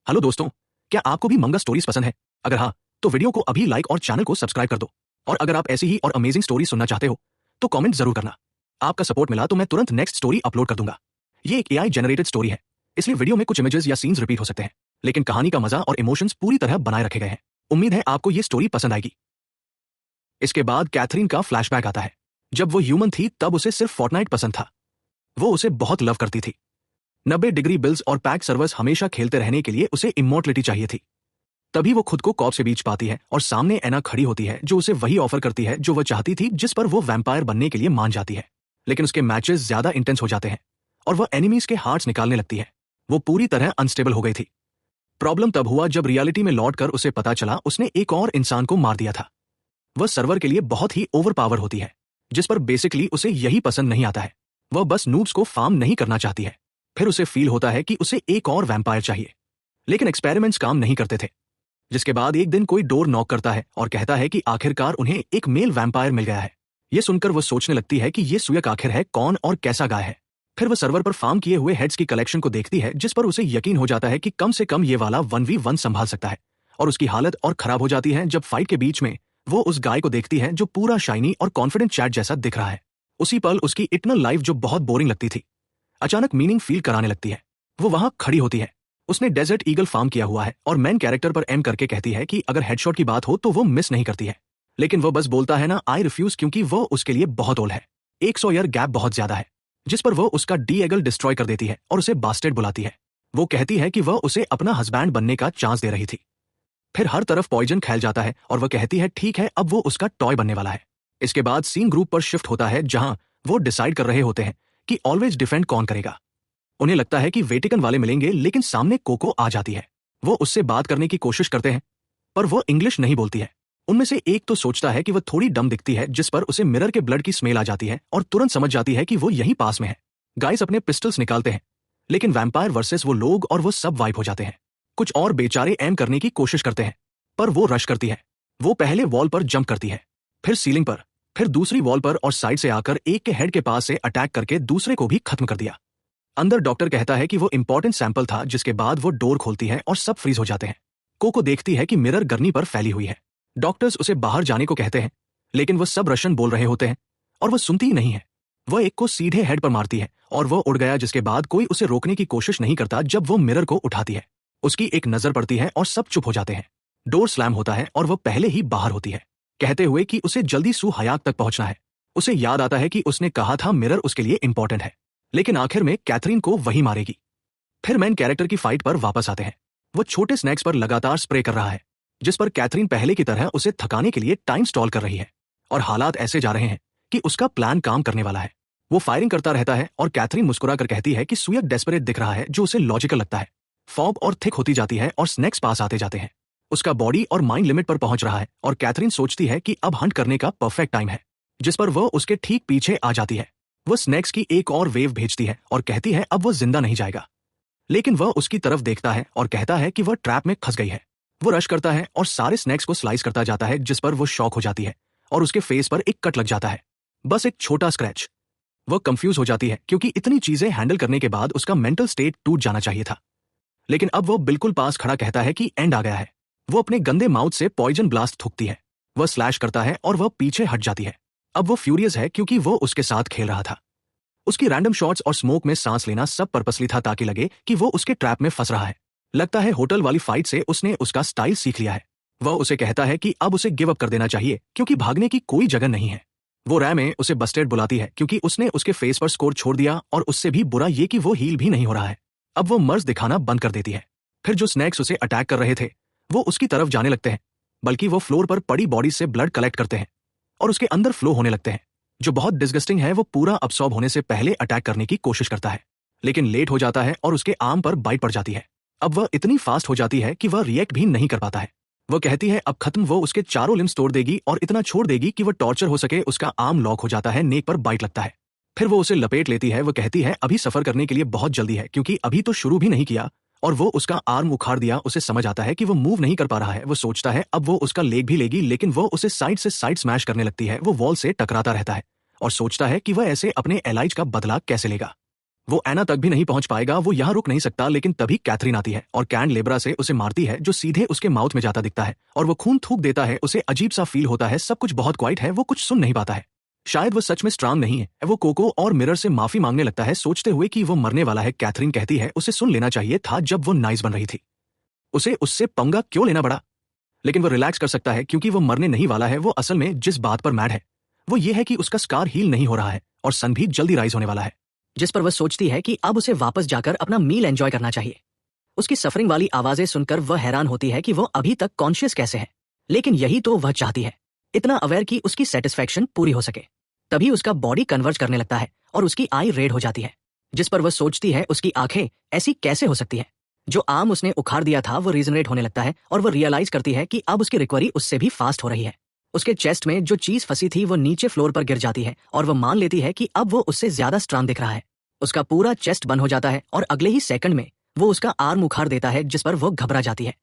Hello दोस्तों, क्या आपको भी मंगा स्टोरीज पसंद है? अगर हाँ, तो वीडियो को अभी लाइक और चैनल को सब्सक्राइब कर दो। और अगर आप ऐसी ही और अमेजिंग स्टोरी सुनना चाहते हो, तो कमेंट जरूर करना। आपका सपोर्ट मिला तो मैं तुरंत नेक्स्ट स्टोरी अपलोड कर दूंगा। ये एक एआई जनरेटेड स्टोरी है, इसलिए वीडियो में कुछ इमेजेस या सीन्स रिपीट हो सकते हैं, लेकिन कहानी का मजा और इमोशंस पूरी तरह बनाए रखे गए हैं। उम्मीद है आपको ये स्टोरी पसंद आएगी। इसके बाद कैथरीन का फ्लैशबैक आता है। जब वो ह्यूमन थी तब उसे सिर्फ फोर्टनाइट पसंद था। वो उसे बहुत लव करती थी। 90 डिग्री बिल्स और पैक सर्वर्स हमेशा खेलते रहने के लिए उसे इमोर्टलिटी चाहिए थी। तभी वो खुद को कॉप से बीच पाती है और सामने एना खड़ी होती है जो उसे वही ऑफर करती है जो वो चाहती थी, जिस पर वो वैम्पायर बनने के लिए मान जाती है। लेकिन उसके मैचेस ज्यादा इंटेंस हो जाते हैं और वो एनिमीज के हार्ट्स निकालने लगती है। वो पूरी तरह अनस्टेबल हो गई थी। प्रॉब्लम तब हुआ जब रियलिटी में लौटकर उसे पता चला उसने एक और इंसान को मार दिया था। वह सर्वर के लिए बहुत ही ओवर पावर होती है, जिस पर बेसिकली उसे यही पसंद नहीं आता है। वह बस नूब्स को फार्म नहीं करना चाहती है। फिर उसे फील होता है कि उसे एक और वैम्पायर चाहिए, लेकिन एक्सपेरिमेंट्स काम नहीं करते थे। जिसके बाद एक दिन कोई डोर नॉक करता है और कहता है कि आखिरकार उन्हें एक मेल वैम्पायर मिल गया है। ये सुनकर वो सोचने लगती है कि ये सुयक आखिर है कौन और कैसा गाय है। फिर वो सर्वर पर फार्म किए हुए हेड्स की कलेक्शन को देखती है, जिस पर उसे यकीन हो जाता है कि कम से कम ये वाला 1v1 संभाल सकता है। और उसकी हालत और खराब हो जाती है जब फाइट के बीच में वो उस गाय को देखती है जो पूरा शाइनी और कॉन्फिडेंट चैट जैसा दिख रहा है। उसी पल उसकी इटर्नल लाइफ जो बहुत बोरिंग लगती थी, अचानक मीनिंग फील कराने लगती है। वो वहां खड़ी होती है। उसने डेजर्ट ईगल फार्म किया हुआ है और मेन कैरेक्टर पर एम करके कहती है कि अगर हेडशॉट की बात हो तो वो मिस नहीं करती है। लेकिन वो बस बोलता है ना, आई रिफ्यूज, क्योंकि वो उसके लिए बहुत ओल्ड है। 100 ईयर गैप बहुत ज्यादा है। जिस पर वो उसका डी एगल डिस्ट्रॉय कर देती है और उसे बास्टेड बुलाती है। वो कहती है कि वह उसे अपना हस्बैंड बनने का चांस दे रही थी। फिर हर तरफ पॉइजन फैल जाता है और वह कहती है ठीक है, अब वो उसका टॉय बनने वाला है। इसके बाद सीन ग्रुप पर शिफ्ट होता है, जहां वो डिसाइड कर रहे होते हैं कि ऑलवेज डिफेंड कौन करेगा। उन्हें लगता है कि वेटिकन वाले मिलेंगे, लेकिन सामने कोको आ जाती है। वो उससे बात करने की कोशिश करते हैं, पर वो इंग्लिश नहीं बोलती है। उनमें से एक तो सोचता है कि वह थोड़ी डम दिखती है, जिस पर उसे मिरर के ब्लड की स्मेल आ जाती है और तुरंत समझ जाती है कि वो यहीं पास में है। गाइस अपने पिस्टल्स निकालते हैं, लेकिन वैम्पायर वर्सेस वो लोग और वो सब वाइप हो जाते हैं। कुछ और बेचारे एम करने की कोशिश करते हैं, पर वो रश करती है। वो पहले वॉल पर जंप करती है, फिर सीलिंग पर, फिर दूसरी वॉल पर और साइड से आकर एक के हेड के पास से अटैक करके दूसरे को भी खत्म कर दिया। अंदर डॉक्टर कहता है कि वो इंपॉर्टेंट सैंपल था, जिसके बाद वो डोर खोलती है और सब फ्रीज हो जाते हैं। कोको देखती है कि मिरर गर्नी पर फैली हुई है। डॉक्टर्स उसे बाहर जाने को कहते हैं, लेकिन वो सब रशियन बोल रहे होते हैं और वो सुनती ही नहीं है। वह एक को सीधे हेड पर मारती है और वो उड़ गया, जिसके बाद कोई उसे रोकने की कोशिश नहीं करता। जब वो मिरर को उठाती है, उसकी एक नजर पड़ती है और सब चुप हो जाते हैं। डोर स्लैम होता है और वो पहले ही बाहर होती है, कहते हुए कि उसे जल्दी सू हयाक तक पहुंचना है। उसे याद आता है कि उसने कहा था मिरर उसके लिए इंपॉर्टेंट है, लेकिन आखिर में कैथरीन को वही मारेगी। फिर मेन कैरेक्टर की फाइट पर वापस आते हैं। वो छोटे स्नैक्स पर लगातार स्प्रे कर रहा है, जिस पर कैथरीन पहले की तरह उसे थकाने के लिए टाइम स्टॉल कर रही है। और हालात ऐसे जा रहे हैं कि उसका प्लान काम करने वाला है। वो फायरिंग करता रहता है और कैथरीन मुस्कुरा कर कहती है कि सुयक डेस्परेट दिख रहा है, जो उसे लॉजिकल लगता है। फॉग और थिक होती जाती है और स्नैक्स पास आते जाते हैं। उसका बॉडी और माइंड लिमिट पर पहुंच रहा है और कैथरीन सोचती है कि अब हंट करने का परफेक्ट टाइम है, जिस पर वह उसके ठीक पीछे आ जाती है। वो स्नैक्स की एक और वेव भेजती है और कहती है अब वो जिंदा नहीं जाएगा। लेकिन वह उसकी तरफ देखता है और कहता है कि वह ट्रैप में फंस गई है। वो रश करता है और सारे स्नैक्स को स्लाइस करता जाता है, जिस पर वो शॉक हो जाती है और उसके फेस पर एक कट लग जाता है, बस एक छोटा स्क्रैच। वह कंफ्यूज हो जाती है क्योंकि इतनी चीजें हैंडल करने के बाद उसका मेंटल स्टेट टूट जाना चाहिए था। लेकिन अब वो बिल्कुल पास खड़ा कहता है कि एंड आ गया है। वो अपने गंदे माउथ से पॉइजन ब्लास्ट थूकती है। वह स्लैश करता है और वह पीछे हट जाती है। अब वो फ्यूरियस है क्योंकि वो उसके साथ खेल रहा था। उसकी रैंडम शॉट्स और स्मोक में सांस लेना सब पर्पसली था, ताकि लगे कि वो उसके ट्रैप में फंस रहा है। लगता है होटल वाली फाइट से उसने उसका स्टाइल सीख लिया है। वह उसे कहता है कि अब उसे गिव अप कर देना चाहिए क्योंकि भागने की कोई जगह नहीं है। वो रैम में उसे बस्टेड बुलाती है क्योंकि उसने उसके फेस पर स्कोर छोड़ दिया, और उससे भी बुरा ये कि वो हील भी नहीं हो रहा है। अब वो मर्ज दिखाना बंद कर देती है। फिर जो स्नैक्स उसे अटैक कर रहे थे वो उसकी तरफ जाने लगते हैं, बल्कि वो फ्लोर पर पड़ी बॉडी से ब्लड कलेक्ट करते हैं और उसके अंदर फ्लो होने लगते हैं, जो बहुत डिस्गस्टिंग है। वो पूरा अब्सॉर्ब होने से पहले अटैक करने की कोशिश करता है, लेकिन लेट हो जाता है और उसके आर्म पर बाइट पड़ जाती है। अब वह इतनी फास्ट हो जाती है कि वह रिएक्ट भी नहीं कर पाता है। वह कहती है अब खत्म। वो उसके चारों लिम्स तोड़ देगी और इतना छोड़ देगी कि वह टॉर्चर हो सके। उसका आर्म लॉक हो जाता है, नेक पर बाइट लगता है। फिर वो उसे लपेट लेती है। वह कहती है अभी सफर करने के लिए बहुत जल्दी है क्योंकि अभी तो शुरू भी नहीं किया, और वो उसका आर्म उखाड़ दिया। उसे समझ आता है कि वो मूव नहीं कर पा रहा है। वो सोचता है अब वो उसका लेग भी लेगी, लेकिन वो उसे साइड से साइड स्मैश करने लगती है। वो वॉल से टकराता रहता है और सोचता है कि वह ऐसे अपने एलाइज का बदला कैसे लेगा। वो एना तक भी नहीं पहुंच पाएगा, वो यहाँ रुक नहीं सकता। लेकिन तभी कैथरीन आती है और कैंडलेब्रा से उसे मारती है, जो सीधे उसके माउथ में जाता दिखता है और वो खून थूक देता है। उसे अजीब सा फील होता है, सब कुछ बहुत क्वाइट है, वो कुछ सुन नहीं पाता है। शायद वो सच में स्ट्रांग नहीं है। वो कोको और मिरर से माफी मांगने लगता है, सोचते हुए कि वो मरने वाला है। कैथरीन कहती है उसे सुन लेना चाहिए था जब वो नाइस बन रही थी, उसे उससे पंगा क्यों लेना पड़ा। लेकिन वो रिलैक्स कर सकता है क्योंकि वो मरने नहीं वाला है। वो असल में जिस बात पर मैड है वो ये है कि उसका स्कार हील नहीं हो रहा है और सन भी जल्दी राइज होने वाला है, जिस पर वह सोचती है कि अब उसे वापस जाकर अपना मील एंजॉय करना चाहिए। उसकी सफरिंग वाली आवाजें सुनकर वह हैरान होती है कि वो अभी तक कॉन्शियस कैसे है, लेकिन यही तो वह चाहती है, इतना अवेयर कि उसकी सेटिस्फेक्शन पूरी हो सके। तभी उसका बॉडी कन्वर्ज करने लगता है और उसकी आई रेड हो जाती है, जिस पर वह सोचती है उसकी आंखें ऐसी कैसे हो सकती है। जो आर्म उसने उखाड़ दिया था वो रीजनरेट होने लगता है और वह रियलाइज करती है कि अब उसकी रिकवरी उससे भी फास्ट हो रही है। उसके चेस्ट में जो चीज फंसी थी वो नीचे फ्लोर पर गिर जाती है और वह मान लेती है कि अब वो उससे ज्यादा स्ट्रांग दिख रहा है। उसका पूरा चेस्ट बंद हो जाता है और अगले ही सेकंड में वो उसका आर्म उखाड़ देता है, जिस पर वो घबरा जाती है।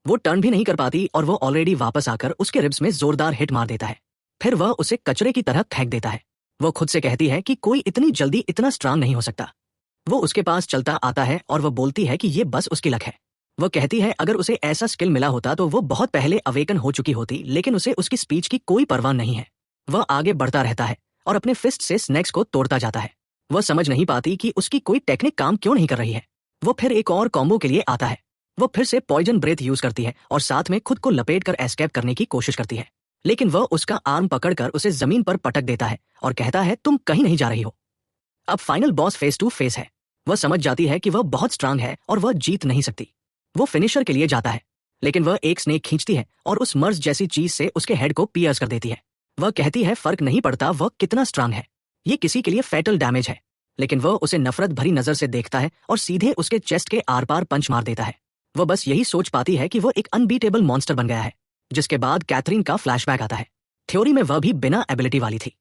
वो टर्न भी नहीं कर पाती और वो ऑलरेडी वापस आकर उसके रिब्स में जोरदार हिट मार देता है। फिर वह उसे कचरे की तरह फेंक देता है। वो खुद से कहती है कि कोई इतनी जल्दी इतना स्ट्रांग नहीं हो सकता। वो उसके पास चलता आता है और वह बोलती है कि ये बस उसकी लक है। वह कहती है अगर उसे ऐसा स्किल मिला होता तो वो बहुत पहले अवेकन हो चुकी होती, लेकिन उसे उसकी स्पीच की कोई परवाह नहीं है। वह आगे बढ़ता रहता है और अपने फिस्ट से स्नैक्स को तोड़ता जाता है। वह समझ नहीं पाती कि उसकी कोई टेक्निक काम क्यों नहीं कर रही है। वो फिर एक और कॉम्बो के लिए आता है। वो फिर से पॉइजन ब्रेथ यूज करती है और साथ में खुद को लपेट कर एस्केप करने की कोशिश करती है, लेकिन वह उसका आर्म पकड़कर उसे जमीन पर पटक देता है और कहता है तुम कहीं नहीं जा रही हो। अब final boss face to face है। वह समझ जाती है कि वह बहुत स्ट्रांग है और वह जीत नहीं सकती। वो फिनिशर के लिए जाता है, लेकिन वह एक स्नेक खींचती है और उस मर्ज जैसी चीज से उसके हेड को पियर्स कर देती है। वह कहती है फर्क नहीं पड़ता वह कितना स्ट्रांग है, ये किसी के लिए फैटल डैमेज है। लेकिन वह उसे नफरत भरी नजर से देखता है और सीधे उसके चेस्ट के आर पार पंच मार देता है। वह बस यही सोच पाती है कि वह एक अनबीटेबल मॉन्स्टर बन गया है। जिसके बाद कैथरीन का फ्लैशबैक आता है। थ्योरी में वह भी बिना एबिलिटी वाली थी।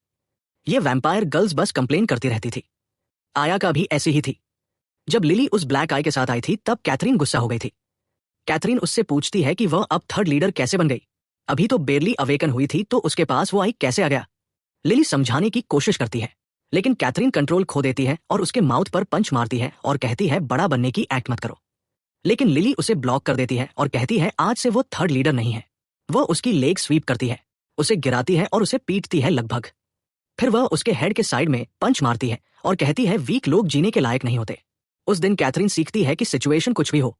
ये वैम्पायर गर्ल्स बस कंप्लेन करती रहती थी। आया का भी ऐसी ही थी। जब लिली उस ब्लैक आई के साथ आई थी तब कैथरीन गुस्सा हो गई थी। कैथरीन उससे पूछती है कि वह अब थर्ड लीडर कैसे बन गई, अभी तो बेरली अवेकन हुई थी तो उसके पास वो आई कैसे आ गया। लिली समझाने की कोशिश करती है, लेकिन कैथरीन कंट्रोल खो देती है और उसके माउथ पर पंच मारती है और कहती है बड़ा बनने की एक्ट मत करो। लेकिन लिली उसे ब्लॉक कर देती है और कहती है आज से वो थर्ड लीडर नहीं है। वह उसकी लेग स्वीप करती है, उसे गिराती है और उसे पीटती है लगभग। फिर वह उसके हेड के साइड में पंच मारती है और कहती है वीक लोग जीने के लायक नहीं होते। उस दिन कैथरीन सीखती है कि सिचुएशन कुछ भी हो,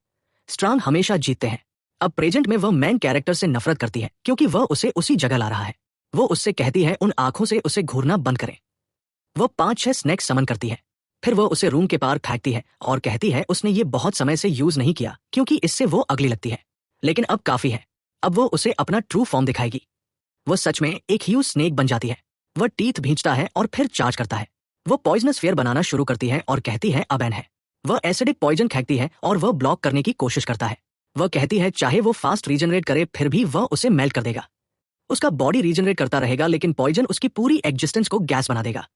स्ट्रांग हमेशा जीतते हैं। अब प्रेजेंट में वह मैन कैरेक्टर से नफरत करती है क्योंकि वह उसे उसी जगह ला रहा है। वो उससे कहती है उन आंखों से उसे घूरना बंद करें। वह 5-6 स्नैक्स समन करती है। फिर वह उसे रूम के पार फेंकती है और कहती है उसने ये बहुत समय से यूज नहीं किया क्योंकि इससे वो अगली लगती है, लेकिन अब काफी है, अब वो उसे अपना ट्रू फॉर्म दिखाएगी। वह सच में एक ह्यूज स्नेक बन जाती है। वह टीथ भींचता है और फिर चार्ज करता है। वह पॉइजनस फेयर बनाना शुरू करती है और कहती है अब एन है। वह एसिडिक पॉइजन फेंकती है और वह ब्लॉक करने की कोशिश करता है। वह कहती है चाहे वो फास्ट रीजनरेट करे फिर भी वह उसे मेल्ट कर देगा। उसका बॉडी रीजनरेट करता रहेगा, लेकिन पॉइजन उसकी पूरी एग्जिस्टेंस को गैस बना देगा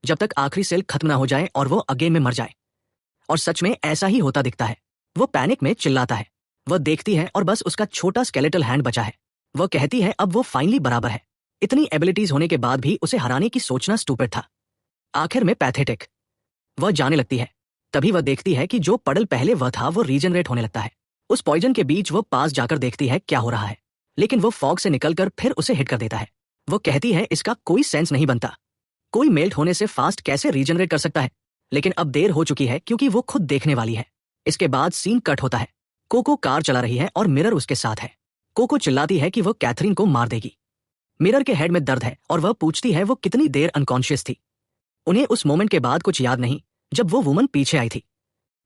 जब तक आखिरी सेल खत्म ना हो जाए और वो अगेन में मर जाए। और सच में ऐसा ही होता दिखता है। वो पैनिक में चिल्लाता है। वह देखती है और बस उसका छोटा स्केलेटल हैंड बचा है। वह कहती है अब वो फाइनली बराबर है। इतनी एबिलिटीज होने के बाद भी उसे हराने की सोचना स्टूपिड था। आखिर में पैथेटिक। वह जाने लगती है। तभी वह देखती है कि जो पडल पहले वह था वो रीजनरेट होने लगता है। उस पॉइजन के बीच वो पास जाकर देखती है क्या हो रहा है, लेकिन वो फॉग से निकलकर फिर उसे हिट कर देता है। वो कहती है इसका कोई सेंस नहीं बनता, कोई मेल्ट होने से फास्ट कैसे रीजनरेट कर सकता है। लेकिन अब देर हो चुकी है क्योंकि वो खुद देखने वाली है। इसके बाद सीन कट होता है। कोको कार चला रही है और मिरर उसके साथ है। कोको चिल्लाती है कि वो कैथरीन को मार देगी। मिरर के हेड में दर्द है और वह पूछती है वो कितनी देर अनकॉन्शियस थी। उन्हें उस मोमेंट के बाद कुछ याद नहीं जब वो वुमन पीछे आई थी।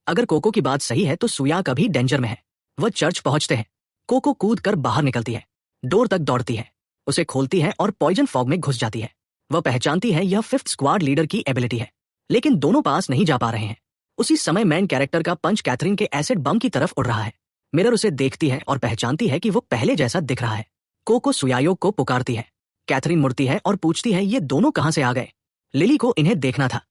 अगर कोको की बात सही है तो सुया कभी डेंजर में है। वह चर्च पहुंचते हैं। कोको कूद कर बाहर निकलती है, डोर तक दौड़ती है, उसे खोलती है और पॉइजन फॉग में घुस जाती है। वह पहचानती है यह 5th स्क्वाड लीडर की एबिलिटी है, लेकिन दोनों पास नहीं जा पा रहे हैं। उसी समय मैन कैरेक्टर का पंच कैथरीन के एसिड बम की तरफ उड़ रहा है। मिरर उसे देखती है और पहचानती है कि वो पहले जैसा दिख रहा है। कोको सुयायो को पुकारती है। कैथरीन मुड़ती है और पूछती है ये दोनों कहां से आ गए। लिली को इन्हें देखना था।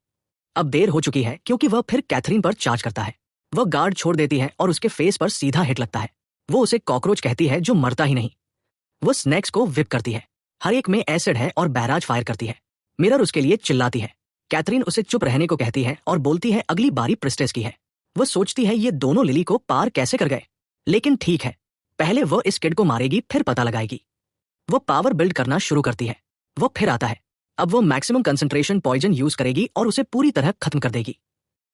अब देर हो चुकी है क्योंकि वह फिर कैथरीन पर चार्ज करता है। वह गार्ड छोड़ देती है और उसके फेस पर सीधा हिट लगता है। वो उसे कॉकरोच कहती है जो मरता ही नहीं। वो स्नैक्स को विप करती है। हर एक में एसिड है और बैराज फायर करती है। मिरर उसके लिए चिल्लाती है। कैथरीन उसे चुप रहने को कहती है और बोलती है अगली बारी प्रिस्टेस की है। वो सोचती है ये दोनों लिली को पार कैसे कर गए, लेकिन ठीक है, पहले वो इस किड को मारेगी फिर पता लगाएगी। वो पावर बिल्ड करना शुरू करती है। वो फिर आता है। अब वो मैक्सिमम कंसंट्रेशन पॉइजन यूज करेगी और उसे पूरी तरह खत्म कर देगी।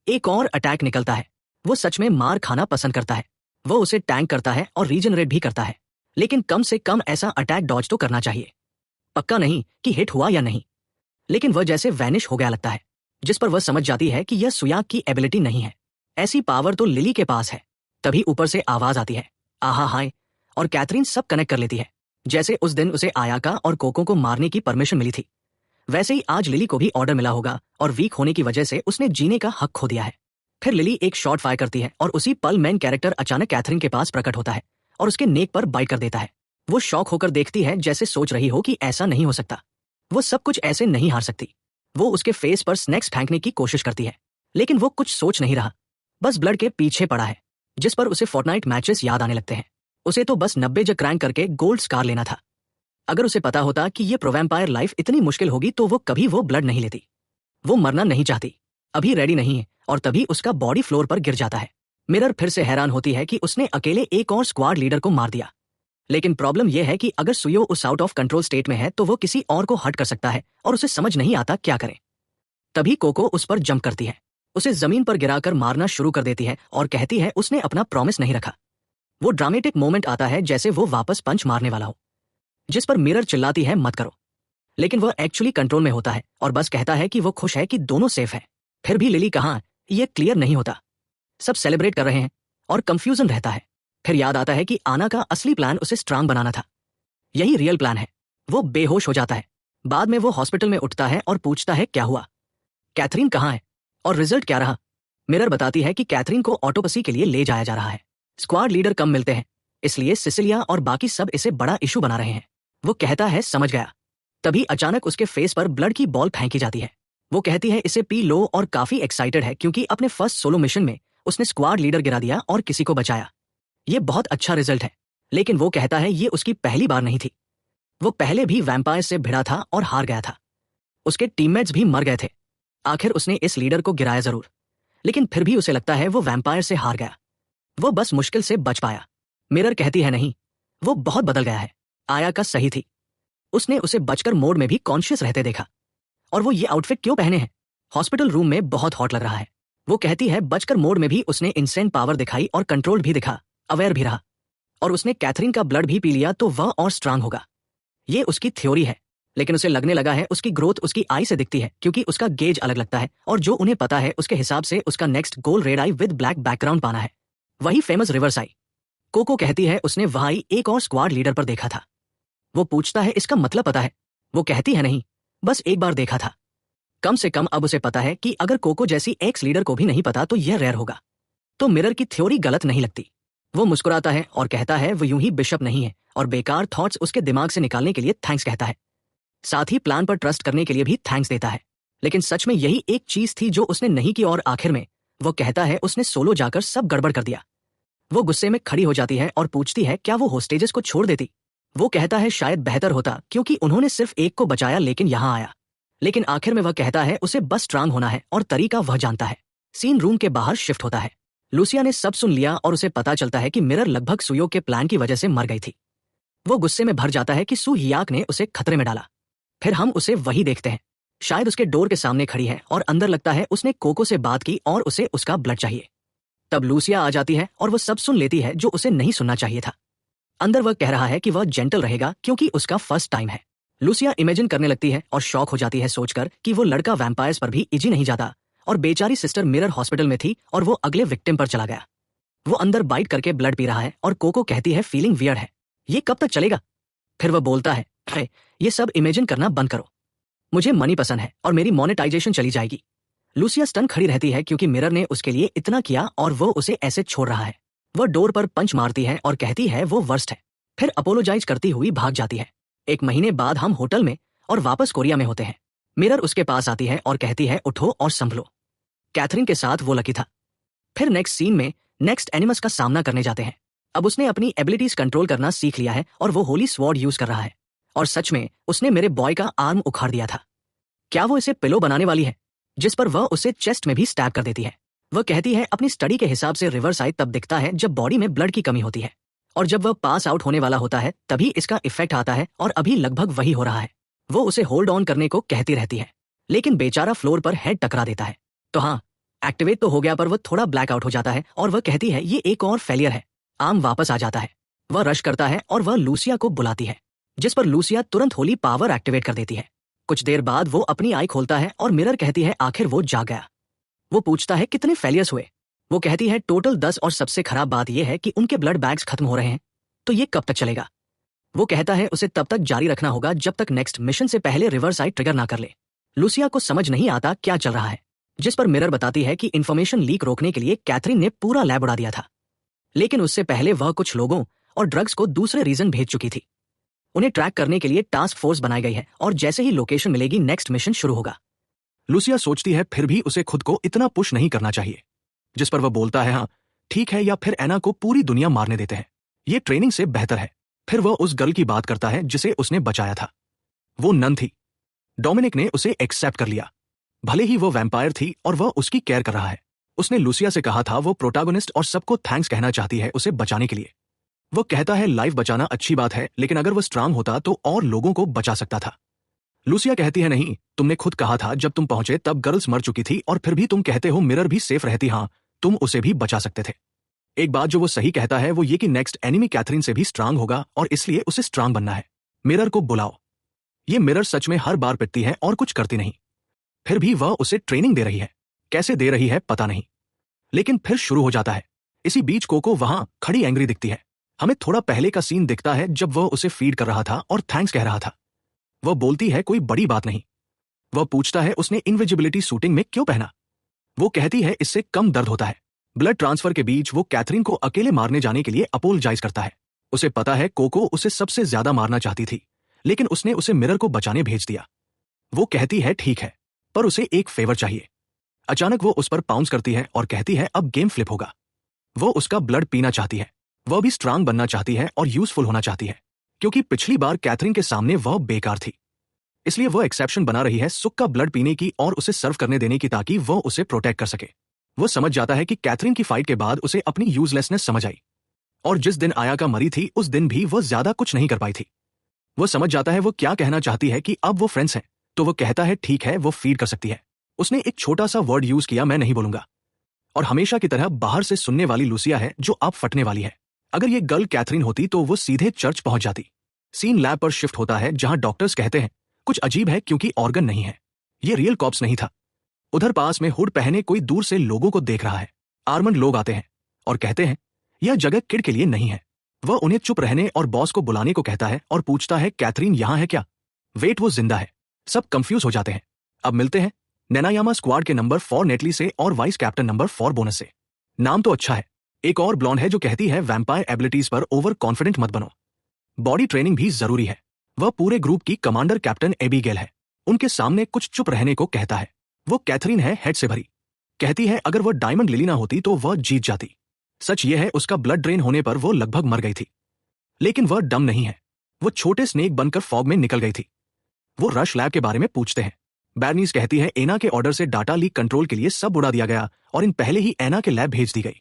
एक और अटैक निकलता है। वो सच में मार खाना पसंद करता है। वो उसे टैंक करता है और रीजनरेट भी करता है, लेकिन कम से कम ऐसा अटैक डॉज तो करना चाहिए। पक्का नहीं कि हिट हुआ या नहीं, लेकिन वह जैसे वैनिश हो गया लगता है, जिस पर वह समझ जाती है कि यह सुयाग की एबिलिटी नहीं है। ऐसी पावर तो लिली के पास है। तभी ऊपर से आवाज आती है, आहा हाय, और कैथरीन सब कनेक्ट कर लेती है। जैसे उस दिन उसे आयाका और कोको को मारने की परमिशन मिली थी, वैसे ही आज लिली को भी ऑर्डर मिला होगा और वीक होने की वजह से उसने जीने का हक खो दिया है। फिर लिली एक शॉट फायर करती है और उसी पल मैन कैरेक्टर अचानक कैथरीन के पास प्रकट होता है और उसके नेक पर बाइट कर देता है। वो शॉक होकर देखती है, जैसे सोच रही हो कि ऐसा नहीं हो सकता, वो सब कुछ ऐसे नहीं हार सकती। वो उसके फेस पर स्नैक्स फेंकने की कोशिश करती है, लेकिन वो कुछ सोच नहीं रहा, बस ब्लड के पीछे पड़ा है, जिस पर उसे फोर्टनाइट मैचेस याद आने लगते हैं। उसे तो बस 90 जग क्रैंक करके गोल्ड स्कार लेना था। अगर उसे पता होता कि ये प्रोवैम्पायर लाइफ इतनी मुश्किल होगी तो वो कभी वो ब्लड नहीं लेती। वो मरना नहीं चाहती, अभी रेडी नहीं है, और तभी उसका बॉडी फ्लोर पर गिर जाता है। मिरर फिर से हैरान होती है कि उसने अकेले एक और स्क्वाड लीडर को मार दिया, लेकिन प्रॉब्लम यह है कि अगर सुयो उस आउट ऑफ कंट्रोल स्टेट में है तो वो किसी और को हर्ट कर सकता है और उसे समझ नहीं आता क्या करे। तभी कोको उस पर जंप करती है, उसे जमीन पर गिराकर मारना शुरू कर देती है और कहती है उसने अपना प्रॉमिस नहीं रखा। वो ड्रामेटिक मोमेंट आता है जैसे वो वापस पंच मारने वाला हो, जिस पर मिरर चिल्लाती है मत करो, लेकिन वह एक्चुअली कंट्रोल में होता है और बस कहता है कि वो खुश है कि दोनों सेफ है। फिर भी लिली कहाँ, ये क्लियर नहीं होता। सब सेलिब्रेट कर रहे हैं और कंफ्यूजन रहता है। फिर याद आता है कि आना का असली प्लान उसे स्ट्रांग बनाना था, यही रियल प्लान है। वो बेहोश हो जाता है। बाद में वो हॉस्पिटल में उठता है और पूछता है क्या हुआ, कैथरीन कहाँ है और रिजल्ट क्या रहा। मिरर बताती है कि कैथरीन को ऑटोपसी के लिए ले जाया जा रहा है। स्क्वाड लीडर कम मिलते हैं, इसलिए सिसिलिया और बाकी सब इसे बड़ा इशू बना रहे हैं। वो कहता है समझ गया। तभी अचानक उसके फेस पर ब्लड की बॉल फेंकी जाती है। वो कहती है इसे पी लो और काफी एक्साइटेड है क्योंकि अपने फर्स्ट सोलो मिशन में उसने स्क्वाड लीडर गिरा दिया और किसी को बचाया। ये बहुत अच्छा रिजल्ट है, लेकिन वो कहता है ये उसकी पहली बार नहीं थी। वो पहले भी वैम्पायर से भिड़ा था और हार गया था। उसके टीममेट्स भी मर गए थे। आखिर उसने इस लीडर को गिराया जरूर, लेकिन फिर भी उसे लगता है वो वैम्पायर से हार गया। वो बस मुश्किल से बच पाया। मिरर कहती है नहीं, वो बहुत बदल गया है। आया का सही थी, उसने उसे बचकर मोड में भी कॉन्शियस रहते देखा। और वो ये आउटफिट क्यों पहने हैं, हॉस्पिटल रूम में बहुत हॉट लग रहा है। वो कहती है बचकर मोड में भी उसने इंसेंट पावर दिखाई और कंट्रोल्ड भी दिखा, अवेयर भी रहा, और उसने कैथरीन का ब्लड भी पी लिया तो वह और स्ट्रांग होगा। ये उसकी थ्योरी है, लेकिन उसे लगने लगा है उसकी ग्रोथ उसकी आई से दिखती है क्योंकि उसका गेज अलग लगता है और जो उन्हें पता है उसके हिसाब से उसका next goal red I with black background पाना है, वही फेमस रिवर्स आई। कोको कहती है उसने वहां एक और स्क्वाड लीडर पर देखा था। वो पूछता है इसका मतलब पता है। वो कहती है नहीं, बस एक बार देखा था। कम से कम अब उसे पता है कि अगर कोको जैसी एक्स लीडर को भी नहीं पता तो यह रेयर होगा। तो मिरर की थ्योरी गलत नहीं लगती। वो मुस्कुराता है और कहता है वो यूं ही बिशप नहीं है और बेकार थॉट्स उसके दिमाग से निकालने के लिए थैंक्स कहता है। साथ ही प्लान पर ट्रस्ट करने के लिए भी थैंक्स देता है। लेकिन सच में यही एक चीज थी जो उसने नहीं की और आखिर में वो कहता है उसने सोलो जाकर सब गड़बड़ कर दिया। वो गुस्से में खड़ी हो जाती है और पूछती है क्या वो होस्टेजेस को छोड़ देती। वो कहता है शायद बेहतर होता क्योंकि उन्होंने सिर्फ एक को बचाया लेकिन यहां आया। लेकिन आखिर में वह कहता है उसे बस स्ट्रांग होना है और तरीका वह जानता है। सीन रूम के बाहर शिफ्ट होता है। लूसिया ने सब सुन लिया और उसे पता चलता है कि मिरर लगभग सुयो के प्लान की वजह से मर गई थी। वो गुस्से में भर जाता है कि सू हियाक ने उसे खतरे में डाला। फिर हम उसे वही देखते हैं, शायद उसके डोर के सामने खड़ी है और अंदर लगता है उसने कोको से बात की और उसे उसका ब्लड चाहिए। तब लूसिया आ जाती है और वो सब सुन लेती है जो उसे नहीं सुनना चाहिए था। अंदर वह कह रहा है कि वह जेंटल रहेगा क्योंकि उसका फर्स्ट टाइम है। लूसिया इमेजिन करने लगती है और शॉक हो जाती है सोचकर कि वो लड़का वैम्पायर्स पर भी इजी नहीं जाता और बेचारी सिस्टर मिरर हॉस्पिटल में थी और वो अगले विक्टिम पर चला गया। वो अंदर बाइट करके ब्लड पी रहा है और कोको कहती है फीलिंग वियर्ड है, ये कब तक चलेगा। फिर वह बोलता है ये सब इमेजिन करना बंद करो, मुझे मनी पसंद है और मेरी मोनेटाइजेशन चली जाएगी। लूसिया स्टन खड़ी रहती है क्योंकि मिरर ने उसके लिए इतना किया और वो उसे ऐसे छोड़ रहा है। वह डोर पर पंच मारती है और कहती है वो वर्स्ट है, फिर अपोलोजाइज करती हुई भाग जाती है। 1 महीने बाद हम होटल में और वापस कोरिया में होते हैं। मिरर उसके पास आती है और कहती है उठो और संभलो। कैथरीन के साथ वो लकी था। फिर नेक्स्ट सीन में नेक्स्ट एनिमस का सामना करने जाते हैं। अब उसने अपनी एबिलिटीज कंट्रोल करना सीख लिया है और वो होली स्वॉर्ड यूज कर रहा है। और सच में उसने मेरे बॉय का आर्म उखाड़ दिया था। क्या वो इसे पिलो बनाने वाली है? जिस पर वह उसे चेस्ट में भी स्टैब कर देती है। वह कहती है अपनी स्टडी के हिसाब से रिवर्स आई तब दिखता है जब बॉडी में ब्लड की कमी होती है, और जब वह पास आउट होने वाला होता है तभी इसका इफेक्ट आता है, और अभी लगभग वही हो रहा है। वो उसे होल्ड ऑन करने को कहती रहती है, लेकिन बेचारा फ्लोर पर हेड टकरा देता है। तो हाँ, एक्टिवेट तो हो गया, पर वह थोड़ा ब्लैक आउट हो जाता है और वह कहती है ये एक और फेलियर है। आर्म वापस आ जाता है। वह रश करता है और वह लूसिया को बुलाती है, जिस पर लूसिया तुरंत होली पावर एक्टिवेट कर देती है। कुछ देर बाद वो अपनी आई खोलता है और मिरर कहती है आखिर वो जाग गया। वो पूछता है कितने फेलियर्स हुए। वो कहती है टोटल 10, और सबसे खराब बात यह है कि उनके ब्लड बैग्स खत्म हो रहे हैं, तो ये कब तक चलेगा। वो कहता है उसे तब तक जारी रखना होगा जब तक नेक्स्ट मिशन से पहले रिवर्स आई ट्रिगर ना कर ले। लूसिया को समझ नहीं आता क्या चल रहा है, जिस पर मिरर बताती है कि इंफॉर्मेशन लीक रोकने के लिए कैथरीन ने पूरा लैब उड़ा दिया था, लेकिन उससे पहले वह कुछ लोगों और ड्रग्स को दूसरे रीजन भेज चुकी थी। उन्हें ट्रैक करने के लिए टास्क फोर्स बनाई गई है, और जैसे ही लोकेशन मिलेगी नेक्स्ट मिशन शुरू होगा। लूसिया सोचती है फिर भी उसे खुद को इतना पुश नहीं करना चाहिए, जिस पर वह बोलता है हाँ ठीक है, या फिर एना को पूरी दुनिया मारने देते हैं, ये ट्रेनिंग से बेहतर है। फिर वह उस गर्ल की बात करता है जिसे उसने बचाया था। वो नन थी। डोमिनिक ने उसे एक्सेप्ट कर लिया, भले ही वो वैम्पायर थी और वह उसकी केयर कर रहा है। उसने लूसिया से कहा था वो प्रोटैगोनिस्ट और सबको थैंक्स कहना चाहती है उसे बचाने के लिए। वो कहता है लाइफ बचाना अच्छी बात है, लेकिन अगर वो स्ट्रांग होता तो और लोगों को बचा सकता था। लूसिया कहती है नहीं, तुमने खुद कहा था जब तुम पहुंचे तब गर्ल्स मर चुकी थी, और फिर भी तुम कहते हो मिरर भी सेफ रहती। हाँ, तुम उसे भी बचा सकते थे। एक बात जो वो सही कहता है वो ये कि नेक्स्ट एनिमी कैथरीन से भी स्ट्रांग होगा, और इसलिए उसे स्ट्रांग बनना है। मिरर को बुलाओ। ये मिरर सच में हर बार पिटती है और कुछ करती नहीं। फिर भी वह उसे ट्रेनिंग दे रही है, कैसे दे रही है पता नहीं, लेकिन फिर शुरू हो जाता है। इसी बीच कोको वहां खड़ी एंग्री दिखती है। हमें थोड़ा पहले का सीन दिखता है जब वह उसे फीड कर रहा था और थैंक्स कह रहा था। वह बोलती है कोई बड़ी बात नहीं। वह पूछता है उसने इनविजिबिलिटी शूटिंग में क्यों पहना। वो कहती है इससे कम दर्द होता है। ब्लड ट्रांसफर के बीच वो कैथरीन को अकेले मारने जाने के लिए अपोलोजाइज करता है। उसे पता है कोको उसे सबसे ज्यादा मारना चाहती थी, लेकिन उसने उसे मिरर को बचाने भेज दिया। वो कहती है ठीक है, पर उसे एक फेवर चाहिए। अचानक वो उस पर पाउंस करती है और कहती है अब गेम फ्लिप होगा। वो उसका ब्लड पीना चाहती है। वह भी स्ट्रांग बनना चाहती है और यूजफुल होना चाहती है, क्योंकि पिछली बार कैथरीन के सामने वह बेकार थी। इसलिए वह एक्सेप्शन बना रही है सुक का ब्लड पीने की और उसे सर्व करने देने की, ताकि वह उसे प्रोटेक्ट कर सके। वो समझ जाता है कि कैथरीन की फाइट के बाद उसे अपनी यूजलेसनेस समझ आई, और जिस दिन आयाका मरी थी उस दिन भी वह ज्यादा कुछ नहीं कर पाई थी। वो समझ जाता है वो क्या कहना चाहती है कि अब वो फ्रेंड्स हैं, तो वो कहता है ठीक है वो फीड कर सकती है। उसने एक छोटा सा वर्ड यूज किया, मैं नहीं बोलूंगा। और हमेशा की तरह बाहर से सुनने वाली लूसिया है जो अब फटने वाली है। अगर ये गर्ल कैथरीन होती तो वो सीधे चर्च पहुंच जाती। सीन लैब पर शिफ्ट होता है जहां डॉक्टर्स कहते हैं कुछ अजीब है क्योंकि ऑर्गन नहीं है। ये रियल कॉप्स नहीं था। उधर पास में हुड पहने कोई दूर से लोगों को देख रहा है। आर्मड लोग आते हैं और कहते हैं यह जगह किड के लिए नहीं है। वह उन्हें चुप रहने और बॉस को बुलाने को कहता है और पूछता है कैथरीन यहां है क्या। वेट, वो जिंदा है। सब कंफ्यूज हो जाते हैं। अब मिलते हैं नैनायामा स्क्वाड के नंबर 4 नेटली से और वाइस कैप्टन नंबर 4 बोनस से। नाम तो अच्छा है। एक और ब्लॉन्ड है जो कहती है वैम्पायर एबिलिटीज पर ओवर कॉन्फिडेंट मत बनो, बॉडी ट्रेनिंग भी जरूरी है। वह पूरे ग्रुप की कमांडर कैप्टन एबीगेल है। उनके सामने कुछ चुप रहने को कहता है। वो कैथरीन है हेड से भरी। कहती है अगर वह डायमंड लिली ना होती तो वह जीत जाती। सच ये है उसका ब्लड ड्रेन होने पर वो लगभग मर गई थी, लेकिन वह डम नहीं है। वो छोटे स्नेक बनकर फॉग में निकल गई थी। वो रश लैब के बारे में पूछते हैं। बैरनीस कहती है एना के ऑर्डर से डाटा लीक कंट्रोल के लिए सब उड़ा दिया गया और इन पहले ही एना के लैब भेज दी गई।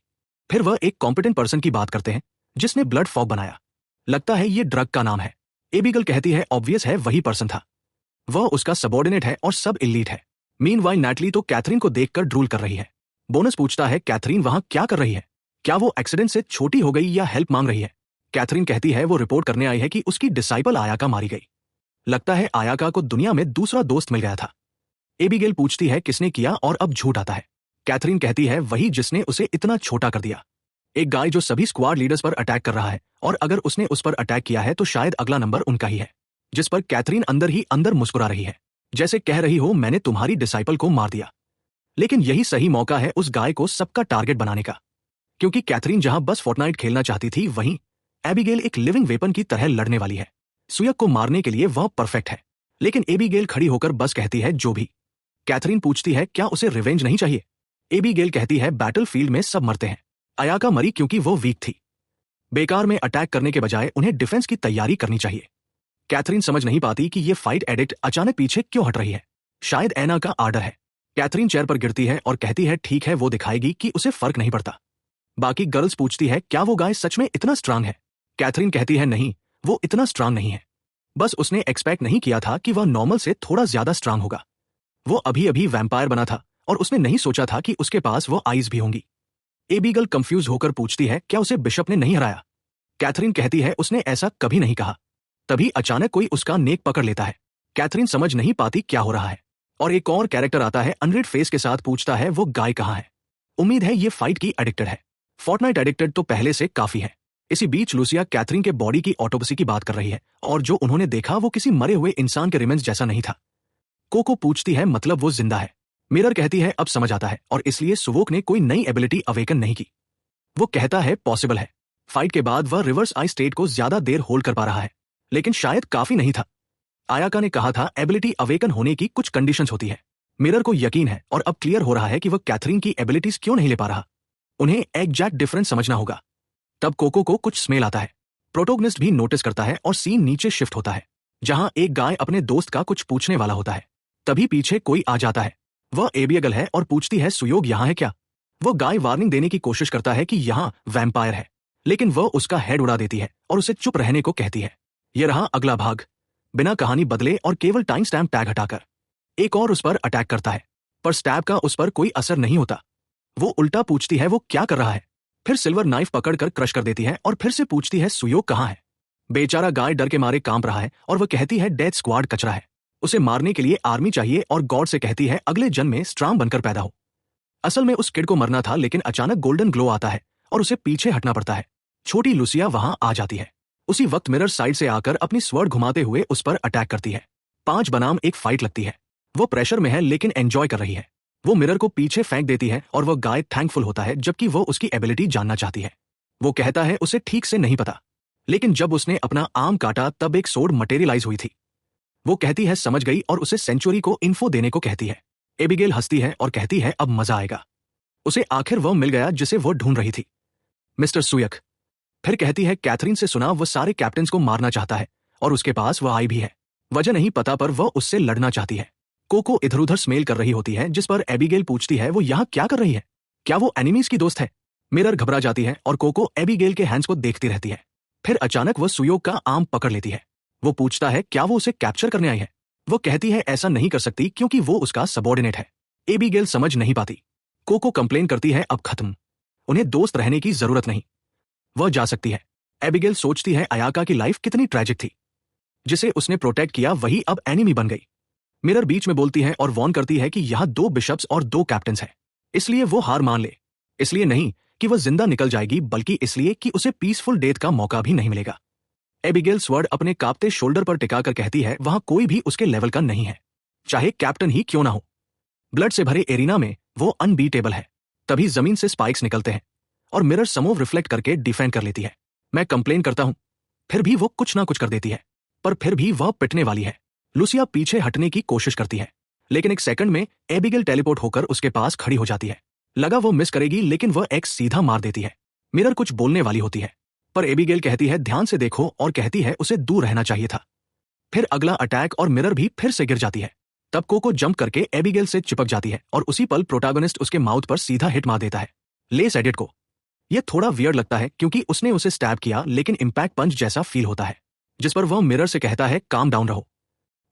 फिर वह एक कॉम्पिटेंट पर्सन की बात करते हैं जिसने ब्लड फॉग बनाया। लगता है ये ड्रग का नाम है। एबिगल कहती है ऑब्वियस है वही पर्सन था। वह उसका सबॉर्डिनेट है और सब इलीट है। मीनवाइल नैटली तो कैथरीन को देखकर ड्रूल कर रही है। बोनस पूछता है कैथरीन वहां क्या कर रही है, क्या वो एक्सीडेंट से छोटी हो गई या हेल्प मांग रही है। कैथरीन कहती है वो रिपोर्ट करने आई है कि उसकी डिसाइपल आयाका मारी गई। लगता है आयाका को दुनिया में दूसरा दोस्त मिल गया था। एबिगेल पूछती है किसने किया और अब झूठ आता है। कैथरीन कहती है वही जिसने उसे इतना छोटा कर दिया। एक गाय जो सभी स्क्वाड लीडर्स पर अटैक कर रहा है, और अगर उसने उस पर अटैक किया है तो शायद अगला नंबर उनका ही है। जिस पर कैथरीन अंदर ही अंदर मुस्कुरा रही है, जैसे कह रही हो मैंने तुम्हारी डिसाइपल को मार दिया। लेकिन यही सही मौका है उस गाय को सबका टारगेट बनाने का, क्योंकि कैथरीन जहां बस फोर्टनाइट खेलना चाहती थी वहीं एबिगेल एक लिविंग वेपन की तरह लड़ने वाली है। सुयक को मारने के लिए वह परफेक्ट है। लेकिन एबिगेल खड़ी होकर बस कहती है जो भी। कैथरीन पूछती है क्या उसे रिवेंज नहीं चाहिए। एबिगेल कहती है बैटलफील्ड में सब मरते हैं। आयाका मरी क्योंकि वो वीक थी। बेकार में अटैक करने के बजाय उन्हें डिफेंस की तैयारी करनी चाहिए। कैथरीन समझ नहीं पाती कि ये फाइट एडिक्ट अचानक पीछे क्यों हट रही है। शायद एना का आर्डर है। कैथरीन चेयर पर गिरती है और कहती है ठीक है, वो दिखाएगी कि उसे फर्क नहीं पड़ता। बाकी गर्ल्स पूछती है क्या वो गाय सच में इतना स्ट्रांग है। कैथरीन कहती है नहीं, वो इतना स्ट्रांग नहीं है, बस उसने एक्सपेक्ट नहीं किया था कि वह नॉर्मल से थोड़ा ज्यादा स्ट्रांग होगा। वो अभी अभी वैम्पायर बना था और उसने नहीं सोचा था कि उसके पास वो आईज भी होंगी। एबीगल कंफ्यूज होकर पूछती है क्या उसे बिशप ने नहीं हराया। कैथरीन कहती है उसने ऐसा कभी नहीं कहा। तभी अचानक कोई उसका नेक पकड़ लेता है। कैथरीन समझ नहीं पाती क्या हो रहा है और एक और कैरेक्टर आता है अनरेड फेस के साथ, पूछता है वो गाय कहाँ है। उम्मीद है ये फाइट की एडिक्टेड है। फोर्टनाइट एडिक्टेड तो पहले से काफी है। इसी बीच लूसिया कैथरीन के बॉडी की ऑटोप्सी की बात कर रही है और जो उन्होंने देखा वो किसी मरे हुए इंसान के रिमेन्स जैसा नहीं था। कोको पूछती है मतलब वो जिंदा है। मिरर कहती है अब समझ आता है और इसलिए सुवोक ने कोई नई एबिलिटी अवेकन नहीं की। वो कहता है पॉसिबल है। फाइट के बाद वह रिवर्स आई स्टेट को ज्यादा देर होल्ड कर पा रहा है, लेकिन शायद काफी नहीं था। आयाका ने कहा था एबिलिटी अवेकन होने की कुछ कंडीशंस होती है। मिरर को यकीन है और अब क्लियर हो रहा है कि वह कैथरीन की एबिलिटीज क्यों नहीं ले पा रहा। उन्हें एग्जैक्ट डिफरेंस समझना होगा। तब कोको को कुछ स्मेल आता है। प्रोटोगनिस्ट भी नोटिस करता है और सीन नीचे शिफ्ट होता है, जहां एक गाय अपने दोस्त का कुछ पूछने वाला होता है। तभी पीछे कोई आ जाता है। वह एबिगल है और पूछती है सुयोग यहाँ है क्या। वो गाय वार्निंग देने की कोशिश करता है कि यहाँ वैम्पायर है, लेकिन वह उसका हेड उड़ा देती है और उसे चुप रहने को कहती है। यह रहा अगला भाग, बिना कहानी बदले और केवल टाइम स्टैम्प टैग हटाकर। एक और उस पर अटैक करता है, पर स्टैब का उस पर कोई असर नहीं होता। वो उल्टा पूछती है वो क्या कर रहा है, फिर सिल्वर नाइफ पकड़कर क्रश कर देती है और फिर से पूछती है सुयोग कहाँ है। बेचारा गाय डर के मारे कांप रहा है और वह कहती है डेथ स्क्वाड कचरा है, उसे मारने के लिए आर्मी चाहिए और गॉड से कहती है अगले जन्म में स्ट्रांग बनकर पैदा हो। असल में उस किड को मरना था, लेकिन अचानक गोल्डन ग्लो आता है और उसे पीछे हटना पड़ता है। छोटी लुसिया वहां आ जाती है। उसी वक्त मिरर साइड से आकर अपनी स्वर्ड घुमाते हुए उस पर अटैक करती है। 5 बनाम 1 फाइट लगती है। वो प्रेशर में है लेकिन एंजॉय कर रही है। वो मिरर को पीछे फेंक देती है और वह गाय थैंकफुल होता है, जबकि वो उसकी एबिलिटी जानना चाहती है। वो कहता है उसे ठीक से नहीं पता, लेकिन जब उसने अपना आर्म काटा तब एक सोर्ड मटेरियलाइज हुई थी। वो कहती है समझ गई और उसे सेंचुरी को इन्फो देने को कहती है। एबिगेल हंसती है और कहती है अब मजा आएगा। उसे आखिर वह मिल गया जिसे वो ढूंढ रही थी, मिस्टर सुयक। फिर कहती है कैथरीन से सुना वो सारे कैप्टन्स को मारना चाहता है और उसके पास वह आई भी है। वजह नहीं पता पर वह उससे लड़ना चाहती है। कोको इधर उधर स्मेल कर रही होती है, जिस पर एबिगेल पूछती है वो यहाँ क्या कर रही है, क्या वो एनिमीज की दोस्त है। मिरर घबरा जाती है और कोको एबिगेल के हैंड्स को देखती रहती है। फिर अचानक वह सुयोग का आर्म पकड़ लेती है। वो पूछता है क्या वो उसे कैप्चर करने आई है। वो कहती है ऐसा नहीं कर सकती क्योंकि वो उसका सबॉर्डिनेट है। एबिगेल समझ नहीं पाती। कोको कंप्लेन करती है अब खत्म, उन्हें दोस्त रहने की जरूरत नहीं, वह जा सकती है। एबिगेल सोचती है अयाका की लाइफ कितनी ट्रेजिक थी, जिसे उसने प्रोटेक्ट किया वही अब एनिमी बन गई। मिरर बीच में बोलती है और वॉर्न करती है कि यहाँ 2 बिशप्स और 2 कैप्टन्स हैं, इसलिए वो हार मान ले। इसलिए नहीं कि वह जिंदा निकल जाएगी, बल्कि इसलिए कि उसे पीसफुल डेथ का मौका भी नहीं मिलेगा। एबिगेल स्वर्ड अपने कांपते शोल्डर पर टिकाकर कहती है वहां कोई भी उसके लेवल का नहीं है, चाहे कैप्टन ही क्यों ना हो। ब्लड से भरे एरिना में वो अनबीटेबल है। तभी जमीन से स्पाइक्स निकलते हैं और मिरर समूव रिफ्लेक्ट करके डिफेंड कर लेती है। मैं कंप्लेन करता हूं, फिर भी वो कुछ ना कुछ कर देती है, पर फिर भी वह पिटने वाली है। लुसिया पीछे हटने की कोशिश करती है, लेकिन एक सेकंड में एबिगेल टेलीपोर्ट होकर उसके पास खड़ी हो जाती है। लगा वो मिस करेगी, लेकिन वह एक्स सीधा मार देती है। मिरर कुछ बोलने वाली होती है, पर एबिगेल कहती है ध्यान से देखो और कहती है उसे दूर रहना चाहिए था। फिर अगला अटैक और मिरर भी फिर से गिर जाती है। तब कोको जंप करके एबिगेल से चिपक जाती है और उसी पल प्रोटैगनिस्ट उसके माउथ पर सीधा हिट मार देता है। लेस एडिट को यह थोड़ा वियर्ड लगता है क्योंकि उसने उसे स्टैब किया, लेकिन इंपैक्ट पंच जैसा फील होता है, जिस पर वह मिरर से कहता है काम डाउन रहो।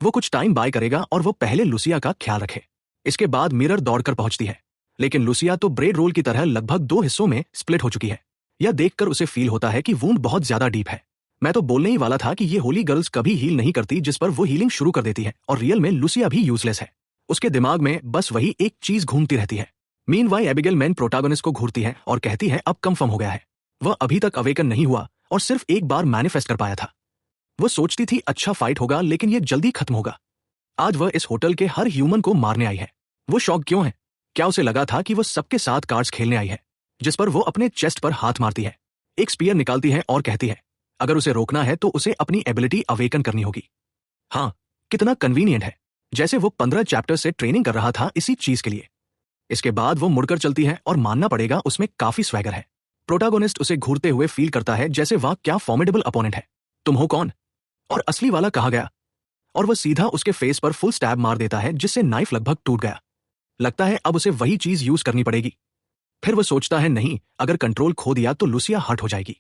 वो कुछ टाइम बाय करेगा और वो पहले लुसिया का ख्याल रखे। इसके बाद मिरर दौड़कर पहुंचती है, लेकिन लुसिया तो ब्रेड रोल की तरह लगभग 2 हिस्सों में स्प्लिट हो चुकी है। यह देखकर उसे फील होता है कि वुंड बहुत ज्यादा डीप है। मैं तो बोलने ही वाला था कि ये होली गर्ल्स कभी हील नहीं करती, जिस पर वो हीलिंग शुरू कर देती है और रियल में लुसिया भी यूजलेस है। उसके दिमाग में बस वही एक चीज घूमती रहती है। मीनवाइल एबिगेल मेन प्रोटैगनिस्ट को घूरती है और कहती है अब कंफर्म हो गया है, वह अभी तक अवेकन नहीं हुआ और सिर्फ एक बार मैनिफेस्ट कर पाया था। वो सोचती थी अच्छा फाइट होगा, लेकिन ये जल्दी खत्म होगा। आज वह इस होटल के हर ह्यूमन को मारने आई है। वो शॉक क्यों है? क्या उसे लगा था कि वो सबके साथ कार्ड्स खेलने आई है? जिस पर वो अपने चेस्ट पर हाथ मारती है, एक स्पीयर निकालती है और कहती है अगर उसे रोकना है तो उसे अपनी एबिलिटी अवेकन करनी होगी। हाँ, कितना कन्वीनियंट है, जैसे वो 15 चैप्टर से ट्रेनिंग कर रहा था इसी चीज के लिए। इसके बाद वो मुड़कर चलती है और मानना पड़ेगा उसमें काफी स्वैगर है। प्रोटैगनिस्ट उसे घूरते हुए फील करता है जैसे वह क्या फॉर्मिडेबल अपोनेंट है। तुम हो कौन और असली वाला कहा गया? और वह सीधा उसके फेस पर फुल स्टैब मार देता है, जिससे नाइफ लगभग टूट गया। लगता है अब उसे वही चीज यूज करनी पड़ेगी। फिर वह सोचता है नहीं, अगर कंट्रोल खो दिया तो लुसिया हर्ट हो जाएगी।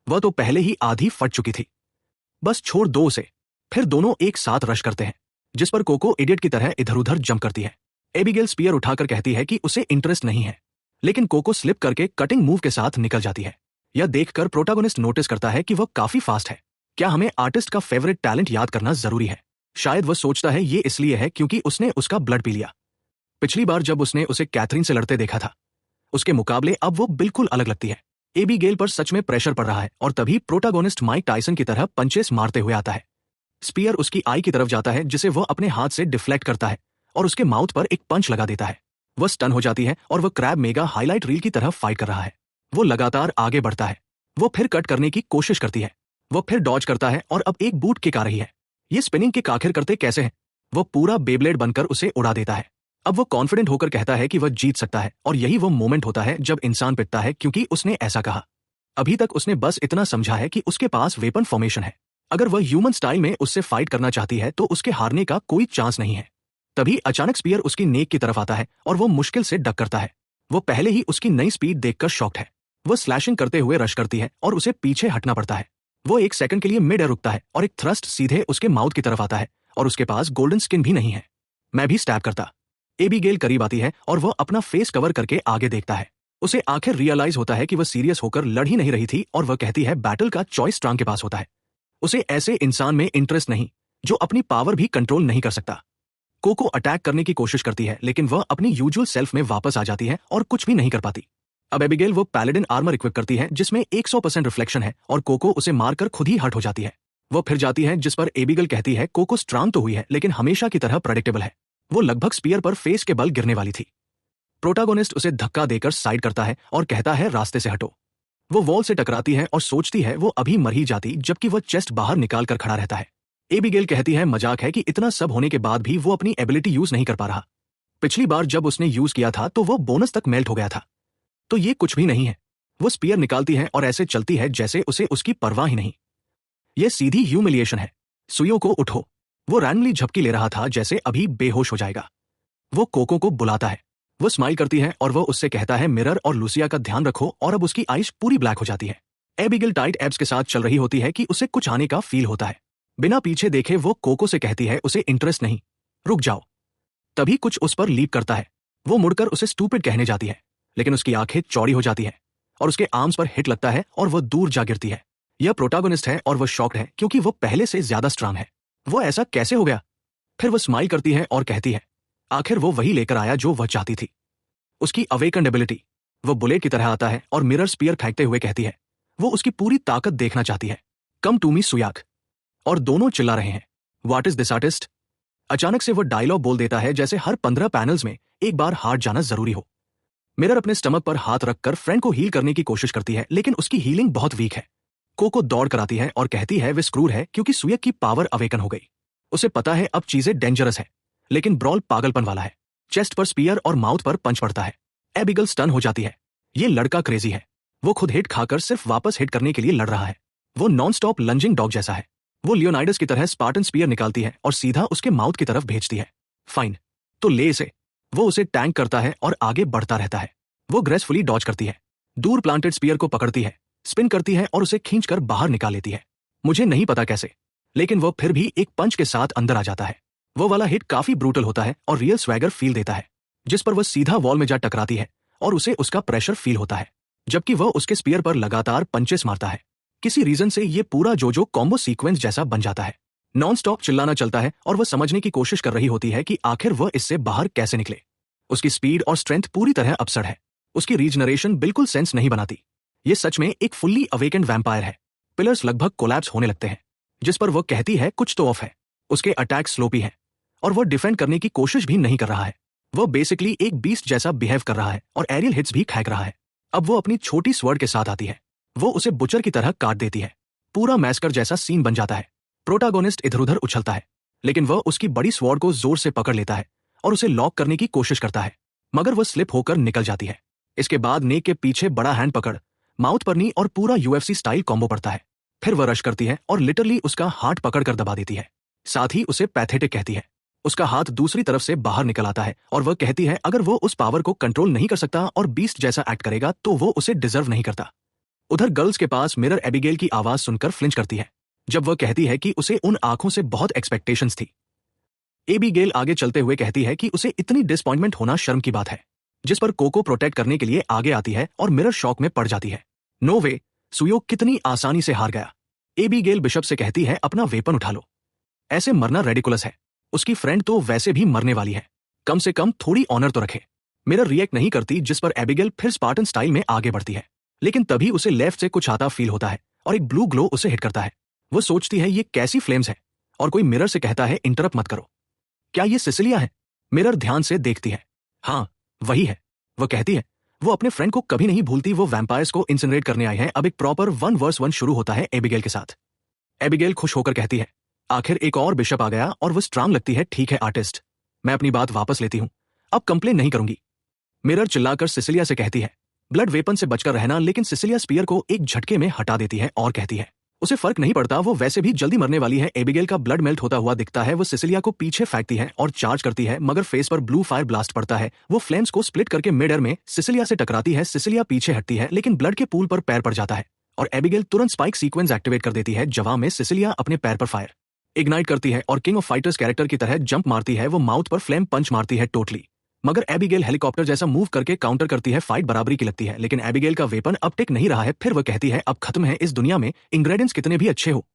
वह तो पहले ही आधी फट चुकी थी। बस छोड़ दो उसे। फिर दोनों एक साथ रश करते हैं, जिस पर कोको इडियट की तरह इधर उधर जंप करती है। एबिगेल स्पीयर उठाकर कहती है कि उसे इंटरेस्ट नहीं है, लेकिन कोको स्लिप करके कटिंग मूव के साथ निकल जाती है। यह देखकर प्रोटागोनिस्ट नोटिस करता है कि वह काफी फास्ट है। क्या हमें आर्टिस्ट का फेवरेट टैलेंट याद करना जरूरी है? शायद वह सोचता है ये इसलिए है क्योंकि उसने उसका ब्लड पी लिया। पिछली बार जब उसने उसे कैथरीन से लड़ते देखा था, उसके मुकाबले अब वो बिल्कुल अलग लगती है। एबिगेल पर सच में प्रेशर पड़ रहा है और तभी प्रोटागोनिस्ट माइक टायसन की तरह पंचेस मारते हुए आता है। स्पीयर उसकी आई की तरफ जाता है, जिसे वह अपने हाथ से डिफ्लेक्ट करता है और उसके माउथ पर एक पंच लगा देता है। वह स्टन हो जाती है और वह क्रैब मेगा हाईलाइट रील की तरह फाइट कर रहा है। वो लगातार आगे बढ़ता है। वो फिर कट करने की कोशिश करती है। वो फिर डॉज करता है और अब एक बूट किक आ रही है। ये स्पिनिंग किक आखिर करते कैसे है? वो पूरा बेब्लेड बनकर उसे उड़ा देता है। अब वो कॉन्फिडेंट होकर कहता है कि वह जीत सकता है और यही वो मोमेंट होता है जब इंसान पिटता है क्योंकि उसने ऐसा कहा। अभी तक उसने बस इतना समझा है कि उसके पास वेपन फॉर्मेशन है। अगर वह ह्यूमन स्टाइल में उससे फाइट करना चाहती है तो उसके हारने का कोई चांस नहीं है। तभी अचानक स्पीयर उसकी नेक की तरफ आता है और वो मुश्किल से डक करता है। वो पहले ही उसकी नई स्पीड देखकर शॉक्ड है। वो स्लैशिंग करते हुए रश करती है और उसे पीछे हटना पड़ता है। वो एक सेकंड के लिए मिड एयर रुकता है और एक थ्रस्ट सीधे उसके माउथ की तरफ आता है और उसके पास गोल्डन स्किन भी नहीं है। मैं भी स्टैब करता। एबिगेल करीब आती है और वह अपना फेस कवर करके आगे देखता है। उसे आखिर रियलाइज होता है कि वह सीरियस होकर लड़ ही नहीं रही थी और वह कहती है बैटल का चॉइस स्ट्रांग के पास होता है। उसे ऐसे इंसान में इंटरेस्ट नहीं जो अपनी पावर भी कंट्रोल नहीं कर सकता। कोको अटैक करने की कोशिश करती है, लेकिन वह अपनी यूजुअल सेल्फ में वापस आ जाती है और कुछ भी नहीं कर पाती। अब एबिगेल वो पैलेडिन आर्मर इक्विप करती है जिसमें 100% रिफ्लेक्शन है और कोको उसे मारकर खुद ही हर्ट हो जाती है। वो फिर जाती है, जिस पर एबिगेल कहती है कोको स्ट्रांग तो हुई है लेकिन हमेशा की तरह प्रेडिक्टेबल है। वो लगभग स्पीयर पर फेस के बल गिरने वाली थी। प्रोटागोनिस्ट उसे धक्का देकर साइड करता है और कहता है रास्ते से हटो। वो वॉल से टकराती है और सोचती है वो अभी मर ही जाती, जबकि वह चेस्ट बाहर निकाल कर खड़ा रहता है। एबिगेल कहती है मजाक है कि इतना सब होने के बाद भी वो अपनी एबिलिटी यूज नहीं कर पा रहा। पिछली बार जब उसने यूज किया था तो वो बोनस तक मेल्ट हो गया था, तो ये कुछ भी नहीं है। वो स्पीयर निकालती है और ऐसे चलती है जैसे उसे उसकी परवाह ही नहीं। ये सीधी ह्यूमिलिएशन है। सुइयों को उठो। वो रैंडमली झपकी ले रहा था जैसे अभी बेहोश हो जाएगा। वो कोको को बुलाता है। वो स्माइल करती है और वो उससे कहता है मिरर और लुसिया का ध्यान रखो, और अब उसकी आइज पूरी ब्लैक हो जाती है। एबिगेल टाइट एब्स के साथ चल रही होती है कि उसे कुछ आने का फील होता है। बिना पीछे देखे वो कोको से कहती है उसे इंटरेस्ट नहीं, रुक जाओ। तभी कुछ उस पर लीप करता है। वो मुड़कर उसे स्टूपिड कहने जाती है, लेकिन उसकी आंखें चौड़ी हो जाती है और उसके आर्म्स पर हिट लगता है और वह दूर जा गिरती है। यह प्रोटागोनिस्ट है और वह शॉक्ड है क्योंकि वो पहले से ज्यादा स्ट्रांग है। वो ऐसा कैसे हो गया? फिर वो स्माइल करती है और कहती है आखिर वो वही लेकर आया जो वह चाहती थी, उसकी अवेकन्ड एबिलिटी। वो बुलेट की तरह आता है और मिरर स्पीयर फेंकते हुए कहती है वो उसकी पूरी ताकत देखना चाहती है। कम टू मी सुयाक। और दोनों चिल्ला रहे हैं व्हाट इज दिस आर्टिस्ट। अचानक से वो डायलॉग बोल देता है जैसे हर 15 पैनल्स में एक बार हार जाना जरूरी हो। मिरर अपने स्टमक पर हाथ रखकर फ्रेंड को हील करने की कोशिश करती है, लेकिन उसकी हीलिंग बहुत वीक है। कोको दौड़ कर आती है और कहती है वे स्क्रूर है क्योंकि सुयक की पावर अवेकन हो गई। उसे पता है अब चीजें डेंजरस है, लेकिन ब्रॉल पागलपन वाला है। चेस्ट पर स्पीयर और माउथ पर पंच पड़ता है। एबिगेल स्टन हो जाती है। ये लड़का क्रेजी है। वो खुद हिट खाकर सिर्फ वापस हिट करने के लिए लड़ रहा है। वो नॉन स्टॉप लंजिंग डॉग जैसा है। वो लियोनाइडस की तरह स्पार्टन स्पीयर निकालती है और सीधा उसके माउथ की तरफ भेजती है। फाइन, तो ले इसे। वो उसे टैंक करता है और आगे बढ़ता रहता है। वो ग्रेसफुली डॉज करती है, दूर प्लांटेड स्पीयर को पकड़ती है, स्पिन करती है और उसे खींचकर बाहर निकाल लेती है। मुझे नहीं पता कैसे, लेकिन वो फिर भी एक पंच के साथ अंदर आ जाता है। वो वाला हिट काफी ब्रूटल होता है और रियल स्वैगर फील देता है, जिस पर वह सीधा वॉल में जा टकराती है और उसे उसका प्रेशर फील होता है, जबकि वह उसके स्पीयर पर लगातार पंचेस मारता है। किसी रीजन से ये पूरा जोजो कॉम्बो सीक्वेंस जैसा बन जाता है। नॉन स्टॉप चिल्लाना चलता है और वह समझने की कोशिश कर रही होती है कि आखिर वह इससे बाहर कैसे निकले। उसकी स्पीड और स्ट्रेंथ पूरी तरह अपसर्ड है। उसकी रीजनरेशन बिल्कुल सेंस नहीं बनाती। ये सच में एक फुल्ली अवेकेंड वैम्पायर है। पिलर्स लगभग कोलैप्स होने लगते हैं, जिस पर वह कहती है कुछ तो ऑफ है। उसके अटैक स्लोपी है और वह डिफेंड करने की कोशिश भी नहीं कर रहा है। वह बेसिकली एक बीस्ट जैसा बिहेव कर रहा है और एरियल हिट्स भी फेंक रहा है। अब वो अपनी छोटी स्वर्ड के साथ आती है। वो उसे बुचर की तरह काट देती है। पूरा मैस्कर जैसा सीन बन जाता है। प्रोटागोनिस्ट इधर उधर उछलता है, लेकिन वह उसकी बड़ी स्वॉर्ड को जोर से पकड़ लेता है और उसे लॉक करने की कोशिश करता है, मगर वह स्लिप होकर निकल जाती है। इसके बाद नेक के पीछे बड़ा हैंड पकड़, माउथ पर नी और पूरा यूएफसी स्टाइल कॉम्बो पड़ता है। फिर वह रश करती है और लिटरली उसका हार्ट पकड़ कर दबा देती है। साथ ही उसे पैथेटिक कहती है। उसका हाथ दूसरी तरफ से बाहर निकल आता है और वह कहती है अगर वो उस पावर को कंट्रोल नहीं कर सकता और बीस्ट जैसा एक्ट करेगा तो वो उसे डिजर्व नहीं करता। उधर गर्ल्स के पास मिरर एबिगेल की आवाज सुनकर फ्लिंच करती है जब वह कहती है कि उसे उन आंखों से बहुत एक्सपेक्टेशंस थी। एबिगेल आगे चलते हुए कहती है कि उसे इतनी डिसअपॉइंटमेंट होना शर्म की बात है, जिस पर कोको प्रोटेक्ट करने के लिए आगे आती है और मिरर शॉक में पड़ जाती है। नो वे, सुयो कितनी आसानी से हार गया। एबिगेल बिशप से कहती है अपना वेपन उठा लो, ऐसे मरना रेडिकुलस है। उसकी फ्रेंड तो वैसे भी मरने वाली है, कम से कम थोड़ी ऑनर तो रखे। मिरर रिएक्ट नहीं करती जिस पर एबिगेल फिर स्पार्टन स्टाइल में आगे बढ़ती है, लेकिन तभी उसे लेफ्ट से कुछ आता फील होता है और एक ब्लू ग्लो उसे हिट करता है। वो सोचती है ये कैसी फ्लेम्स है और कोई मिरर से कहता है इंटरप्ट मत करो। क्या ये सिसिलिया है? मिरर ध्यान से देखती है, हाँ वही है। वह कहती है वो अपने फ्रेंड को कभी नहीं भूलती, वो वैम्पायर्स को इंसिनरेट करने आए हैं। अब एक प्रॉपर 1v1 शुरू होता है एबिगेल के साथ। एबिगेल खुश होकर कहती है आखिर एक और बिशप आ गया और वो स्ट्रांग लगती है। ठीक है आर्टिस्ट, मैं अपनी बात वापस लेती हूं, अब कंप्लेन नहीं करूंगी। मिरर चिल्लाकर सिसिलिया से कहती है ब्लड वेपन से बचकर रहना, लेकिन सिसिलिया स्पीयर को एक झटके में हटा देती है और कहती है उसे फर्क नहीं पड़ता, वो वैसे भी जल्दी मरने वाली है। एबिगेल का ब्लड मेल्ट होता हुआ दिखता है। वो सिसिलिया को पीछे फेंकती है और चार्ज करती है, मगर फेस पर ब्लू फायर ब्लास्ट पड़ता है। वो फ्लेम्स को स्प्लिट करके मिड एयर में सिसिलिया से टकराती है। सिसिलिया पीछे हटती है लेकिन ब्लड के पूल पर पैर पड़ जाता है और एबिगेल तुरंत स्पाइक सीक्वेंस एक्टिवेट कर देती है। जवाब में सिसिलिया अपने पैर पर फायर इग्नाइट करती है और किंग ऑफ फाइटर्स कैरेक्टर की तरह जंप मारती है। वो माउथ पर फ्लेम पंच मारती है टोटली, मगर एबिगेल हेलीकॉप्टर जैसा मूव करके काउंटर करती है। फाइट बराबरी की लगती है लेकिन एबिगेल का वेपन अब टिक नहीं रहा है। फिर वह कहती है अब खत्म है। इस दुनिया में इंग्रेडिएंट्स कितने भी अच्छे हो,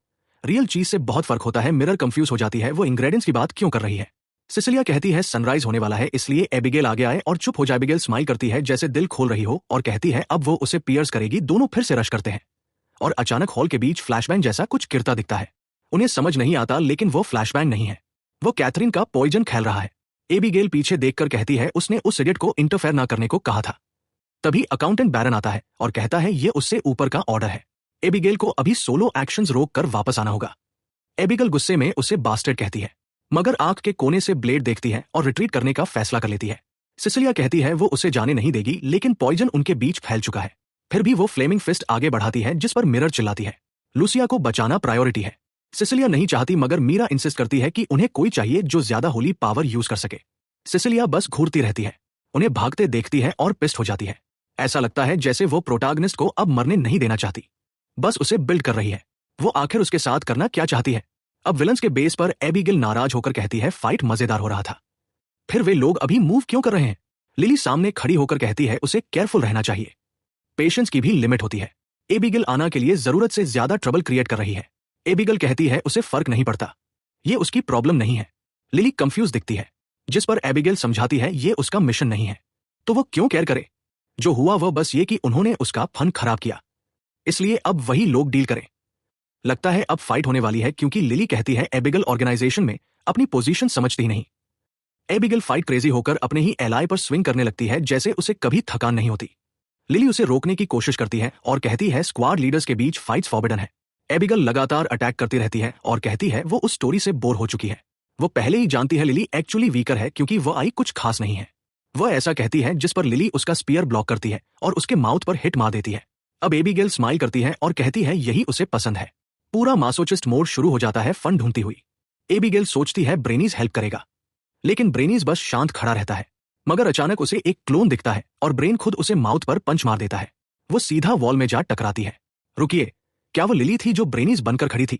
रियल चीज से बहुत फर्क होता है। मिरर कंफ्यूज हो जाती है, वो इंग्रेडिएंट्स की बात क्यों कर रही है। सिसिलिया कहती है सनराइज होने वाला है इसलिए एबिगेल आगे आए और चुप हो जाए। एबिगेल स्माइल करती है जैसे दिल खोल रही हो और कहती है अब वो उसे पियर्स करेगी। दोनों फिर से रश करते हैं और अचानक हॉल के बीच फ्लैशबैंग जैसा कुछ गिरता दिखता है। उन्हें समझ नहीं आता लेकिन वो फ्लैशबैंग नहीं है, वो कैथरीन का पॉइजन खेल रहा है। एबिगेल पीछे देखकर कहती है उसने उस इडियट को इंटरफेयर ना करने को कहा था। तभी अकाउंटेंट बैरन आता है और कहता है ये उससे ऊपर का ऑर्डर है। एबिगेल को अभी सोलो एक्शंस रोक कर वापस आना होगा। एबिगेल गुस्से में उसे बास्टर्ड कहती है, मगर आंख के कोने से ब्लेड देखती है और रिट्रीट करने का फैसला कर लेती है। सिसिलिया कहती है वो उसे जाने नहीं देगी लेकिन पॉइजन उनके बीच फैल चुका है। फिर भी वो फ्लेमिंग फिस्ट आगे बढ़ाती है जिस पर मिरर चिल्लाती है लूसिया को बचाना प्रायोरिटी है। सिसिलिया नहीं चाहती मगर मीरा इंसिस्ट करती है कि उन्हें कोई चाहिए जो ज्यादा होली पावर यूज कर सके। सिसिलिया बस घूरती रहती है, उन्हें भागते देखती है और पिस्ट हो जाती है। ऐसा लगता है जैसे वो प्रोटैगनिस्ट को अब मरने नहीं देना चाहती, बस उसे बिल्ड कर रही है। वो आखिर उसके साथ करना क्या चाहती है। अब विलन्स के बेस पर एबिगेल नाराज होकर कहती है फाइट मजेदार हो रहा था, फिर वे लोग अभी मूव क्यों कर रहे हैं। लिली सामने खड़ी होकर कहती है उसे केयरफुल रहना चाहिए, पेशेंस की भी लिमिट होती है। एबिगेल आना के लिए जरूरत से ज्यादा ट्रबल क्रिएट कर रही है। एबिगेल कहती है उसे फर्क नहीं पड़ता, ये उसकी प्रॉब्लम नहीं है। लिली कंफ्यूज दिखती है, जिस पर एबिगेल समझाती है ये उसका मिशन नहीं है, तो वो क्यों केयर करे। जो हुआ वह बस ये कि उन्होंने उसका फन खराब किया, इसलिए अब वही लोग डील करें। लगता है अब फाइट होने वाली है क्योंकि लिली कहती है एबिगेल ऑर्गेनाइजेशन में अपनी पोजीशन समझती ही नहीं। एबिगेल फाइट क्रेजी होकर अपने ही एलाई पर स्विंग करने लगती है जैसे उसे कभी थकान नहीं होती। लिली उसे रोकने की कोशिश करती है और कहती है स्क्वाड लीडर्स के बीच फाइट्स फॉरबिडन है। एबिगेल लगातार अटैक करती रहती है और कहती है वो उस स्टोरी से बोर हो चुकी है। वो पहले ही जानती है लिली एक्चुअली वीकर है क्योंकि वो आई कुछ खास नहीं है। वह ऐसा कहती है जिस पर लिली उसका स्पीयर ब्लॉक करती है और उसके माउथ पर हिट मार देती है। अब एबिगेल स्माइल करती है और कहती है यही उसे पसंद है। पूरा मासोचिस्ट मोड शुरू हो जाता है फन ढूंढती हुई। एबिगेल सोचती है ब्रेनीज हेल्प करेगा, लेकिन ब्रेनीज बस शांत खड़ा रहता है। मगर अचानक उसे एक क्लोन दिखता है और ब्रेन खुद उसे माउथ पर पंच मार देता है। वो सीधा वॉल में जा टकराती है। रुकिए, क्या वो लिली थी जो ब्रेनीज बनकर खड़ी थी?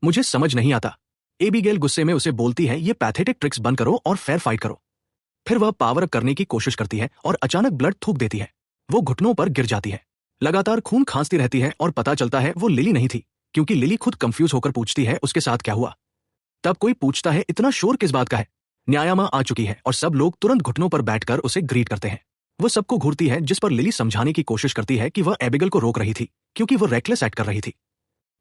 मुझे समझ नहीं आता। एबिगेल गुस्से में उसे बोलती है ये पैथेटिक ट्रिक्स बंद करो और फेयर फाइट करो। फिर वह पावर अप करने की कोशिश करती है और अचानक ब्लड थूक देती है। वो घुटनों पर गिर जाती है, लगातार खून खांसती रहती है और पता चलता है वो लिली नहीं थी, क्योंकि लिली खुद कंफ्यूज होकर पूछती है उसके साथ क्या हुआ। तब कोई पूछता है इतना शोर किस बात का है। न्यायामा आ चुकी है और सब लोग तुरंत घुटनों पर बैठकर उसे ग्रीट करते हैं। वो सबको घूरती है जिस पर लिली समझाने की कोशिश करती है कि वह एबिगेल को रोक रही थी क्योंकि वो रेकलेस एक्ट कर रही थी।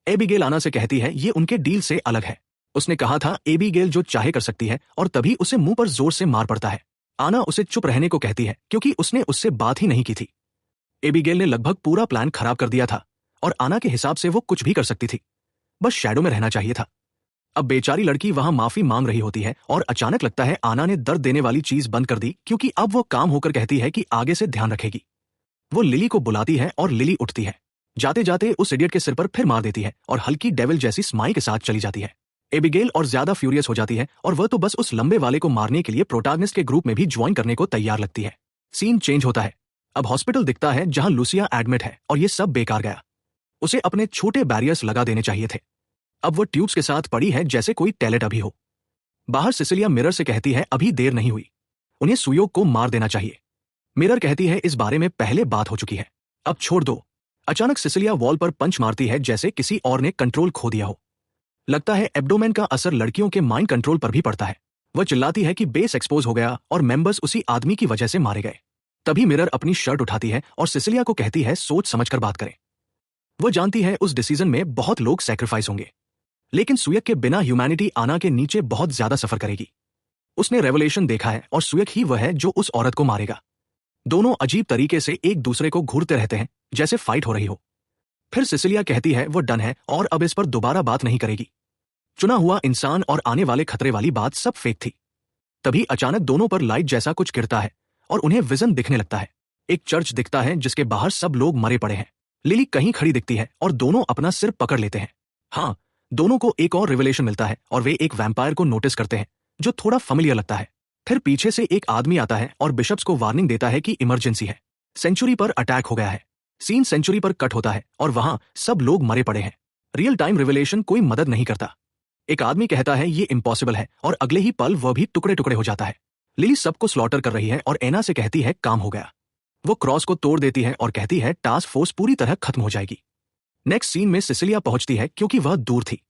एबिगेल आना से कहती है ये उनके डील से अलग है। उसने कहा था एबिगेल जो चाहे कर सकती है और तभी उसे मुंह पर जोर से मार पड़ता है। आना उसे चुप रहने को कहती है क्योंकि उसने उससे बात ही नहीं की थी। एबिगेल ने लगभग पूरा प्लान खराब कर दिया था और आना के हिसाब से वो कुछ भी कर सकती थी, बस शैडो में रहना चाहिए था। अब बेचारी लड़की वहां माफी मांग रही होती है और अचानक लगता है आना ने दर्द देने वाली चीज बंद कर दी क्योंकि अब वो काम होकर कहती है कि आगे से ध्यान रखेगी। वो लिली को बुलाती है और लिली उठती है, जाते जाते उस इडियट के सिर पर फिर मार देती है और हल्की डेविल जैसी स्माइल के साथ चली जाती है। एबिगेल और ज्यादा फ्यूरियस हो जाती है और वह तो बस उस लंबे वाले को मारने के लिए प्रोटैगनिस्ट के ग्रुप में भी ज्वाइन करने को तैयार लगती है। सीन चेंज होता है। अब हॉस्पिटल दिखता है जहां लूसिया एडमिट है और ये सब बेकार गया। उसे अपने छोटे बैरियर्स लगा देने चाहिए थे। अब वो ट्यूब्स के साथ पड़ी है जैसे कोई टैलेट अभी हो। बाहर सिसिलिया मिरर से कहती है अभी देर नहीं हुई, उन्हें सुयोग को मार देना चाहिए। मिरर कहती है इस बारे में पहले बात हो चुकी है, अब छोड़ दो। अचानक सिसिलिया वॉल पर पंच मारती है जैसे किसी और ने कंट्रोल खो दिया हो। लगता है एब्डोमेन का असर लड़कियों के माइंड कंट्रोल पर भी पड़ता है। वह चिल्लाती है कि बेस एक्सपोज हो गया और मेंबर्स उसी आदमी की वजह से मारे गए। तभी मिरर अपनी शर्ट उठाती है और सिसिलिया को कहती है सोच समझकर बात करें। वह जानती है उस डिसीजन में बहुत लोग सैक्रिफाइस होंगे, लेकिन सुयक के बिना ह्यूमैनिटी आना के नीचे बहुत ज्यादा सफर करेगी। उसने रेवलेशन देखा है और सुयक ही वह है जो उस औरत को मारेगा। दोनों अजीब तरीके से एक दूसरे को घूरते रहते हैं जैसे फाइट हो रही हो। फिर सिसिलिया कहती है वो डन है और अब इस पर दोबारा बात नहीं करेगी। चुना हुआ इंसान और आने वाले खतरे वाली बात सब फेक थी। तभी अचानक दोनों पर लाइट जैसा कुछ गिरता है और उन्हें विजन दिखने लगता है। एक चर्च दिखता है जिसके बाहर सब लोग मरे पड़े हैं। लिली कहीं खड़ी दिखती है और दोनों अपना सिर पकड़ लेते हैं। हाँ, दोनों को एक और रिवलेशन मिलता है और वे एक वैम्पायर को नोटिस करते हैं जो थोड़ा फैमिलियर लगता है। फिर पीछे से एक आदमी आता है और बिशप्स को वार्निंग देता है कि इमरजेंसी है, सेंचुरी पर अटैक हो गया है। सीन सेंचुरी पर कट होता है और वहां सब लोग मरे पड़े हैं। रियल टाइम रिवलेशन कोई मदद नहीं करता। एक आदमी कहता है ये इम्पॉसिबल है और अगले ही पल वह भी टुकड़े टुकड़े हो जाता है। लिली सबको स्लॉटर कर रही है और एना से कहती है काम हो गया। वो क्रॉस को तोड़ देती है और कहती है टास्क फोर्स पूरी तरह खत्म हो जाएगी। नेक्स्ट सीन में सिसिलिया पहुंचती है क्योंकि वह दूर थी।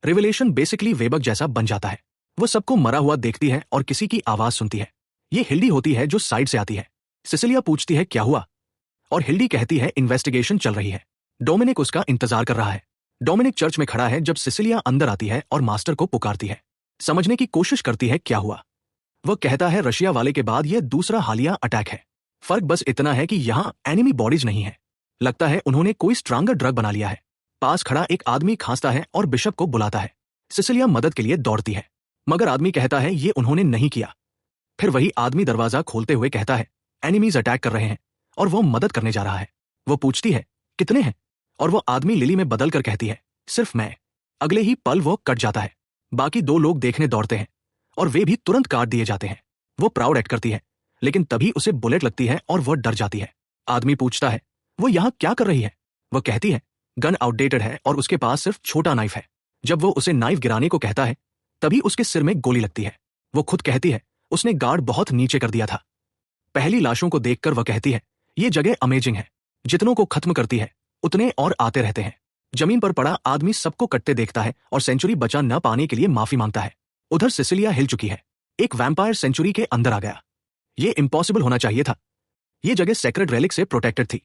रिवलेशन बेसिकली वेबक जैसा बन जाता है। वो सबको मरा हुआ देखती है और किसी की आवाज सुनती है। ये हिल्डी होती है जो साइड से आती है। सिसिलिया पूछती है क्या हुआ और हिल्डी कहती है इन्वेस्टिगेशन चल रही है, डोमिनिक उसका इंतजार कर रहा है। डोमिनिक चर्च में खड़ा है जब सिसिलिया अंदर आती है और मास्टर को पुकारती है, समझने की कोशिश करती है क्या हुआ। वह कहता है रशिया वाले के बाद यह दूसरा हालिया अटैक है। फर्क बस इतना है कि यहाँ एनिमी बॉडीज नहीं है। लगता है उन्होंने कोई स्ट्रांगर ड्रग बना लिया है। पास खड़ा एक आदमी खांसता है और बिशप को बुलाता है। सिसिलिया मदद के लिए दौड़ती है मगर आदमी कहता है ये उन्होंने नहीं किया। फिर वही आदमी दरवाजा खोलते हुए कहता है एनिमीज अटैक कर रहे हैं और वो मदद करने जा रहा है। वो पूछती है कितने हैं और वो आदमी लिली में बदल कर कहती है सिर्फ मैं। अगले ही पल वो कट जाता है। बाकी दो लोग देखने दौड़ते हैं और वे भी तुरंत काट दिए जाते हैं। वो प्राउड एक्ट करती है लेकिन तभी उसे बुलेट लगती है और वो डर जाती है। आदमी पूछता है वो यहाँ क्या कर रही है। वो कहती है गन आउटडेटेड है और उसके पास सिर्फ छोटा नाइफ है। जब वो उसे नाइफ गिराने को कहता है तभी उसके सिर में गोली लगती है। वो खुद कहती है उसने गार्ड बहुत नीचे कर दिया था। पहली लाशों को देखकर वह कहती है ये जगह अमेजिंग है, जितनों को खत्म करती है उतने और आते रहते हैं। जमीन पर पड़ा आदमी सबको कटते देखता है और सेंचुरी बचा न पाने के लिए माफी मांगता है। उधर सिसिलिया हिल चुकी है। एक वैम्पायर सेंचुरी के अंदर आ गया। ये इम्पॉसिबल होना चाहिए था। ये जगह सेक्रेड रेलिक से प्रोटेक्टेड थी।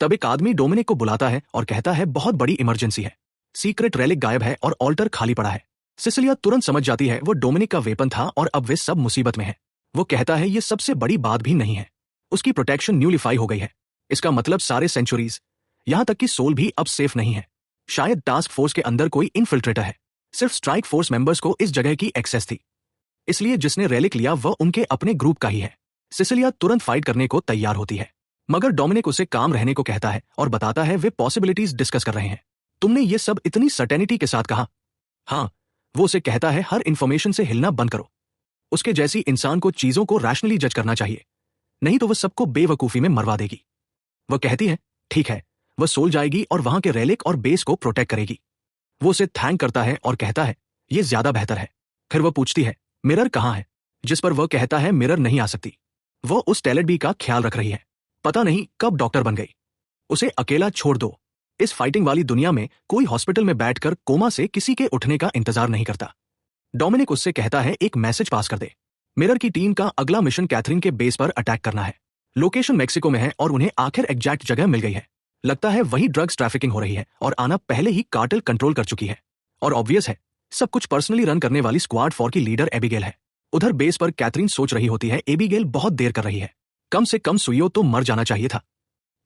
तब एक आदमी डोमिनिक को बुलाता है और कहता है बहुत बड़ी इमरजेंसी है, सीक्रेट रेलिक गायब है और ऑल्टर खाली पड़ा है। सिसिलिया तुरंत समझ जाती है वो डोमिनिक का वेपन था और अब वे सब मुसीबत में हैं। वो कहता है ये सबसे बड़ी बात भी नहीं है, उसकी प्रोटेक्शन न्यूलिफाई हो गई है। इसका मतलब सारे सेंचुरीज, यहां तक कि सोल भी अब सेफ नहीं है। शायद टास्क फोर्स के अंदर कोई इन्फिल्ट्रेटर है। सिर्फ स्ट्राइक फोर्स मेंबर्स को इस जगह की एक्सेस थी, इसलिए जिसने रेलिक लिया वह उनके अपने ग्रुप का ही है। सिसिलिया तुरंत फाइट करने को तैयार होती है मगर डोमिनिक उसे काम रहने को कहता है और बताता है वे पॉसिबिलिटीज डिस्कस कर रहे हैं। तुमने ये सब इतनी सर्टेनिटी के साथ कहा? हाँ। वो उसे कहता है हर इंफॉर्मेशन से हिलना बंद करो। उसके जैसी इंसान को चीजों को रैशनली जज करना चाहिए, नहीं तो वह सबको बेवकूफी में मरवा देगी। वह कहती है ठीक है। वह सोल जाएगी और वहां के रेलिक और बेस को प्रोटेक्ट करेगी। वो उसे थैंक करता है और कहता है ये ज्यादा बेहतर है। फिर वह पूछती है मिरर कहाँ है, जिस पर वह कहता है मिरर नहीं आ सकती। वो उस टैलेंट बी का ख्याल रख रही है, पता नहीं कब डॉक्टर बन गई। उसे अकेला छोड़ दो। इस फाइटिंग वाली दुनिया में कोई हॉस्पिटल में बैठकर कोमा से किसी के उठने का इंतजार नहीं करता। डोमिनिक उससे कहता है एक मैसेज पास कर दे। मिरर की टीम का अगला मिशन कैथरीन के बेस पर अटैक करना है। लोकेशन मेक्सिको में है और उन्हें आखिर एग्जैक्ट जगह मिल गई है। लगता है वही ड्रग्स ट्रैफिकिंग हो रही है और आना पहले ही कार्टेल कंट्रोल कर चुकी है। और ऑब्वियस है सब कुछ पर्सनली रन करने वाली स्क्वाड 4 की लीडर एबिगेल है। उधर बेस पर कैथरीन सोच रही होती है एबिगेल बहुत देर कर रही है, कम से कम सुइयो तो मर जाना चाहिए था।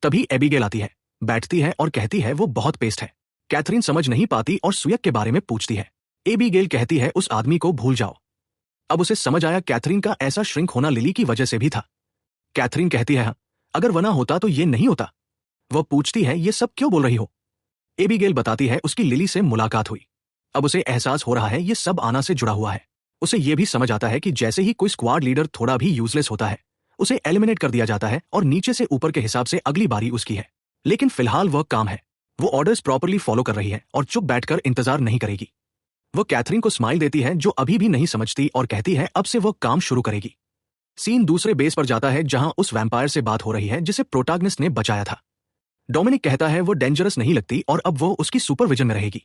तभी एबिगेल आती है, बैठती है और कहती है वो बहुत पेस्ट है। कैथरीन समझ नहीं पाती और सुयक के बारे में पूछती है। एबिगेल कहती है उस आदमी को भूल जाओ। अब उसे समझ आया कैथरीन का ऐसा श्रिंक होना लिली की वजह से भी था। कैथरीन कहती है हाँ, अगर वना होता तो ये नहीं होता। वह पूछती है ये सब क्यों बोल रही हो। एबिगेल बताती है उसकी लिली से मुलाकात हुई। अब उसे एहसास हो रहा है ये सब आना से जुड़ा हुआ है। उसे ये भी समझ आता है कि जैसे ही कोई स्क्वाड लीडर थोड़ा भी यूजलेस होता है उसे एलिमिनेट कर दिया जाता है और नीचे से ऊपर के हिसाब से अगली बारी उसकी है। लेकिन फिलहाल वह काम है, वो ऑर्डर्स प्रॉपरली फॉलो कर रही है और चुप बैठकर इंतजार नहीं करेगी। वो कैथरीन को स्माइल देती है जो अभी भी नहीं समझती और कहती है अब से वो काम शुरू करेगी। सीन दूसरे बेस पर जाता है जहां उस वैम्पायर से बात हो रही है जिसे प्रोटैगनिस्ट ने बचाया था। डोमिनिक कहता है वो डेंजरस नहीं लगती और अब वो उसकी सुपरविजन में रहेगी।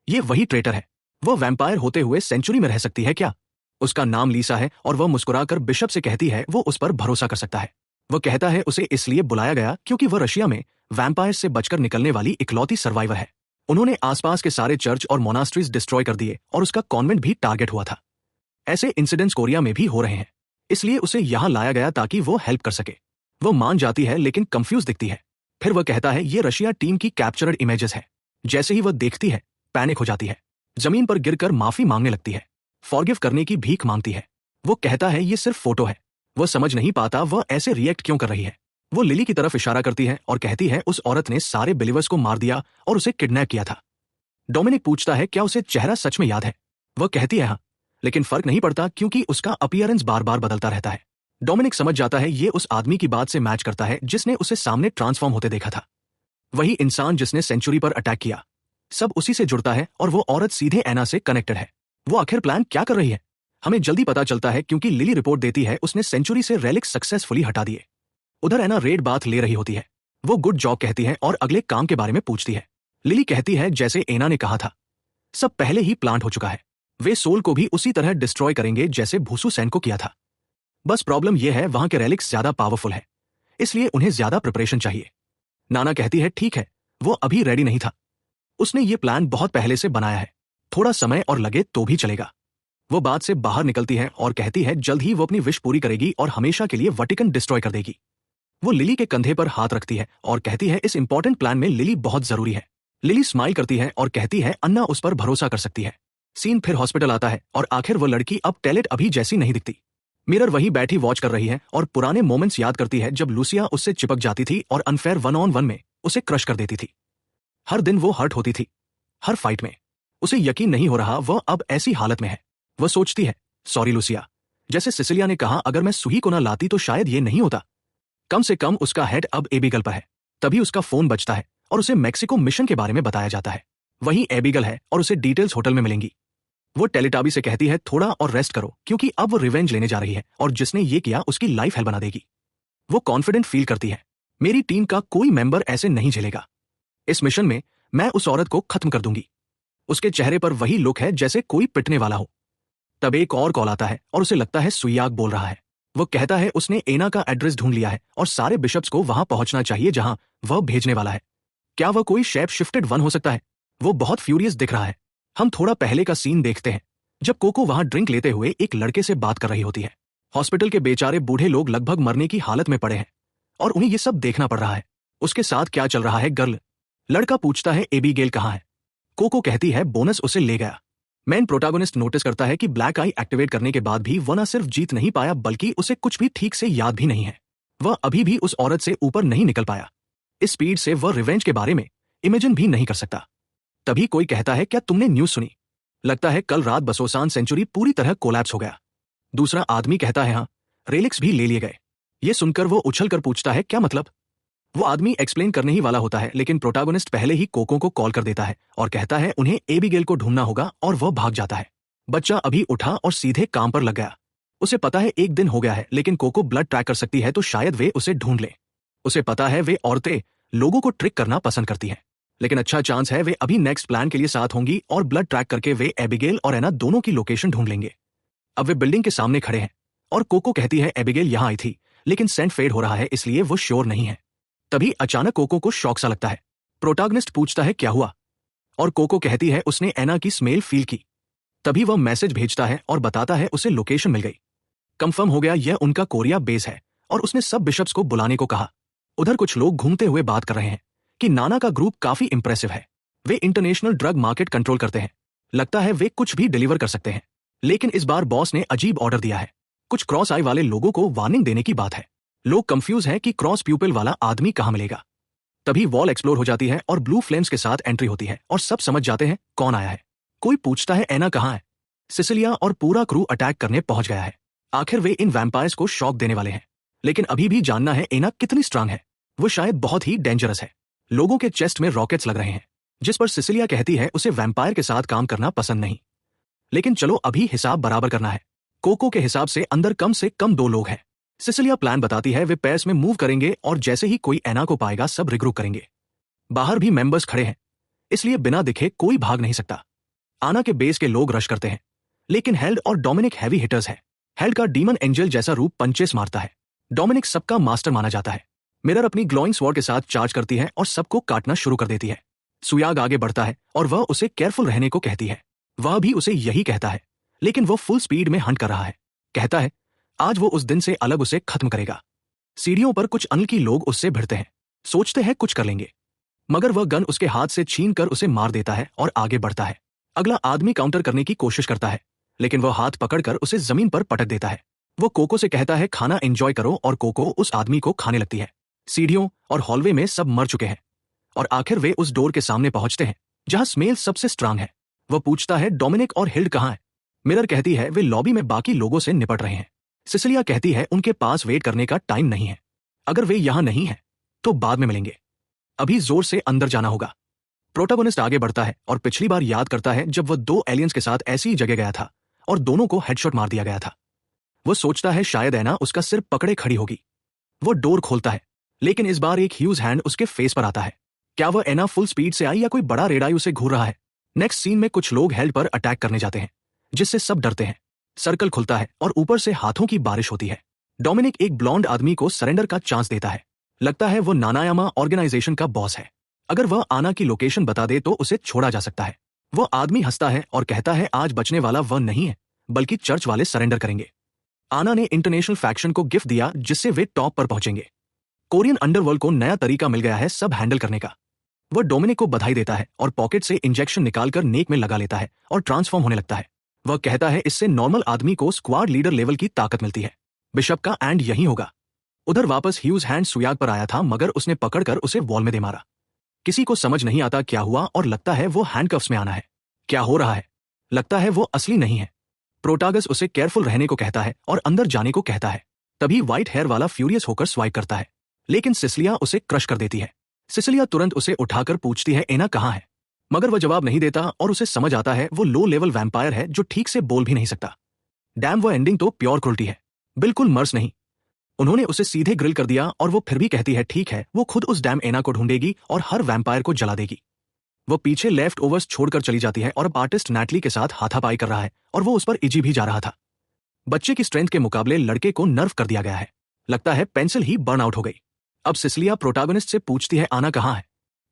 ये वही ट्रेटर है, वो वैम्पायर होते हुए सेंचुरी में रह सकती है क्या? उसका नाम लीसा है और वह मुस्कुराकर बिशप से कहती है वो उस पर भरोसा कर सकता है। वह कहता है उसे इसलिए बुलाया गया क्योंकि वह रशिया में वैम्पायर से बचकर निकलने वाली इकलौती सर्वाइवर है। उन्होंने आसपास के सारे चर्च और मोनास्ट्रीज डिस्ट्रॉय कर दिए और उसका कॉन्वेंट भी टारगेट हुआ था। ऐसे इंसिडेंट्स कोरिया में भी हो रहे हैं, इसलिए उसे यहां लाया गया ताकि वो हेल्प कर सके। वो मान जाती है लेकिन कंफ्यूज दिखती है। फिर वह कहता है ये रशिया टीम की कैप्चर्ड इमेजेस है। जैसे ही वह देखती है पैनिक हो जाती है, जमीन पर गिरकर माफी मांगने लगती है, फॉरगिव करने की भीख मांगती है। वो कहता है ये सिर्फ फोटो है। वह समझ नहीं पाता वह ऐसे रिएक्ट क्यों कर रही है। वो लिली की तरफ इशारा करती है और कहती है उस औरत ने सारे बिलीवर्स को मार दिया और उसे किडनैप किया था। डोमिनिक पूछता है क्या उसे चेहरा सच में याद है? वह कहती है हाँ, लेकिन फर्क नहीं पड़ता क्योंकि उसका अपीयरेंस बार बार बदलता रहता है। डोमिनिक समझ जाता है ये उस आदमी की बात से मैच करता है जिसने उसे सामने ट्रांसफॉर्म होते देखा था। वही इंसान जिसने सेंचुरी पर अटैक किया, सब उसी से जुड़ता है और वो औरत सीधे एना से कनेक्टेड है। वो आखिर प्लान क्या कर रही है? हमें जल्दी पता चलता है क्योंकि लिली रिपोर्ट देती है उसने सेंचुरी से रेलिक्स सक्सेसफुली हटा दिए। उधर एना रेड बाथ ले रही होती है। वो गुड जॉब कहती है और अगले काम के बारे में पूछती है। लिली कहती है जैसे एना ने कहा था, सब पहले ही प्लांट हो चुका है। वे सोल को भी उसी तरह डिस्ट्रॉय करेंगे जैसे भूसू सैन को किया था। बस प्रॉब्लम यह है वहां के रेलिक्स ज्यादा पावरफुल है, इसलिए उन्हें ज्यादा प्रिपरेशन चाहिए। नाना कहती है ठीक है, वो अभी रेडी नहीं था। उसने ये प्लान बहुत पहले से बनाया है, थोड़ा समय और लगे तो भी चलेगा। वो बात से बाहर निकलती है और कहती है जल्द ही वो अपनी विश पूरी करेगी और हमेशा के लिए वटिकन डिस्ट्रॉय कर देगी। वो लिली के कंधे पर हाथ रखती है और कहती है इस इंपॉर्टेंट प्लान में लिली बहुत जरूरी है। लिली स्माइल करती है और कहती है अन्ना उस पर भरोसा कर सकती है। सीन फिर हॉस्पिटल आता है और आखिर वो लड़की अब टैलेंट अभी जैसी नहीं दिखती। मिरर वहीं बैठी वॉच कर रही है और पुराने मोमेंट्स याद करती है जब लूसिया उससे चिपक जाती थी और अनफेयर 1-on-1 में उसे क्रश कर देती थी। हर दिन वो हर्ट होती थी, हर फाइट में। उसे यकीन नहीं हो रहा वह अब ऐसी हालत में है। वह सोचती है सॉरी लूसिया, जैसे सिसिलिया ने कहा अगर मैं सुही को ना लाती तो शायद ये नहीं होता। कम से कम उसका हेड अब एबिगल पर है। तभी उसका फोन बजता है और उसे मैक्सिको मिशन के बारे में बताया जाता है। वहीं एबिगल है और उसे डिटेल्स होटल में मिलेंगी। वो टेलीटाबी से कहती है थोड़ा और रेस्ट करो क्योंकि अब वो रिवेंज लेने जा रही है और जिसने ये किया उसकी लाइफ हेल बना देगी। वो कॉन्फिडेंट फील करती है मेरी टीम का कोई मेंबर ऐसे नहीं झेलेगा। इस मिशन में मैं उस औरत को खत्म कर दूंगी। उसके चेहरे पर वही लुक है जैसे कोई पिटने वाला हो। तब एक और कॉल आता है और उसे लगता है सुयाग बोल रहा है। वो कहता है उसने एना का एड्रेस ढूंढ लिया है और सारे बिशप्स को वहां पहुंचना चाहिए जहां वह भेजने वाला है। क्या वह कोई शेप शिफ्टेड वन हो सकता है? वो बहुत फ्यूरियस दिख रहा है। हम थोड़ा पहले का सीन देखते हैं जब कोको वहां ड्रिंक लेते हुए एक लड़के से बात कर रही होती है। हॉस्पिटल के बेचारे बूढ़े लोग लगभग मरने की हालत में पड़े हैं और उन्हें ये सब देखना पड़ रहा है। उसके साथ क्या चल रहा है गर्ल? लड़का पूछता है एबीगेल कहाँ है? कोको कहती है बोनस उसे ले गया। मेन प्रोटैगनिस्ट नोटिस करता है कि ब्लैक आई एक्टिवेट करने के बाद भी वह न सिर्फ जीत नहीं पाया बल्कि उसे कुछ भी ठीक से याद भी नहीं है। वह अभी भी उस औरत से ऊपर नहीं निकल पाया। इस स्पीड से वह रिवेंज के बारे में इमेजिन भी नहीं कर सकता। तभी कोई कहता है क्या तुमने न्यूज सुनी? लगता है कल रात बसोसान सेंचुरी पूरी तरह कोलैप्स हो गया। दूसरा आदमी कहता है हाँ, रेलिक्स भी ले लिए गए। ये सुनकर वो उछल कर पूछता है क्या मतलब? वो आदमी एक्सप्लेन करने ही वाला होता है लेकिन प्रोटैगनिस्ट पहले ही कोको को कॉल कर देता है और कहता है उन्हें एबिगेल को ढूंढना होगा और वह भाग जाता है। बच्चा अभी उठा और सीधे काम पर लग गया। उसे पता है एक दिन हो गया है लेकिन कोको ब्लड ट्रैक कर सकती है तो शायद वे उसे ढूंढ ले। उसे पता है वे औरतें लोगों को ट्रिक करना पसंद करती हैं, लेकिन अच्छा चांस है वे अभी नेक्स्ट प्लान के लिए साथ होंगी और ब्लड ट्रैक करके वे एबिगेल और एना दोनों की लोकेशन ढूंढ लेंगे। अब वे बिल्डिंग के सामने खड़े हैं और कोको कहती है एबिगेल यहां आई थी लेकिन सेंट फेड हो रहा है इसलिए वो श्योर नहीं है। तभी अचानक कोको को शॉक सा लगता है। प्रोटैगनिस्ट पूछता है क्या हुआ और कोको कहती है उसने एना की स्मेल फील की। तभी वह मैसेज भेजता है और बताता है उसे लोकेशन मिल गई। कंफर्म हो गया यह उनका कोरिया बेस है और उसने सब बिशप्स को बुलाने को कहा। उधर कुछ लोग घूमते हुए बात कर रहे हैं कि नाना का ग्रुप काफी इंप्रेसिव है। वे इंटरनेशनल ड्रग मार्केट कंट्रोल करते हैं। लगता है वे कुछ भी डिलीवर कर सकते हैं। लेकिन इस बार बॉस ने अजीब ऑर्डर दिया है। कुछ क्रॉस आई वाले लोगों को वार्निंग देने की बात है। लोग कंफ्यूज हैं कि क्रॉस प्यूपिल वाला आदमी कहां मिलेगा। तभी वॉल एक्सप्लोर हो जाती है और ब्लू फ्लेम्स के साथ एंट्री होती है और सब समझ जाते हैं कौन आया है। कोई पूछता है एना कहाँ है। सिसिलिया और पूरा क्रू अटैक करने पहुंच गया है। आखिर वे इन वैम्पायर्स को शॉक देने वाले हैं, लेकिन अभी भी जानना है एना कितनी स्ट्रांग है। वो शायद बहुत ही डेंजरस है। लोगों के चेस्ट में रॉकेट्स लग रहे हैं, जिस पर सिसिलिया कहती है उसे वैम्पायर के साथ काम करना पसंद नहीं। लेकिन चलो अभी हिसाब बराबर करना है। कोको के हिसाब से कम 2 लोग हैं। सिसिलिया प्लान बताती है वे पैर्स में मूव करेंगे और जैसे ही कोई एना को पाएगा सब रिग्रुप करेंगे। बाहर भी मेंबर्स खड़े हैं, इसलिए बिना दिखे कोई भाग नहीं सकता। आना के बेस के लोग रश करते हैं, लेकिन हेल्ड और डोमिनिक हैवी हिटर्स हैं। हेल्ड का डीमन एंजल जैसा रूप पंचेस मारता है। डोमिनिक सबका मास्टर माना जाता है। मिरर अपनी ग्लोइंग स्वॉर्ड के साथ चार्ज करती है और सबको काटना शुरू कर देती है। सुयाग आगे बढ़ता है और वह उसे केयरफुल रहने को कहती है। वह भी उसे यही कहता है, लेकिन वो फुल स्पीड में हंट कर रहा है। कहता है आज वो उस दिन से अलग उसे खत्म करेगा। सीढ़ियों पर कुछ अनलकी लोग उससे भिड़ते हैं, सोचते हैं कुछ कर लेंगे, मगर वह गन उसके हाथ से छीन कर उसे मार देता है और आगे बढ़ता है। अगला आदमी काउंटर करने की कोशिश करता है, लेकिन वह हाथ पकड़कर उसे जमीन पर पटक देता है। वो कोको से कहता है खाना एंजॉय करो और कोको उस आदमी को खाने लगती है। सीढ़ियों और हॉलवे में सब मर चुके हैं और आखिर वे उस डोर के सामने पहुंचते हैं जहां स्मेल सबसे स्ट्रांग है। वह पूछता है डोमिनिक और हिल्ड कहाँ है। मिरर कहती है वे लॉबी में बाकी लोगों से निपट रहे हैं। सिसिलिया कहती है उनके पास वेट करने का टाइम नहीं है। अगर वे यहां नहीं हैं तो बाद में मिलेंगे, अभी जोर से अंदर जाना होगा। प्रोटोगोनिस्ट आगे बढ़ता है और पिछली बार याद करता है जब वह 2 एलियंस के साथ ऐसी जगह गया था और दोनों को हेडशॉट मार दिया गया था। वो सोचता है शायद एना उसका सिर पकड़े खड़ी होगी। वो डोर खोलता है, लेकिन इस बार एक ह्यूज हैंड उसके फेस पर आता है। क्या वह एना फुल स्पीड से आई या कोई बड़ा रेडाई उसे घूर रहा है। नेक्स्ट सीन में कुछ लोग हेल्ड पर अटैक करने जाते हैं, जिससे सब डरते हैं। सर्कल खुलता है और ऊपर से हाथों की बारिश होती है। डोमिनिक एक ब्लॉन्ड आदमी को सरेंडर का चांस देता है। लगता है वो नानायामा ऑर्गेनाइजेशन का बॉस है। अगर वह आना की लोकेशन बता दे तो उसे छोड़ा जा सकता है। वो आदमी हंसता है और कहता है आज बचने वाला वह नहीं है, बल्कि चर्च वाले सरेंडर करेंगे। आना ने इंटरनेशनल फैक्शन को गिफ्ट दिया जिससे वे टॉप पर पहुंचेंगे। कोरियन अंडरवर्ल्ड को नया तरीका मिल गया है सब हैंडल करने का। वह डोमिनिक को बधाई देता है और पॉकेट से इंजेक्शन निकालकर नेक में लगा लेता है और ट्रांसफॉर्म होने लगता है। वह कहता है इससे नॉर्मल आदमी को स्क्वाड लीडर लेवल की ताकत मिलती है। बिशप का एंड यही होगा। उधर वापस ह्यूज हैंड सुयाग पर आया था, मगर उसने पकड़कर उसे वॉल में दे मारा। किसी को समझ नहीं आता क्या हुआ और लगता है वो हैंडकफ्स में आना है। क्या हो रहा है? लगता है वो असली नहीं है। प्रोटागस उसे केयरफुल रहने को कहता है और अंदर जाने को कहता है। तभी व्हाइट हेयर वाला फ्यूरियस होकर स्वाइप करता है, लेकिन सिसिलिया उसे क्रश कर देती है। सिसिलिया तुरंत उसे उठाकर पूछती है एना कहाँ है, मगर वह जवाब नहीं देता और उसे समझ आता है वो लो लेवल वैम्पायर है जो ठीक से बोल भी नहीं सकता। डैम वो एंडिंग तो प्योर क्रूल्टी है, बिल्कुल मर्स नहीं। उन्होंने उसे सीधे ग्रिल कर दिया और वो फिर भी कहती है ठीक है, वो खुद उस डैम एना को ढूंढेगी और हर वैम्पायर को जला देगी। वो पीछे लेफ्ट ओवर्स छोड़कर चली जाती है और अब आर्टिस्ट नैटली के साथ हाथापाई कर रहा है और वो उस पर इजी भी जा रहा था। बच्चे की स्ट्रेंथ के मुकाबले लड़के को नर्व कर दिया गया है। लगता है पेंसिल ही बर्न आउट हो गई। अब सिसिलिया प्रोटैगनिस्ट से पूछती है आना कहाँ है,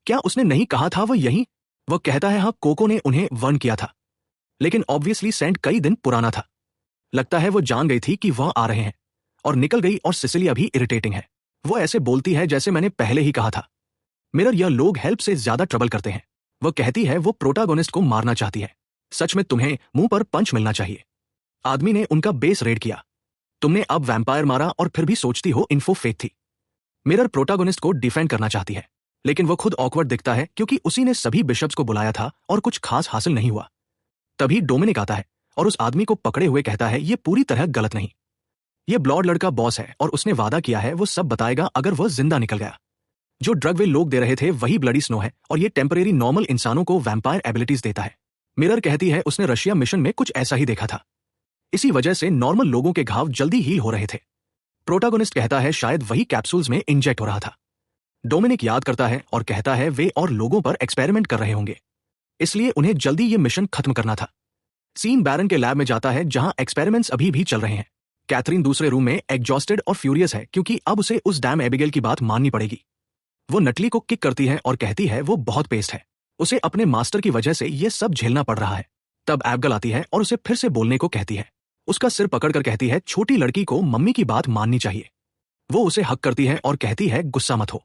क्या उसने नहीं कहा था वो यहीं? वह कहता है हाँ, कोको ने उन्हें वार्न किया था, लेकिन ऑब्वियसली सेंट कई दिन पुराना था। लगता है वो जान गई थी कि वह आ रहे हैं और निकल गई। और सिसिलिया भी इरिटेटिंग है। वो ऐसे बोलती है जैसे मैंने पहले ही कहा था। मिरर यह लोग हेल्प से ज्यादा ट्रबल करते हैं। वह कहती है वो प्रोटैगनिस्ट को मारना चाहती है। सच में तुम्हें मुंह पर पंच मिलना चाहिए। आदमी ने उनका बेस रेड किया, तुमने अब वैम्पायर मारा और फिर भी सोचती हो इन्फो फेक थी। मिरर प्रोटैगनिस्ट को डिफेंड करना चाहती है, लेकिन वो खुद ऑकवर्ड दिखता है क्योंकि उसी ने सभी बिशप्स को बुलाया था और कुछ खास हासिल नहीं हुआ। तभी डोमिनिक आता है और उस आदमी को पकड़े हुए कहता है ये पूरी तरह गलत नहीं। ये ब्लॉड लड़का बॉस है और उसने वादा किया है वो सब बताएगा अगर वह जिंदा निकल गया। जो ड्रग वे लोग दे रहे थे वही ब्लडी स्नो है और ये टेम्परेरी नॉर्मल इंसानों को वैम्पायर एबिलिटीज देता है। मिरर कहती है उसने रशिया मिशन में कुछ ऐसा ही देखा था, इसी वजह से नॉर्मल लोगों के घाव जल्दी हील हो रहे थे। प्रोटैगनिस्ट कहता है शायद वही कैप्सूल्स में इंजेक्ट हो रहा था। डोमिनिक याद करता है और कहता है वे और लोगों पर एक्सपेरिमेंट कर रहे होंगे, इसलिए उन्हें जल्दी ये मिशन खत्म करना था। सीन बैरन के लैब में जाता है जहां एक्सपेरिमेंट्स अभी भी चल रहे हैं। कैथरीन दूसरे रूम में एग्जॉस्टेड और फ्यूरियस है क्योंकि अब उसे उस डैम एबिगेल की बात माननी पड़ेगी। वो नटली को किक करती है और कहती है वो बहुत पेस्ट है, उसे अपने मास्टर की वजह से ये सब झेलना पड़ रहा है। तब एबगल आती है और उसे फिर से बोलने को कहती है। उसका सिर पकड़कर कहती है छोटी लड़की को मम्मी की बात माननी चाहिए। वो उसे हक करती है और कहती है गुस्सा मत हो,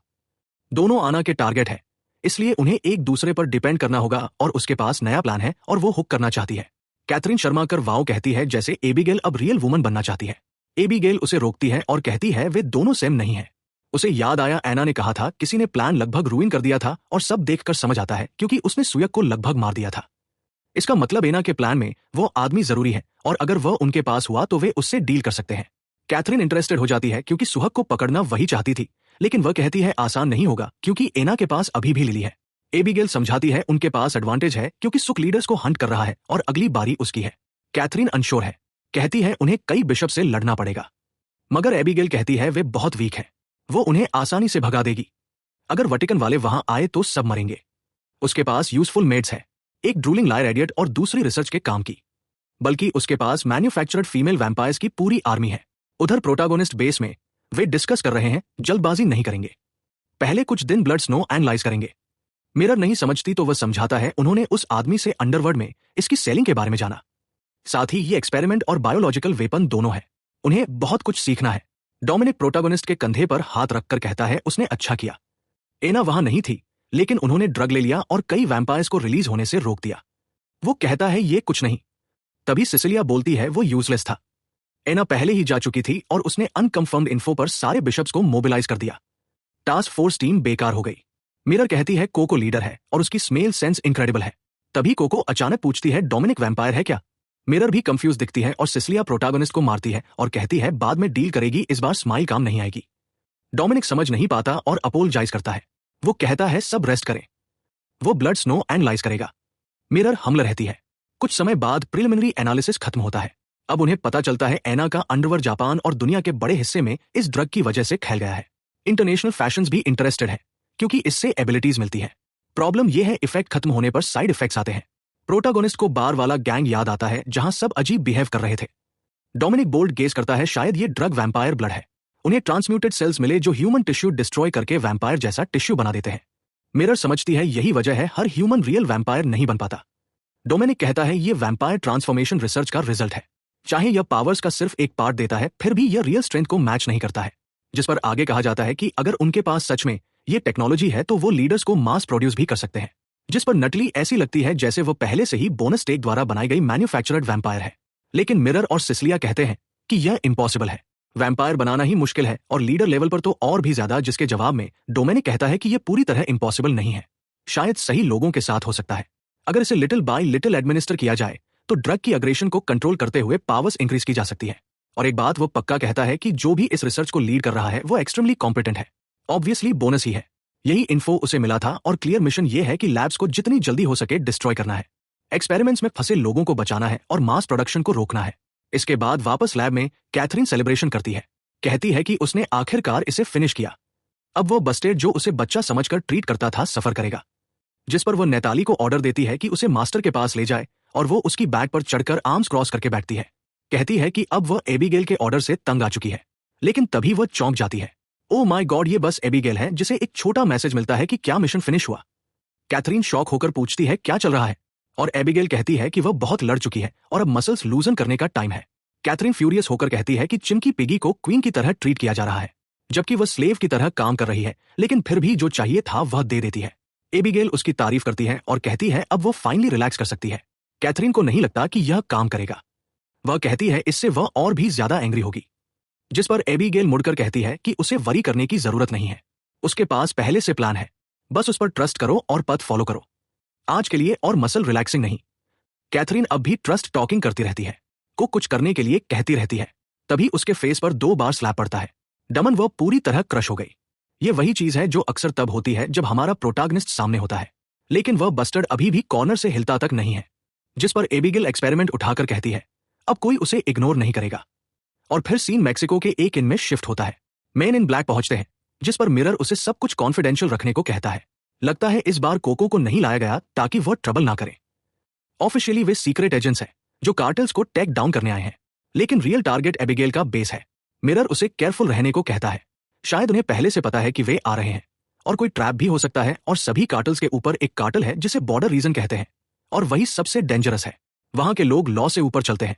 दोनों आना के टारगेट है, इसलिए उन्हें एक दूसरे पर डिपेंड करना होगा और उसके पास नया प्लान है और वो हुक करना चाहती है। कैथरीन शर्मा कर वाओ कहती है जैसे एबिगेल अब रियल वुमन बनना चाहती है। एबिगेल उसे रोकती है और कहती है वे दोनों सेम नहीं है। उसे याद आया एना ने कहा था किसी ने प्लान लगभग रूइन कर दिया था और सब देखकर समझ आता है क्योंकि उसने सुयक को लगभग मार दिया था। इसका मतलब एना के प्लान में वो आदमी जरूरी है और अगर वह उनके पास हुआ तो वे उससे डील कर सकते हैं। कैथरीन इंटरेस्टेड हो जाती है क्योंकि सुहग को पकड़ना वही चाहती थी, लेकिन वह कहती है आसान नहीं होगा क्योंकि एना के पास अभी भी लिली है। एबिगेल समझाती है उनके पास एडवांटेज है क्योंकि सुक लीडर्स को हंट कर रहा है और अगली बारी उसकी है। कैथरीन अनश्योर है, कहती है उन्हें कई बिशप से लड़ना पड़ेगा, मगर एबिगेल कहती है वे बहुत वीक है, वो उन्हें आसानी से भगा देगी। अगर वटिकन वाले वहां आए तो सब मरेंगे। उसके पास यूजफुल मेड्स है, एक ड्रूलिंग लायर एडियट और दूसरी रिसर्च के काम की, बल्कि उसके पास मैन्युफैक्चर्ड फीमेल वैम्पायर्स की पूरी आर्मी है। उधर प्रोटागोनिस्ट बेस में वे डिस्कस कर रहे हैं, जल्दबाजी नहीं करेंगे, पहले कुछ दिन ब्लड स्नो एनालाइज करेंगे। मिरर नहीं समझती तो वह समझाता है उन्होंने उस आदमी से अंडरवर्ल्ड में इसकी सेलिंग के बारे में जाना, साथ ही ये एक्सपेरिमेंट और बायोलॉजिकल वेपन दोनों है, उन्हें बहुत कुछ सीखना है। डोमिनिक प्रोटागोनिस्ट के कंधे पर हाथ रखकर कहता है उसने अच्छा किया, एना वहां नहीं थी लेकिन उन्होंने ड्रग ले लिया और कई वैम्पायर्स को रिलीज होने से रोक दिया। वो कहता है ये कुछ नहीं। तभी सिसिलिया बोलती है वो यूजलेस था, एना पहले ही जा चुकी थी और उसने अनकंफर्म्ड इन्फो पर सारे बिशप्स को मोबिलाइज कर दिया। टास्क फोर्स टीम बेकार हो गई। मिरर कहती है कोको लीडर है और उसकी स्मेल सेंस इनक्रेडिबल है। तभी कोको अचानक पूछती है डोमिनिक वैम्पायर है क्या। मिरर भी कंफ्यूज दिखती है और सिसिलिया प्रोटागोनिस्ट को मारती है और कहती है बाद में डील करेगी, इस बार स्माइल काम नहीं आएगी। डोमिनिक समझ नहीं पाता और अपोलोजाइज करता है। वो कहता है सब रेस्ट करें, वो ब्लड स्नो एनालाइज करेगा। मिरर हमला रहती है। कुछ समय बाद प्रिलिमिनरी एनालिसिस खत्म होता है। अब उन्हें पता चलता है एना का अंडरवर्ल्ड जापान और दुनिया के बड़े हिस्से में इस ड्रग की वजह से फैल गया है। इंटरनेशनल फैशंस भी इंटरेस्टेड है क्योंकि इससे एबिलिटीज मिलती है। प्रॉब्लम यह है इफेक्ट खत्म होने पर साइड इफेक्ट्स आते हैं। प्रोटागोनिस्ट को बार वाला गैंग याद आता है जहां सब अजीब बिहेव कर रहे थे। डोमिनिक बोल्ड गेस करता है शायद ये ड्रग वैम्पायर ब्लड है। उन्हें ट्रांसम्यूटेड सेल्स मिले जो ह्यूमन टिश्यू डिस्ट्रॉय करके वैम्पायर जैसा टिश्यू बना देते हैं। मिरर समझती है यही वजह है हर ह्यूमन रियल वैम्पायर नहीं बन पाता। डोमिनिक कहता है ये वैम्पायर ट्रांसफॉर्मेशन रिसर्च का रिजल्ट है, चाहे यह पावर्स का सिर्फ एक पार्ट देता है फिर भी यह रियल स्ट्रेंथ को मैच नहीं करता है। जिस पर आगे कहा जाता है कि अगर उनके पास सच में ये टेक्नोलॉजी है तो वो लीडर्स को मास प्रोड्यूस भी कर सकते हैं। जिस पर नटली ऐसी लगती है जैसे वो पहले से ही बोनस टेक द्वारा बनाई गई मैन्युफैक्चर्ड वैम्पायर है। लेकिन मिरर और सिसिलिया कहते हैं कि यह इम्पॉसिबल है, वैम्पायर बनाना ही मुश्किल है और लीडर लेवल पर तो और भी ज्यादा। जिसके जवाब में डोमिनिक कहता है कि यह पूरी तरह इम्पॉसिबल नहीं है, शायद सही लोगों के साथ हो सकता है। अगर इसे लिटिल बाय लिटिल एडमिनिस्टर किया जाए तो ड्रग की अग्रेशन को कंट्रोल करते हुए पावर्स इंक्रीज की जा सकती है। और एक बात वो पक्का कहता है कि जो भी इस रिसर्च को लीड कर रहा है वो एक्सट्रीमली कॉम्पिटेंट है। ऑब्वियसली बोनस ही है। यही इन्फो उसे मिला था और क्लियर मिशन ये है कि लैब्स को जितनी जल्दी हो सके डिस्ट्रॉय करना है, एक्सपेरिमेंट्स में फंसे लोगों को बचाना है और मास प्रोडक्शन को रोकना है। इसके बाद वापस लैब में कैथरीन सेलिब्रेशन करती है, कहती है कि उसने आखिरकार इसे फिनिश किया। अब वो बस्टेड जो उसे बच्चा समझकर ट्रीट करता था सफर करेगा। जिस पर वो नैताली को ऑर्डर देती है कि उसे मास्टर के पास ले जाए और वो उसकी बैग पर चढ़कर आर्म्स क्रॉस करके बैठती है। कहती है कि अब वह एबिगेल के ऑर्डर से तंग आ चुकी है, लेकिन तभी वह चौंक जाती है। ओ माय गॉड, ये बस एबिगेल है जिसे एक छोटा मैसेज मिलता है कि क्या मिशन फिनिश हुआ। कैथरीन शॉक होकर पूछती है क्या चल रहा है और एबिगेल कहती है कि वह बहुत लड़ चुकी है और अब मसल्स लूजन करने का टाइम है। कैथरीन फ्यूरियस होकर कहती है कि चिमकी पिगी को क्वीन की तरह ट्रीट किया जा रहा है जबकि वह स्लेव की तरह काम कर रही है, लेकिन फिर भी जो चाहिए था वह दे देती है। एबिगेल उसकी तारीफ करती है और कहती है अब वो फाइनली रिलैक्स कर सकती है। कैथरीन को नहीं लगता कि यह काम करेगा। वह कहती है इससे वह और भी ज्यादा एंग्री होगी। जिस पर एबिगेल मुड़कर कहती है कि उसे वरी करने की जरूरत नहीं है, उसके पास पहले से प्लान है, बस उस पर ट्रस्ट करो और पथ फॉलो करो। आज के लिए और मसल रिलैक्सिंग नहीं। कैथरीन अब भी ट्रस्ट टॉकिंग करती रहती है, को कुछ करने के लिए कहती रहती है। तभी उसके फेस पर 2 बार स्लैप पड़ता है। डमन वह पूरी तरह क्रश हो गई। ये वही चीज है जो अक्सर तब होती है जब हमारा प्रोटैगनिस्ट सामने होता है, लेकिन वह बस्टर्ड अभी भी कॉर्नर से हिलता तक नहीं है। जिस पर एबिगेल एक्सपेरिमेंट उठाकर कहती है अब कोई उसे इग्नोर नहीं करेगा। और फिर सीन मैक्सिको के एक इन में शिफ्ट होता है। मेन इन ब्लैक पहुंचते हैं, जिस पर मिरर उसे सब कुछ कॉन्फिडेंशियल रखने को कहता है। लगता है इस बार कोको को नहीं लाया गया ताकि वह ट्रबल ना करे। ऑफिशियली वे सीक्रेट एजेंट्स हैं जो कार्टेल्स को टेक डाउन करने आए हैं, लेकिन रियल टारगेट एबिगेल का बेस है। मिरर उसे केयरफुल रहने को कहता है। शायद उन्हें पहले से पता है कि वे आ रहे हैं और कोई ट्रैप भी हो सकता है। और सभी कार्टल्स के ऊपर एक कार्टल है जिसे बॉर्डर रीजन कहते हैं और वही सबसे डेंजरस है। वहां के लोग लॉ से ऊपर चलते हैं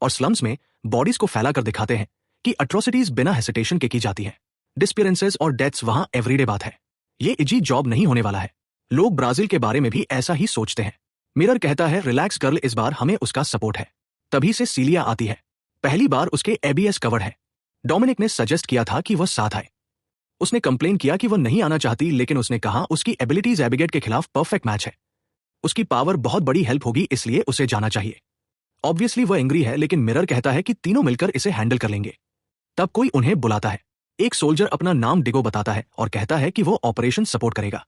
और स्लम्स में बॉडीज को फैलाकर दिखाते हैं कि अट्रोसिटीज बिना हेसिटेशन के की जाती है। डिस्पियरेंसेस और डेथ्स वहां एवरीडे बात है। ये इजी जॉब नहीं होने वाला है। लोग ब्राजील के बारे में भी ऐसा ही सोचते हैं। मिरर कहता है रिलैक्स गर्ल, इस बार हमें उसका सपोर्ट है। तभी से सीलिया आती है। पहली बार उसके एबीएस कवर्ड है। डोमिनिक ने सजेस्ट किया था कि वह साथ आए। उसने कंप्लेन किया कि वह नहीं आना चाहती, लेकिन उसने कहा उसकी एबिलिटीज एबिगेट के खिलाफ परफेक्ट मैच है। उसकी पावर बहुत बड़ी हेल्प होगी, इसलिए उसे जाना चाहिए। ऑब्वियसली वह एंग्री है, लेकिन मिरर कहता है कि तीनों मिलकर इसे हैंडल कर लेंगे। तब कोई उन्हें बुलाता है। एक सोल्जर अपना नाम डिगो बताता है और कहता है कि वो ऑपरेशन सपोर्ट करेगा।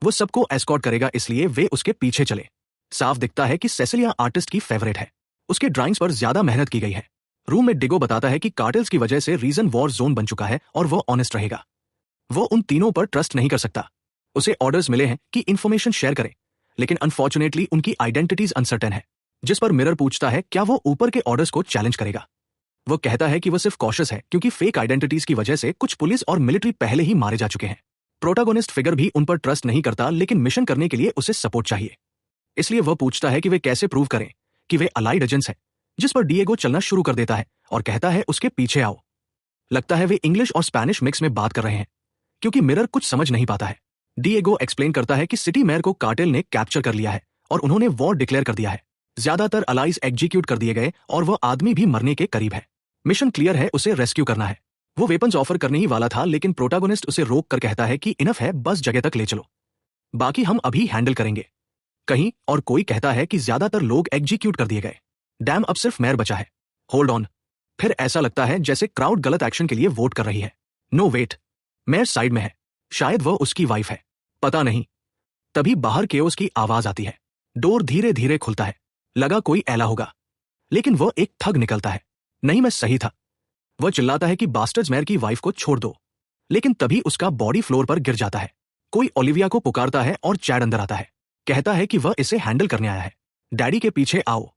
वो सबको एस्कॉर्ट करेगा, इसलिए वे उसके पीछे चले। साफ दिखता है कि सेसिलिया आर्टिस्ट की फेवरेट है। उसके ड्राइंग्स पर ज्यादा मेहनत की गई है। रूम में डिगो बताता है कि कार्टेल्स की वजह से रीजन वॉर जोन बन चुका है और वो ऑनेस्ट रहेगा। वो उन तीनों पर ट्रस्ट नहीं कर सकता। उसे ऑर्डर्स मिले हैं कि इंफॉर्मेशन शेयर करें, लेकिन अनफॉर्चुनेटली उनकी आइडेंटिटीज अनसर्टेन है। जिस पर मिरर पूछता है क्या वो ऊपर के ऑर्डर्स को चैलेंज करेगा। वो कहता है कि वो सिर्फ कॉशियस है, क्योंकि फेक आइडेंटिटीज की वजह से कुछ पुलिस और मिलिट्री पहले ही मारे जा चुके हैं। प्रोटागोनिस्ट फिगर भी उन पर ट्रस्ट नहीं करता, लेकिन मिशन करने के लिए उसे सपोर्ट चाहिए। इसलिए वह पूछता है कि वे कैसे प्रूव करें कि वे अलाइड एजेंट्स हैं। जिस पर डिएगो चलना शुरू कर देता है और कहता है उसके पीछे आओ। लगता है वे इंग्लिश और स्पेनिश मिक्स में बात कर रहे हैं, क्योंकि मिरर कुछ समझ नहीं पाता है। डिएगो एक्सप्लेन करता है कि सिटी मेयर को कार्टेल ने कैप्चर कर लिया है और उन्होंने वॉर डिक्लेयर कर दिया है। ज्यादातर अलाइज एग्जीक्यूट कर दिए गए और वह आदमी भी मरने के करीब है। मिशन क्लियर है, उसे रेस्क्यू करना है। वो वेपन्स ऑफर करने ही वाला था, लेकिन प्रोटागोनिस्ट उसे रोक कर कहता है कि इनफ है, बस जगह तक ले चलो, बाकी हम अभी हैंडल करेंगे। कहीं और कोई कहता है कि ज्यादातर लोग एग्जीक्यूट कर दिए गए। डैम, अब सिर्फ मेयर बचा है। Hold on. फिर ऐसा लगता है जैसे क्राउड गलत एक्शन के लिए वोट कर रही है। नो वेट, मेयर साइड में है। शायद वह उसकी वाइफ है, पता नहीं। तभी बाहर केओस की आवाज आती है। डोर धीरे धीरे खुलता है। लगा कोई एला होगा, लेकिन वह एक ठग निकलता है। नहीं, मैं सही था। वह चिल्लाता है कि बास्टर्ड्स मेयर की वाइफ को छोड़ दो, लेकिन तभी उसका बॉडी फ्लोर पर गिर जाता है। कोई ओलिविया को पुकारता है और चैड अंदर आता है। कहता है कि वह इसे हैंडल करने आया है। डैडी के पीछे आओ।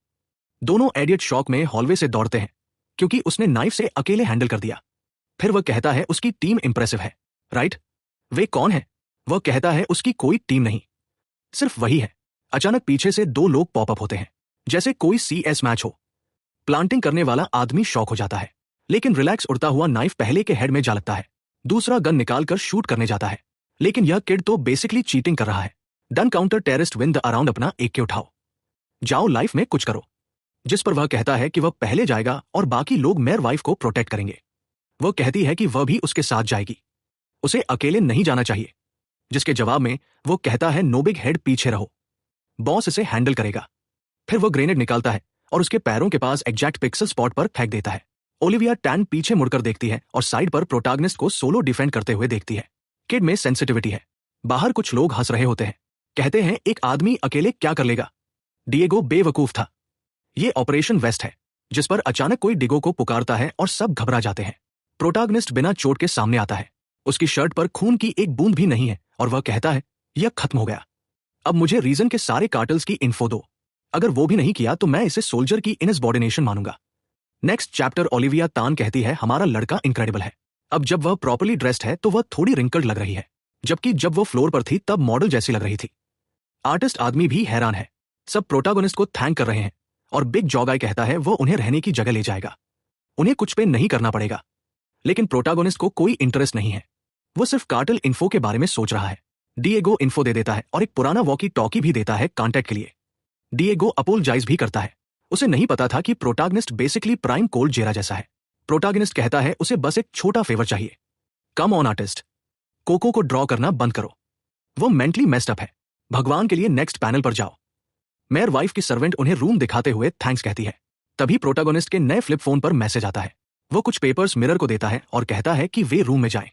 दोनों एडियट शॉक में हॉलवे से दौड़ते हैं, क्योंकि उसने नाइफ से अकेले हैंडल कर दिया। फिर वह कहता है उसकी टीम इंप्रेसिव है, राइट? वे कौन है? वह कहता है उसकी कोई टीम नहीं, सिर्फ वही है। अचानक पीछे से दो लोग पॉपअप होते हैं, जैसे कोई CS मैच हो। प्लांटिंग करने वाला आदमी शॉक हो जाता है, लेकिन रिलैक्स उड़ता हुआ नाइफ पहले के हेड में जा लगता है। दूसरा गन निकालकर शूट करने जाता है, लेकिन यह किड तो बेसिकली चीटिंग कर रहा है। Done counter terrorist win the around, अपना AK उठाओ, जाओ लाइफ में कुछ करो। जिस पर वह कहता है कि वह पहले जाएगा और बाकी लोग मेयर वाइफ को प्रोटेक्ट करेंगे। वह कहती है कि वह भी उसके साथ जाएगी, उसे अकेले नहीं जाना चाहिए। जिसके जवाब में वो कहता है नो बिग हेड, पीछे रहो, बॉस इसे हैंडल करेगा। फिर वो ग्रेनेड निकालता है और उसके पैरों के पास एग्जैक्ट पिक्सल स्पॉट पर फेंक देता है। ओलिविया टैन पीछे मुड़कर देखती है और साइड पर प्रोटागनिस्ट को सोलो डिफेंड करते हुए देखती है। किड में सेंसिटिविटी है। बाहर कुछ लोग हंस रहे होते हैं, कहते हैं एक आदमी अकेले क्या कर लेगा। डिएगो बेवकूफ था। ये ऑपरेशन वेस्ट है, जिस पर अचानक कोई डिगो को पुकारता है और सब घबरा जाते हैं। प्रोटागनिस्ट बिना चोट के सामने आता है। उसकी शर्ट पर खून की एक बूंद भी नहीं है और वह कहता है यह खत्म हो गया। अब मुझे रीजन के सारे कार्टल्स की इन्फो दो। अगर वो भी नहीं किया तो मैं इसे सोल्जर की इनसबॉर्डिनेशन मानूंगा। Next chapter. ओलिविया तान कहती है हमारा लड़का इनक्रेडिबल है। अब जब वह प्रॉपर्ली ड्रेस्ड है तो वह थोड़ी रिंकल्ड लग रही है, जबकि जब वो फ्लोर पर थी तब मॉडल जैसी लग रही थी। आर्टिस्ट आदमी भी हैरान है। सब प्रोटागोनिस्ट को थैंक कर रहे हैं और बिग जॉगाई कहता है वो उन्हें रहने की जगह ले जाएगा। उन्हें कुछ पे नहीं करना पड़ेगा। लेकिन प्रोटागोनिस्ट को कोई इंटरेस्ट नहीं है। वो सिर्फ कार्टल इन्फो के बारे में सोच रहा है। डिएगो इन्फो दे देता है और एक पुराना वॉकी टॉकी भी देता है कांटेक्ट के लिए। डिएगो अपोलोजाइज भी करता है। उसे नहीं पता था कि प्रोटागनिस्ट बेसिकली प्राइम कोल्ड जेरा जैसा है। प्रोटागनिस्ट कहता है उसे बस एक छोटा फेवर चाहिए। कम ऑन आर्टिस्ट, कोको को ड्रॉ करना बंद करो, वो मेंटली मेस्ड अप है। भगवान के लिए नेक्स्ट पैनल पर जाओ। मेयर वाइफ की सर्वेंट उन्हें रूम दिखाते हुए थैंक्स कहती है। तभी प्रोटागोनिस्ट के नए फ्लिप फोन पर मैसेज आता है। वो कुछ पेपर्स मिरर को देता है और कहता है कि वे रूम में जाएं।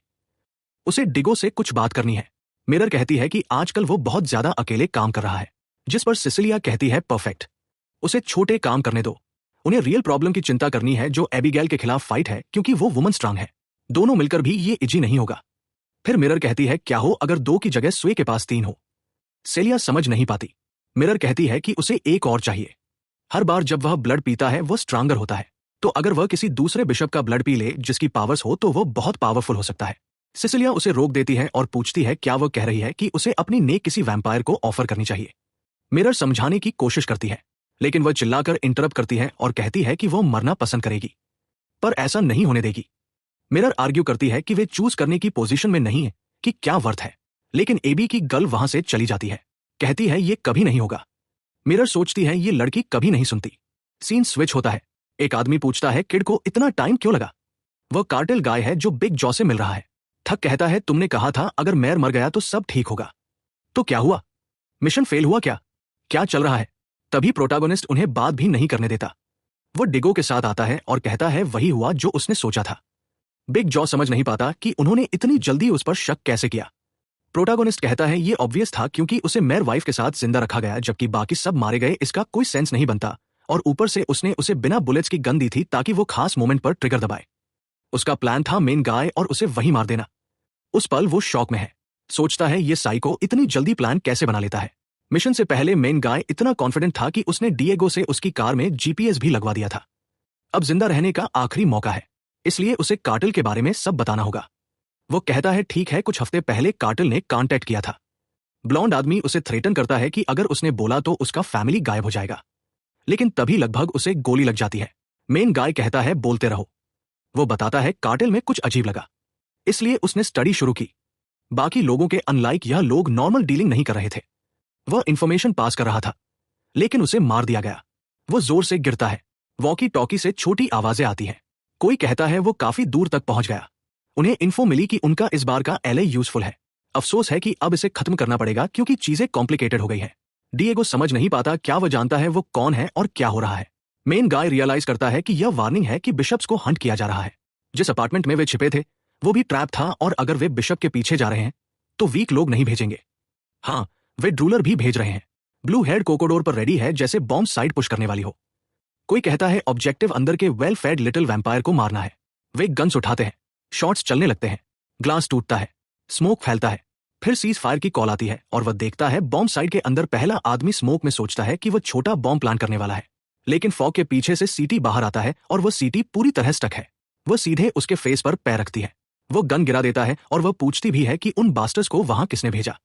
उसे डिगो से कुछ बात करनी है। मिरर कहती है कि आजकल वो बहुत ज्यादा अकेले काम कर रहा है, जिस पर सिसिलिया कहती है परफेक्ट, उसे छोटे काम करने दो। उन्हें रियल प्रॉब्लम की चिंता करनी है जो एबिगेल के खिलाफ फाइट है, क्योंकि वो वुमन स्ट्रांग है। दोनों मिलकर भी ये इजी नहीं होगा। फिर मिरर कहती है क्या हो अगर 2 की जगह स्वे के पास 3 हो। सेलिया समझ नहीं पाती। मिरर कहती है कि उसे एक और चाहिए। हर बार जब वह ब्लड पीता है वो स्ट्रांगर होता है, तो अगर वह किसी दूसरे बिशप का ब्लड पी ले जिसकी पावर्स हो तो वो बहुत पावरफुल हो सकता है। सिसिलिया उसे रोक देती है और पूछती है क्या वह कह रही है कि उसे अपनी नेक किसी वैम्पायर को ऑफर करनी चाहिए। मिरर समझाने की कोशिश करती है, लेकिन वह चिल्लाकर इंटरप्ट करती है और कहती है कि वह मरना पसंद करेगी, पर ऐसा नहीं होने देगी। मिरर आर्ग्यू करती है कि वे चूज करने की पोजीशन में नहीं है कि क्या वर्थ है, लेकिन एबी की गर्ल वहां से चली जाती है। कहती है ये कभी नहीं होगा। मिरर सोचती है ये लड़की कभी नहीं सुनती। सीन स्विच होता है। एक आदमी पूछता है किड को इतना टाइम क्यों लगा। वह कार्टेल गाय है जो बिग जॉ से मिल रहा है। थक कहता है तुमने कहा था अगर मेयर मर गया तो सब ठीक होगा। तो क्या हुआ? मिशन फेल हुआ क्या? क्या चल रहा है? तभी प्रोटैगनिस्ट उन्हें बात भी नहीं करने देता। वो डिगो के साथ आता है और कहता है वही हुआ जो उसने सोचा था। बिग जॉ समझ नहीं पाता कि उन्होंने इतनी जल्दी उस पर शक कैसे किया। प्रोटैगनिस्ट कहता है ये ऑब्वियस था क्योंकि उसे मेयर वाइफ के साथ जिंदा रखा गया जबकि बाकी सब मारे गए, इसका कोई सेंस नहीं बनता। और ऊपर से उसने उसे बिना बुलेट्स की गन दी थी ताकि वो खास मोमेंट पर ट्रिगर दबाए। उसका प्लान था मेन गाय और उसे वहीं मार देना। उस पल वो शॉक में है, सोचता है ये साइको इतनी जल्दी प्लान कैसे बना लेता है। मिशन से पहले मेन गाय इतना कॉन्फिडेंट था कि उसने डिएगो से उसकी कार में जीपीएस भी लगवा दिया था। अब जिंदा रहने का आखिरी मौका है, इसलिए उसे कार्टेल के बारे में सब बताना होगा। वो कहता है ठीक है, कुछ हफ्ते पहले कार्टेल ने कांटेक्ट किया था। ब्लॉन्ड आदमी उसे थ्रेटन करता है कि अगर उसने बोला तो उसका फैमिली गायब हो जाएगा, लेकिन तभी लगभग उसे गोली लग जाती है। मेन गाय कहता है बोलते रहो। वो बताता है कार्टेल में कुछ अजीब लगा, इसलिए उसने स्टडी शुरू की। बाकी लोगों के अनलाइक यह लोग नॉर्मल डीलिंग नहीं कर रहे थे। वह इंफॉर्मेशन पास कर रहा था, लेकिन उसे मार दिया गया। वो जोर से गिरता है, वॉकी टॉकी से छोटी आवाजें आती हैं। कोई कहता है वो काफी दूर तक पहुंच गया। उन्हें इन्फो मिली कि उनका इस बार का एलए यूजफुल है। अफसोस है कि अब इसे खत्म करना पड़ेगा क्योंकि चीजें कॉम्प्लिकेटेड हो गई हैं। डिएगो समझ नहीं पाता, क्या वह जानता है वो कौन है और क्या हो रहा है। मेन गाय रियलाइज करता है कि यह वार्निंग है कि बिशप्स को हंट किया जा रहा है। जिस अपार्टमेंट में वे छिपे थे वो भी ट्रैप था, और अगर वे बिशप के पीछे जा रहे हैं तो वीक लोग नहीं भेजेंगे। हाँ, वे ड्रूलर भी भेज रहे हैं। ब्लू हेड कोकोडोर पर रेडी है जैसे बॉम्ब साइड पुश करने वाली हो। कोई कहता है ऑब्जेक्टिव अंदर के वेल फेड लिटिल वैम्पायर को मारना है। वे गन्स उठाते हैं, शॉट्स चलने लगते हैं, ग्लास टूटता है, स्मोक फैलता है। फिर सीज फायर की कॉल आती है और वह देखता है बॉम्ब साइड के अंदर पहला आदमी स्मोक में सोचता है कि वह छोटा बॉम्ब प्लान करने वाला है, लेकिन फॉग के पीछे से सीटी बाहर आता है और वह सीटी पूरी तरह स्टक है। वह सीधे उसके फेस पर पैर रखती है। वो गन गिरा देता है और वह पूछती भी है कि उन बास्टर्स को वहां किसने भेजा,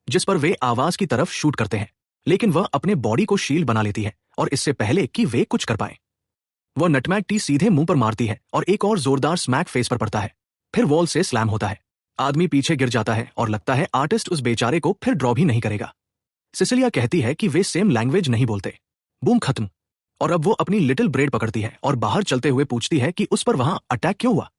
जिस पर वे आवाज की तरफ शूट करते हैं, लेकिन वह अपने बॉडी को शील्ड बना लेती है और इससे पहले कि वे कुछ कर पाए वह नटमैग टी सीधे मुंह पर मारती है और एक और जोरदार स्मैक फेस पर पड़ता है। फिर वॉल से स्लैम होता है, आदमी पीछे गिर जाता है और लगता है आर्टिस्ट उस बेचारे को फिर ड्रॉ भी नहीं करेगा। सिसिलिया कहती है कि वे सेम लैंग्वेज नहीं बोलते। बूम खत्म, और अब वो अपनी लिटिल ब्रेड पकड़ती है और बाहर चलते हुए पूछती है कि उस पर वहां अटैक क्यों हुआ।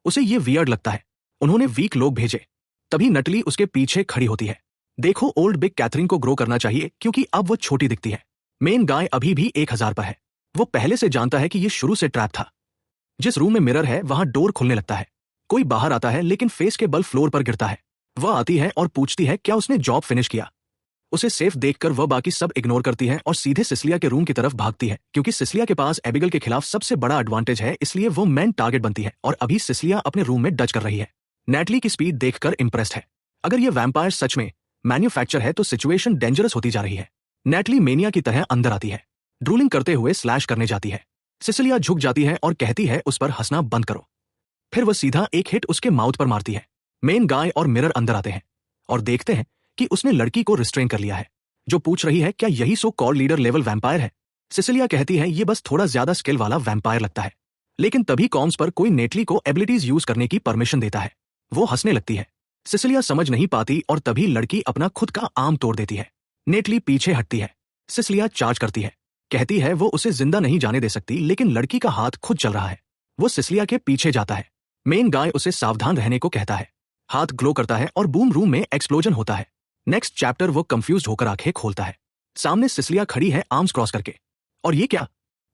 उसे ये वियर्ड लगता है, उन्होंने वीक लोग भेजे। तभी नटली उसके पीछे खड़ी होती है। देखो, ओल्ड बिग कैथरीन को ग्रो करना चाहिए क्योंकि अब वो छोटी दिखती है। मेन गाय अभी भी 1000 पर है। वो पहले से जानता है कि ये शुरू से ट्रैप था। जिस रूम में मिरर है वहां डोर खुलने लगता है। कोई बाहर आता है लेकिन फेस के बल फ्लोर पर गिरता है। वह आती है और पूछती है क्या उसने जॉब फिनिश किया। उसे सेफ देखकर वह बाकी सब इग्नोर करती है और सीधे सिसिलिया के रूम की तरफ भागती है क्योंकि सिसिलिया के पास एबिगेल के खिलाफ सबसे बड़ा एडवांटेज है, इसलिए वो मेन टारगेट बनती है और अभी सिसिलिया अपने रूम में डच कर रही है। नेटली की स्पीड देखकर इंप्रेस्ड है। अगर ये वैम्पायर सच में मैन्युफैक्चर है तो सिचुएशन डेंजरस होती जा रही है। नेटली मेनिया की तरह अंदर आती है, ड्रूलिंग करते हुए स्लैश करने जाती है। सिसिलिया झुक जाती है और कहती है उस पर हंसना बंद करो। फिर वह सीधा एक हिट उसके माउथ पर मारती है। मेन गाय और मिरर अंदर आते हैं और देखते हैं कि उसने लड़की को रिस्ट्रेन कर लिया है, जो पूछ रही है क्या यही so called leader level vampire है। सिसिलिया कहती है ये बस थोड़ा ज्यादा स्किल वाला वैम्पायर लगता है, लेकिन तभी कॉम्स पर कोई नेटली को एबिलिटीज यूज करने की परमिशन देता है। वो हंसने लगती है। सिसिलिया समझ नहीं पाती और तभी लड़की अपना खुद का आर्म तोड़ देती है। नेटली पीछे हटती है। सिसिलिया चार्ज करती है, कहती है वो उसे जिंदा नहीं जाने दे सकती, लेकिन लड़की का हाथ खुद चल रहा है। वो सिसिलिया के पीछे जाता है। मेन गाय उसे सावधान रहने को कहता है। हाथ ग्लो करता है और बूम रूम में एक्सप्लोजन होता है। नेक्स्ट चैप्टर वो कंफ्यूज होकर आंखें खोलता है। सामने सिसिलिया खड़ी है आर्म्स क्रॉस करके। और ये क्या?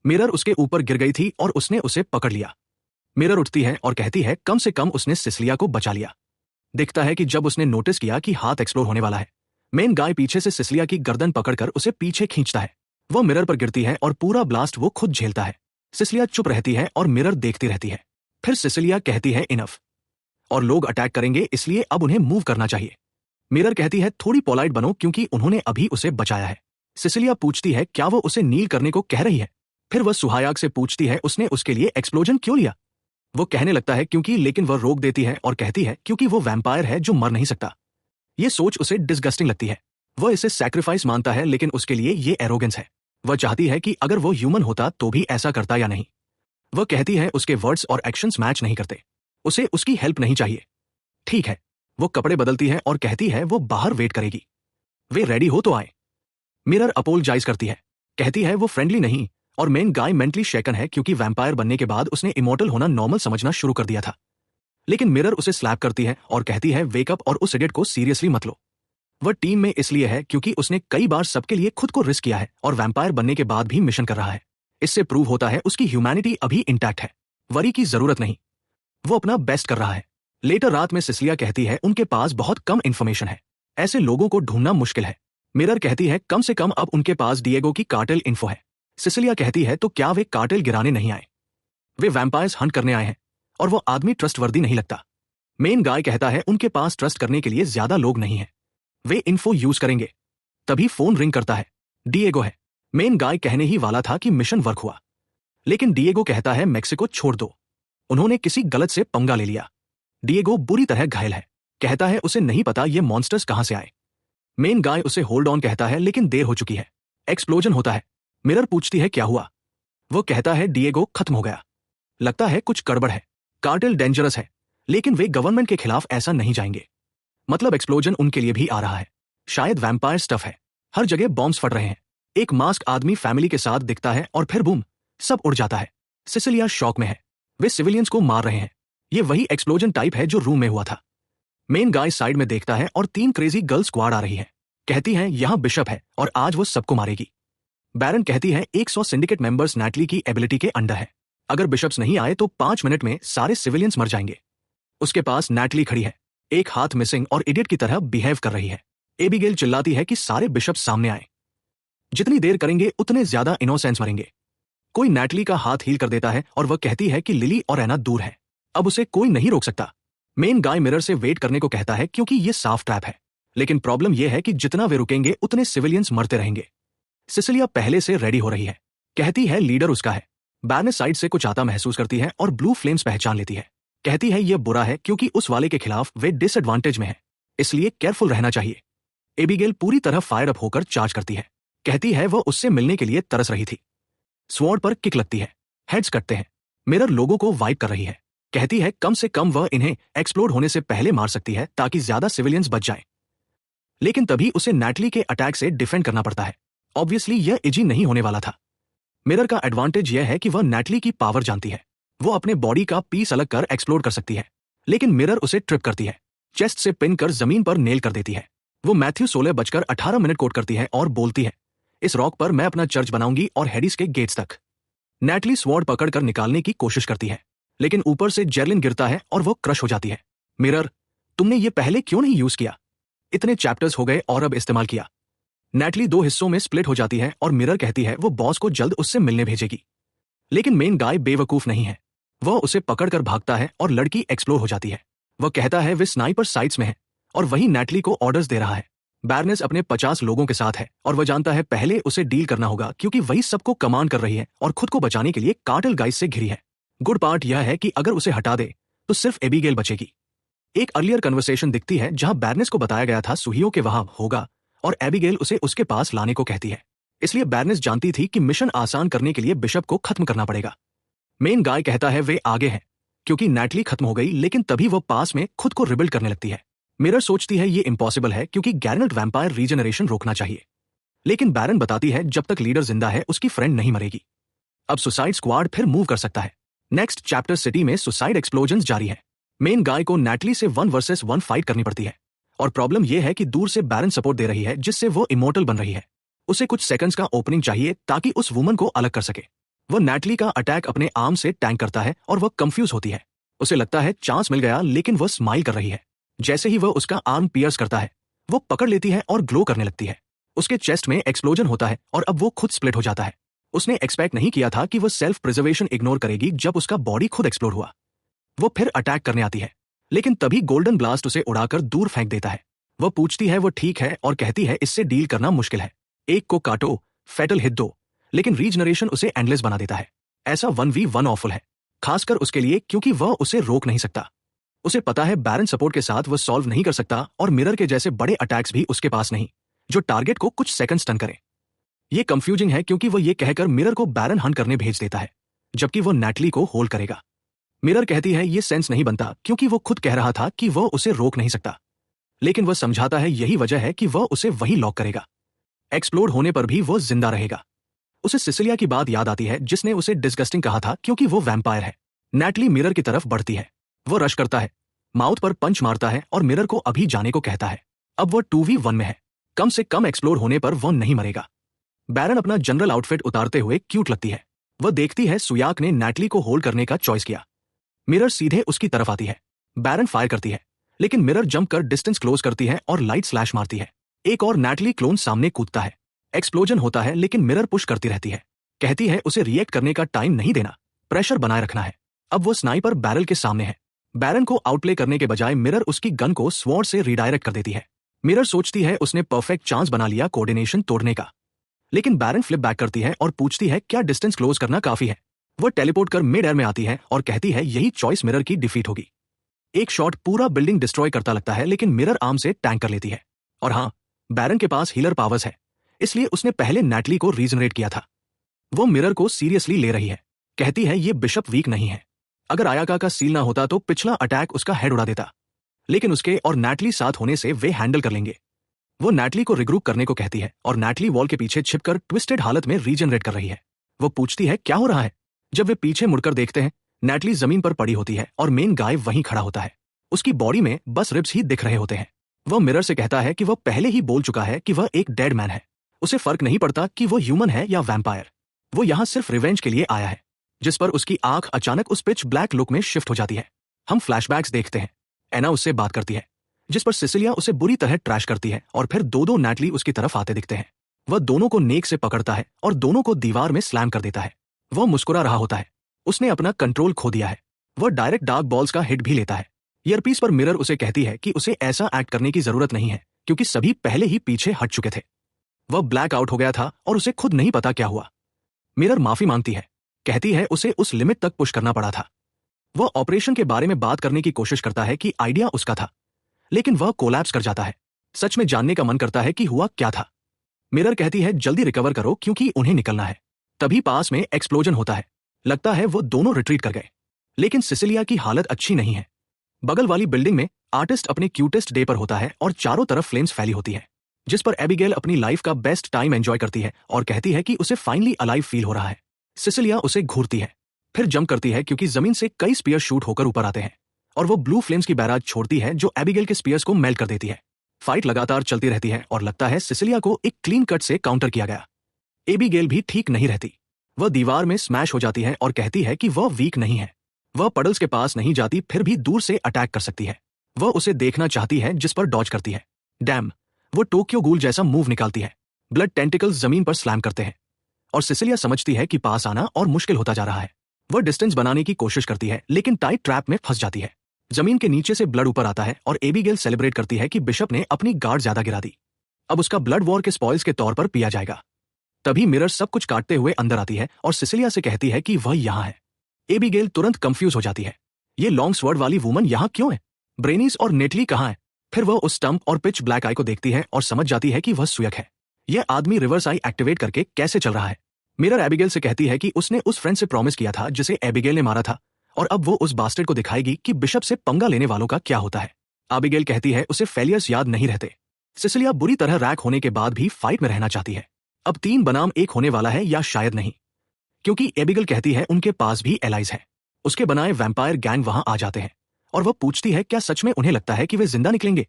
मिरर उसके ऊपर गिर गई थी और उसने उसे पकड़ लिया। मिरर उठती है और कहती है कम से कम उसने सिसिलिया को बचा लिया। दिखता है कि जब उसने नोटिस किया कि हाथ एक्सप्लोर होने वाला है, मेन गाय पीछे से सिसिलिया की गर्दन पकड़कर उसे पीछे खींचता है। वो मिरर पर गिरती है और पूरा ब्लास्ट वो खुद झेलता है। सिसिलिया चुप रहती है और मिरर देखती रहती है। फिर सिसिलिया कहती है इनफ, और लोग अटैक करेंगे इसलिए अब उन्हें मूव करना चाहिए। मिरर कहती है थोड़ी पोलाइट बनो क्योंकि उन्होंने अभी उसे बचाया है। सिसिलिया पूछती है क्या वो उसे नील करने को कह रही है। फिर वह सुहायाग से पूछती है उसने उसके लिए एक्सप्लोजन क्यों लिया। वो कहने लगता है क्योंकि, लेकिन वह रोक देती है और कहती है क्योंकि वो वैम्पायर है जो मर नहीं सकता। ये सोच उसे डिस्गस्टिंग लगती है। वह इसे सैक्रिफाइस मानता है, लेकिन उसके लिए ये एरोगेंस है। वह चाहती है कि अगर वो ह्यूमन होता तो भी ऐसा करता या नहीं। वह कहती है उसके वर्ड्स और एक्शंस मैच नहीं करते, उसे उसकी हेल्प नहीं चाहिए। ठीक है, वो कपड़े बदलती है और कहती है वो बाहर वेट करेगी। वे रेडी हो तो आए। मिरर अपोलोजाइज करती है, कहती है वो फ्रेंडली नहीं, और मेन गाय मेंटली शेकन है क्योंकि वैम्पायर बनने के बाद उसने इमोर्टल होना नॉर्मल समझना शुरू कर दिया था। लेकिन मिरर उसे स्लैप करती है और कहती है वेकअप और उस इडियट को सीरियसली मत लो। वह टीम में इसलिए है क्योंकि उसने कई बार सबके लिए खुद को रिस्क किया है और वैम्पायर बनने के बाद भी मिशन कर रहा है। इससे प्रूव होता है उसकी ह्यूमैनिटी अभी इंटैक्ट है, वरी की जरूरत नहीं, वो अपना बेस्ट कर रहा है। लेटर रात में सिसिलिया कहती है उनके पास बहुत कम इंफॉर्मेशन है, ऐसे लोगों को ढूंढना मुश्किल है। मिरर कहती है कम से कम अब उनके पास डिएगो की कार्टेल इन्फो है। सिसिलिया कहती है तो क्या वे कार्टेल गिराने नहीं आए, वे वैम्पायर्स हंट करने आए हैं और वो आदमी ट्रस्टवर्दी नहीं लगता। मेन गाय कहता है उनके पास ट्रस्ट करने के लिए ज्यादा लोग नहीं है, वे इन्फो यूज करेंगे। तभी फोन रिंग करता है, डिएगो है। मेन गाय कहने ही वाला था कि मिशन वर्क हुआ, लेकिन डिएगो कहता है मेक्सिको छोड़ दो, उन्होंने किसी गलत से पंगा ले लिया। डिएगो बुरी तरह घायल है, कहता है उसे नहीं पता ये मॉन्स्टर्स कहां से आए। मेन गाय उसे होल्ड ऑन कहता है लेकिन देर हो चुकी है, एक्सप्लोजन होता है। मिरर पूछती है क्या हुआ, वो कहता है डिएगो खत्म हो गया, लगता है कुछ गड़बड़ है, कार्टेल डेंजरस है, लेकिन वे गवर्नमेंट के खिलाफ ऐसा नहीं जाएंगे। मतलब एक्सप्लोजन उनके लिए भी आ रहा है, शायद वैम्पायर स्टफ है, हर जगह बॉम्ब्स फट रहे हैं। एक मास्क आदमी फैमिली के साथ दिखता है और फिर बूम, सब उड़ जाता है। सिसिलिया शॉक में है, वे सिविलियंस को मार रहे हैं, ये वही एक्सप्लोजन टाइप है जो रूम में हुआ था। मेन गाय साइड में देखता है और 3 क्रेजी गर्ल स्क्वाड आ रही है, कहती हैं यहां बिशप है और आज वो सबको मारेगी। बैरन कहती है 100 सिंडिकेट मेंबर्स नैटली की एबिलिटी के अंडर है, अगर बिशप्स नहीं आए तो 5 मिनट में सारे सिविलियंस मर जाएंगे। उसके पास नैटली खड़ी है, एक हाथ मिसिंग और इडियट की तरह बिहेव कर रही है। एबिगेल चिल्लाती है कि सारे बिशप सामने आए, जितनी देर करेंगे उतने ज्यादा इनोसेंस मरेंगे। कोई नैटली का हाथ हील कर देता है और वह कहती है कि लिली और एना दूर है, अब उसे कोई नहीं रोक सकता। मेन गाय मिरर से वेट करने को कहता है क्योंकि ये साफ ट्रैप है, लेकिन प्रॉब्लम यह है कि जितना वे रुकेंगे उतने सिविलियंस मरते रहेंगे। सिसिलिया पहले से रेडी हो रही है, कहती है लीडर उसका है। बैरनेस साइड से कुछ आता महसूस करती है और ब्लू फ्लेम्स पहचान लेती है, कहती है यह बुरा है क्योंकि उस वाले के खिलाफ वे डिसएडवांटेज में है, इसलिए केयरफुल रहना चाहिए। एबिगेल पूरी तरह फायर अप होकर चार्ज करती है, कहती है वह उससे मिलने के लिए तरस रही थी। स्वॉर्ड पर किक लगती है, हेड्स कटते हैं। मिरर लोगों को वाइप कर रही है, कहती है कम से कम वह इन्हें एक्सप्लोड होने से पहले मार सकती है ताकि ज्यादा सिविलियंस बच जाएं। लेकिन तभी उसे नैटली के अटैक से डिफेंड करना पड़ता है, ऑब्वियसली यह इजी नहीं होने वाला था। मिरर का एडवांटेज यह है कि वह नैटली की पावर जानती है, वो अपने बॉडी का पीस अलग कर एक्सप्लोड कर सकती है, लेकिन मिरर उसे ट्रिप करती है, चेस्ट से पिन कर जमीन पर नेल कर देती है। वो मैथ्यू 16:18 कोट करती है और बोलती है इस रॉक पर मैं अपना चर्च बनाऊंगी और हेडिस के गेट्स तक। नैटली स्वॉर्ड पकड़कर निकालने की कोशिश करती है, लेकिन ऊपर से जेरलिन गिरता है और वो क्रश हो जाती है। मिरर, तुमने ये पहले क्यों नहीं यूज किया, इतने चैप्टर्स हो गए और अब इस्तेमाल किया। नैटली 2 हिस्सों में स्प्लिट हो जाती है और मिरर कहती है वो बॉस को जल्द उससे मिलने भेजेगी, लेकिन मेन गाय बेवकूफ नहीं है, वह उसे पकड़कर भागता है और लड़की एक्सप्लोर हो जाती है। वह कहता है वे स्नाइपर साइट्स में है और वही नैटली को ऑर्डर्स दे रहा है। बैरनेस अपने 50 लोगों के साथ है और वह जानता है पहले उसे डील करना होगा क्योंकि वही सबको कमांड कर रही है और खुद को बचाने के लिए कार्टेल गाइस से घिरी है। गुड पार्ट यह है कि अगर उसे हटा दे तो सिर्फ एबिगेल बचेगी। एक अर्लियर कन्वर्सेशन दिखती है जहां बैरनेस को बताया गया था सुहियो के वहां होगा और एबिगेल उसे उसके पास लाने को कहती है, इसलिए बैरनेस जानती थी कि मिशन आसान करने के लिए बिशप को खत्म करना पड़ेगा। मेन गाय कहता है वे आगे हैं क्योंकि नैटली खत्म हो गई, लेकिन तभी वो पास में खुद को रिबिल्ड करने लगती है। मिरर सोचती है ये इम्पॉसिबल है क्योंकि गैरनेट वैम्पायर रीजनरेशन रोकना चाहिए, लेकिन बैरन बताती है जब तक लीडर जिंदा है उसकी फ्रेंड नहीं मरेगी। अब सुसाइड स्क्वाड फिर मूव कर सकता है। नेक्स्ट चैप्टर सिटी में सुसाइड एक्सप्लोजन जारी है। मेन गाय को नैटली से 1 वर्सेस 1 फाइट करनी पड़ती है और प्रॉब्लम यह है कि दूर से बैरन सपोर्ट दे रही है जिससे वो इमोर्टल बन रही है। उसे कुछ सेकंड्स का ओपनिंग चाहिए ताकि उस वुमन को अलग कर सके। वह नैटली का अटैक अपने आर्म से टैंक करता है और वह कंफ्यूज होती है, उसे लगता है चांस मिल गया, लेकिन वह स्माइल कर रही है। जैसे ही वह उसका आर्म पियर्स करता है वो पकड़ लेती है और ग्लो करने लगती है। उसके चेस्ट में एक्सप्लोजन होता है और अब वो खुद स्प्लिट हो जाता है। उसने एक्सपेक्ट नहीं किया था कि वह सेल्फ प्रिजर्वेशन इग्नोर करेगी जब उसका बॉडी खुद एक्सप्लोड हुआ। वो फिर अटैक करने आती है, लेकिन तभी गोल्डन ब्लास्ट उसे उड़ाकर दूर फेंक देता है। वह पूछती है वो ठीक है और कहती है इससे डील करना मुश्किल है, एक को काटो, फेटल हिट दो, लेकिन रीजनरेशन उसे एंडलेस बना देता है। ऐसा 1v1 ऑफुल है, खासकर उसके लिए क्योंकि वह उसे रोक नहीं सकता। उसे पता है बैरन सपोर्ट के साथ वह सॉल्व नहीं कर सकता और मिरर के जैसे बड़े अटैक्स भी उसके पास नहीं जो टारगेट को कुछ सेकंड स्टन करें। ये कंफ्यूजिंग है क्योंकि वह ये कहकर मिरर को बैरन हंट करने भेज देता है जबकि वो नैटली को होल्ड करेगा। मिरर कहती है ये सेंस नहीं बनता क्योंकि वो खुद कह रहा था कि वह उसे रोक नहीं सकता, लेकिन वह समझाता है यही वजह है कि वह उसे वही लॉक करेगा। एक्सप्लोड होने पर भी वो जिंदा रहेगा। उसे सिसिलिया की बात याद आती है जिसने उसे डिस्गस्टिंग कहा था क्योंकि वो वैम्पायर है। नैटली मिरर की तरफ बढ़ती है, वो रश करता है, माउथ पर पंच मारता है और मिरर को अभी जाने को कहता है। अब वह 2v1 में है, कम से कम एक्सप्लोर होने पर वह नहीं मरेगा। बैरन अपना जनरल आउटफिट उतारते हुए क्यूट लगती है। वह देखती है सुयाक ने नैटली को होल्ड करने का चॉइस किया। मिरर सीधे उसकी तरफ आती है। बैरन फायर करती है, लेकिन मिरर जंप कर डिस्टेंस क्लोज करती है और लाइट स्लैश मारती है। एक और नैटली क्लोन सामने कूदता है। एक्सप्लोजन होता है, लेकिन मिरर पुश करती रहती है। कहती है उसे रिएक्ट करने का टाइम नहीं देना, प्रेशर बनाए रखना है। अब वो स्नाइपर बैरल के सामने है। बैरन को आउटप्ले करने के बजाय मिरर उसकी गन को स्वॉर्ड से रिडायरेक्ट कर देती है। मिरर सोचती है उसने परफेक्ट चांस बना लिया कोऑर्डिनेशन तोड़ने का, लेकिन बैरन फ्लिप बैक करती है और पूछती है क्या डिस्टेंस क्लोज करना काफी है। वह टेलीपोर्ट कर मिड एयर में आती है और कहती है यही चॉइस मिरर की डिफीट होगी। एक शॉट पूरा बिल्डिंग डिस्ट्रॉय करता लगता है, लेकिन मिरर आर्म से टैंक कर लेती है। और हाँ, बैरन के पास हीलर पावर्स है, इसलिए उसने पहले नैटली को रीजनरेट किया था। वो मिरर को सीरियसली ले रही है। कहती है ये बिशप वीक नहीं है। अगर आयाका का सील ना होता तो पिछला अटैक उसका हेड उड़ा देता, लेकिन उसके और नैटली साथ होने से वे हैंडल कर लेंगे। वो नैटली को रिग्रुप करने को कहती है और नैटली वॉल के पीछे छिपकर ट्विस्टेड हालत में रीजनरेट कर रही है। वो पूछती है क्या हो रहा है। जब वे पीछे मुड़कर देखते हैं, नैटली जमीन पर पड़ी होती है और मेन गाय वहीं खड़ा होता है। उसकी बॉडी में बस रिब्स ही दिख रहे होते हैं। वह मिरर से कहता है कि वह पहले ही बोल चुका है कि वह एक डेड मैन है। उसे फर्क नहीं पड़ता कि वो ह्यूमन है या वैम्पायर। वो यहाँ सिर्फ रिवेंज के लिए आया है। जिस पर उसकी आंख अचानक उस पिच ब्लैक लुक में शिफ्ट हो जाती है। हम फ्लैशबैक्स देखते हैं। एना उससे बात करती है, जिस पर सिसिलिया उसे बुरी तरह ट्रैश करती है और फिर दो नैटली उसकी तरफ आते दिखते हैं। वह दोनों को नेक से पकड़ता है और दोनों को दीवार में स्लैम कर देता है। वह मुस्कुरा रहा होता है। उसने अपना कंट्रोल खो दिया है। वह डायरेक्ट डार्क बॉल्स का हिट भी लेता है। ईयरपीस पर मिरर उसे कहती है कि उसे ऐसा एक्ट करने की जरूरत नहीं है, क्योंकि सभी पहले ही पीछे हट चुके थे। वह ब्लैक आउट हो गया था और उसे खुद नहीं पता क्या हुआ। मिरर माफी मांगती है, कहती है उसे उस लिमिट तक पुश करना पड़ा था। वह ऑपरेशन के बारे में बात करने की कोशिश करता है कि आइडिया उसका था, लेकिन वह कोलैप्स कर जाता है। सच में जानने का मन करता है कि हुआ क्या था। मिरर कहती है जल्दी रिकवर करो क्योंकि उन्हें निकलना है। तभी पास में एक्सप्लोजन होता है। लगता है वो दोनों रिट्रीट कर गए, लेकिन सिसिलिया की हालत अच्छी नहीं है। बगल वाली बिल्डिंग में आर्टिस्ट अपने क्यूटेस्ट डे पर होता है और चारों तरफ फ्लेम्स फैली होती है, जिस पर एबिगेल अपनी लाइफ का बेस्ट टाइम एंजॉय करती है और कहती है कि उसे फाइनली अलाइव फील हो रहा है। सिसिलिया उसे घूरती है, फिर जंप करती है क्योंकि जमीन से कई स्पीयर शूट होकर ऊपर आते हैं और वो ब्लू फ्लेम्स की बैराज छोड़ती है जो एबिगेल के स्पीयर्स को मेल्ट कर देती है। फाइट लगातार चलती रहती है और लगता है सिसिलिया को एक क्लीन कट से काउंटर किया गया। एबिगेल भी ठीक नहीं रहती। वह दीवार में स्मैश हो जाती है और कहती है कि वह वीक नहीं है। वह पडल्स के पास नहीं जाती, फिर भी दूर से अटैक कर सकती है। वह उसे देखना चाहती है, जिस पर डॉज करती है। डैम, वो टोक्यो गूल जैसा मूव निकालती है। ब्लड टेंटिकल्स जमीन पर स्लैम करते हैं और सिसिलिया समझती है कि पास आना और मुश्किल होता जा रहा है। वह डिस्टेंस बनाने की कोशिश करती है, लेकिन टाइट ट्रैप में फंस जाती है। जमीन के नीचे से ब्लड ऊपर आता है और एबिगेल सेलिब्रेट करती है कि बिशप ने अपनी गार्ड ज्यादा गिरा दी। अब उसका ब्लड वॉर के स्पॉइल्स के तौर पर पिया जाएगा। तभी मिरर सब कुछ काटते हुए अंदर आती है और सिसिलिया से कहती है कि वह यहाँ है। एबिगेल तुरंत कंफ्यूज हो जाती है। ये लॉन्ग स्वर्ड वाली वुमन यहाँ क्यों है? ब्रेनीस और नेटली कहाँ है? फिर वह उस स्टंप और पिच ब्लैक आई को देखती है और समझ जाती है कि वह सुयक है। यह आदमी रिवर्स आई एक्टिवेट करके कैसे चल रहा है? मिरर एबिगेल से कहती है कि उसने उस फ्रेंड से प्रॉमिस किया था जिसे एबिगेल ने मारा था, और अब वो उस बास्टर्ड को दिखाएगी कि बिशप से पंगा लेने वालों का क्या होता है। एबिगेल कहती है उसे फेलियर्स याद नहीं रहते। सिसिलिया बुरी तरह रैक होने के बाद भी फाइट में रहना चाहती है। अब 3 बनाम 1 होने वाला है, या शायद नहीं, क्योंकि एबिगेल कहती है उनके पास भी एलाइज है। उसके बनाए वैम्पायर गैंग वहां आ जाते हैं और वह पूछती है क्या सच में उन्हें लगता है कि वे जिंदा निकलेंगे?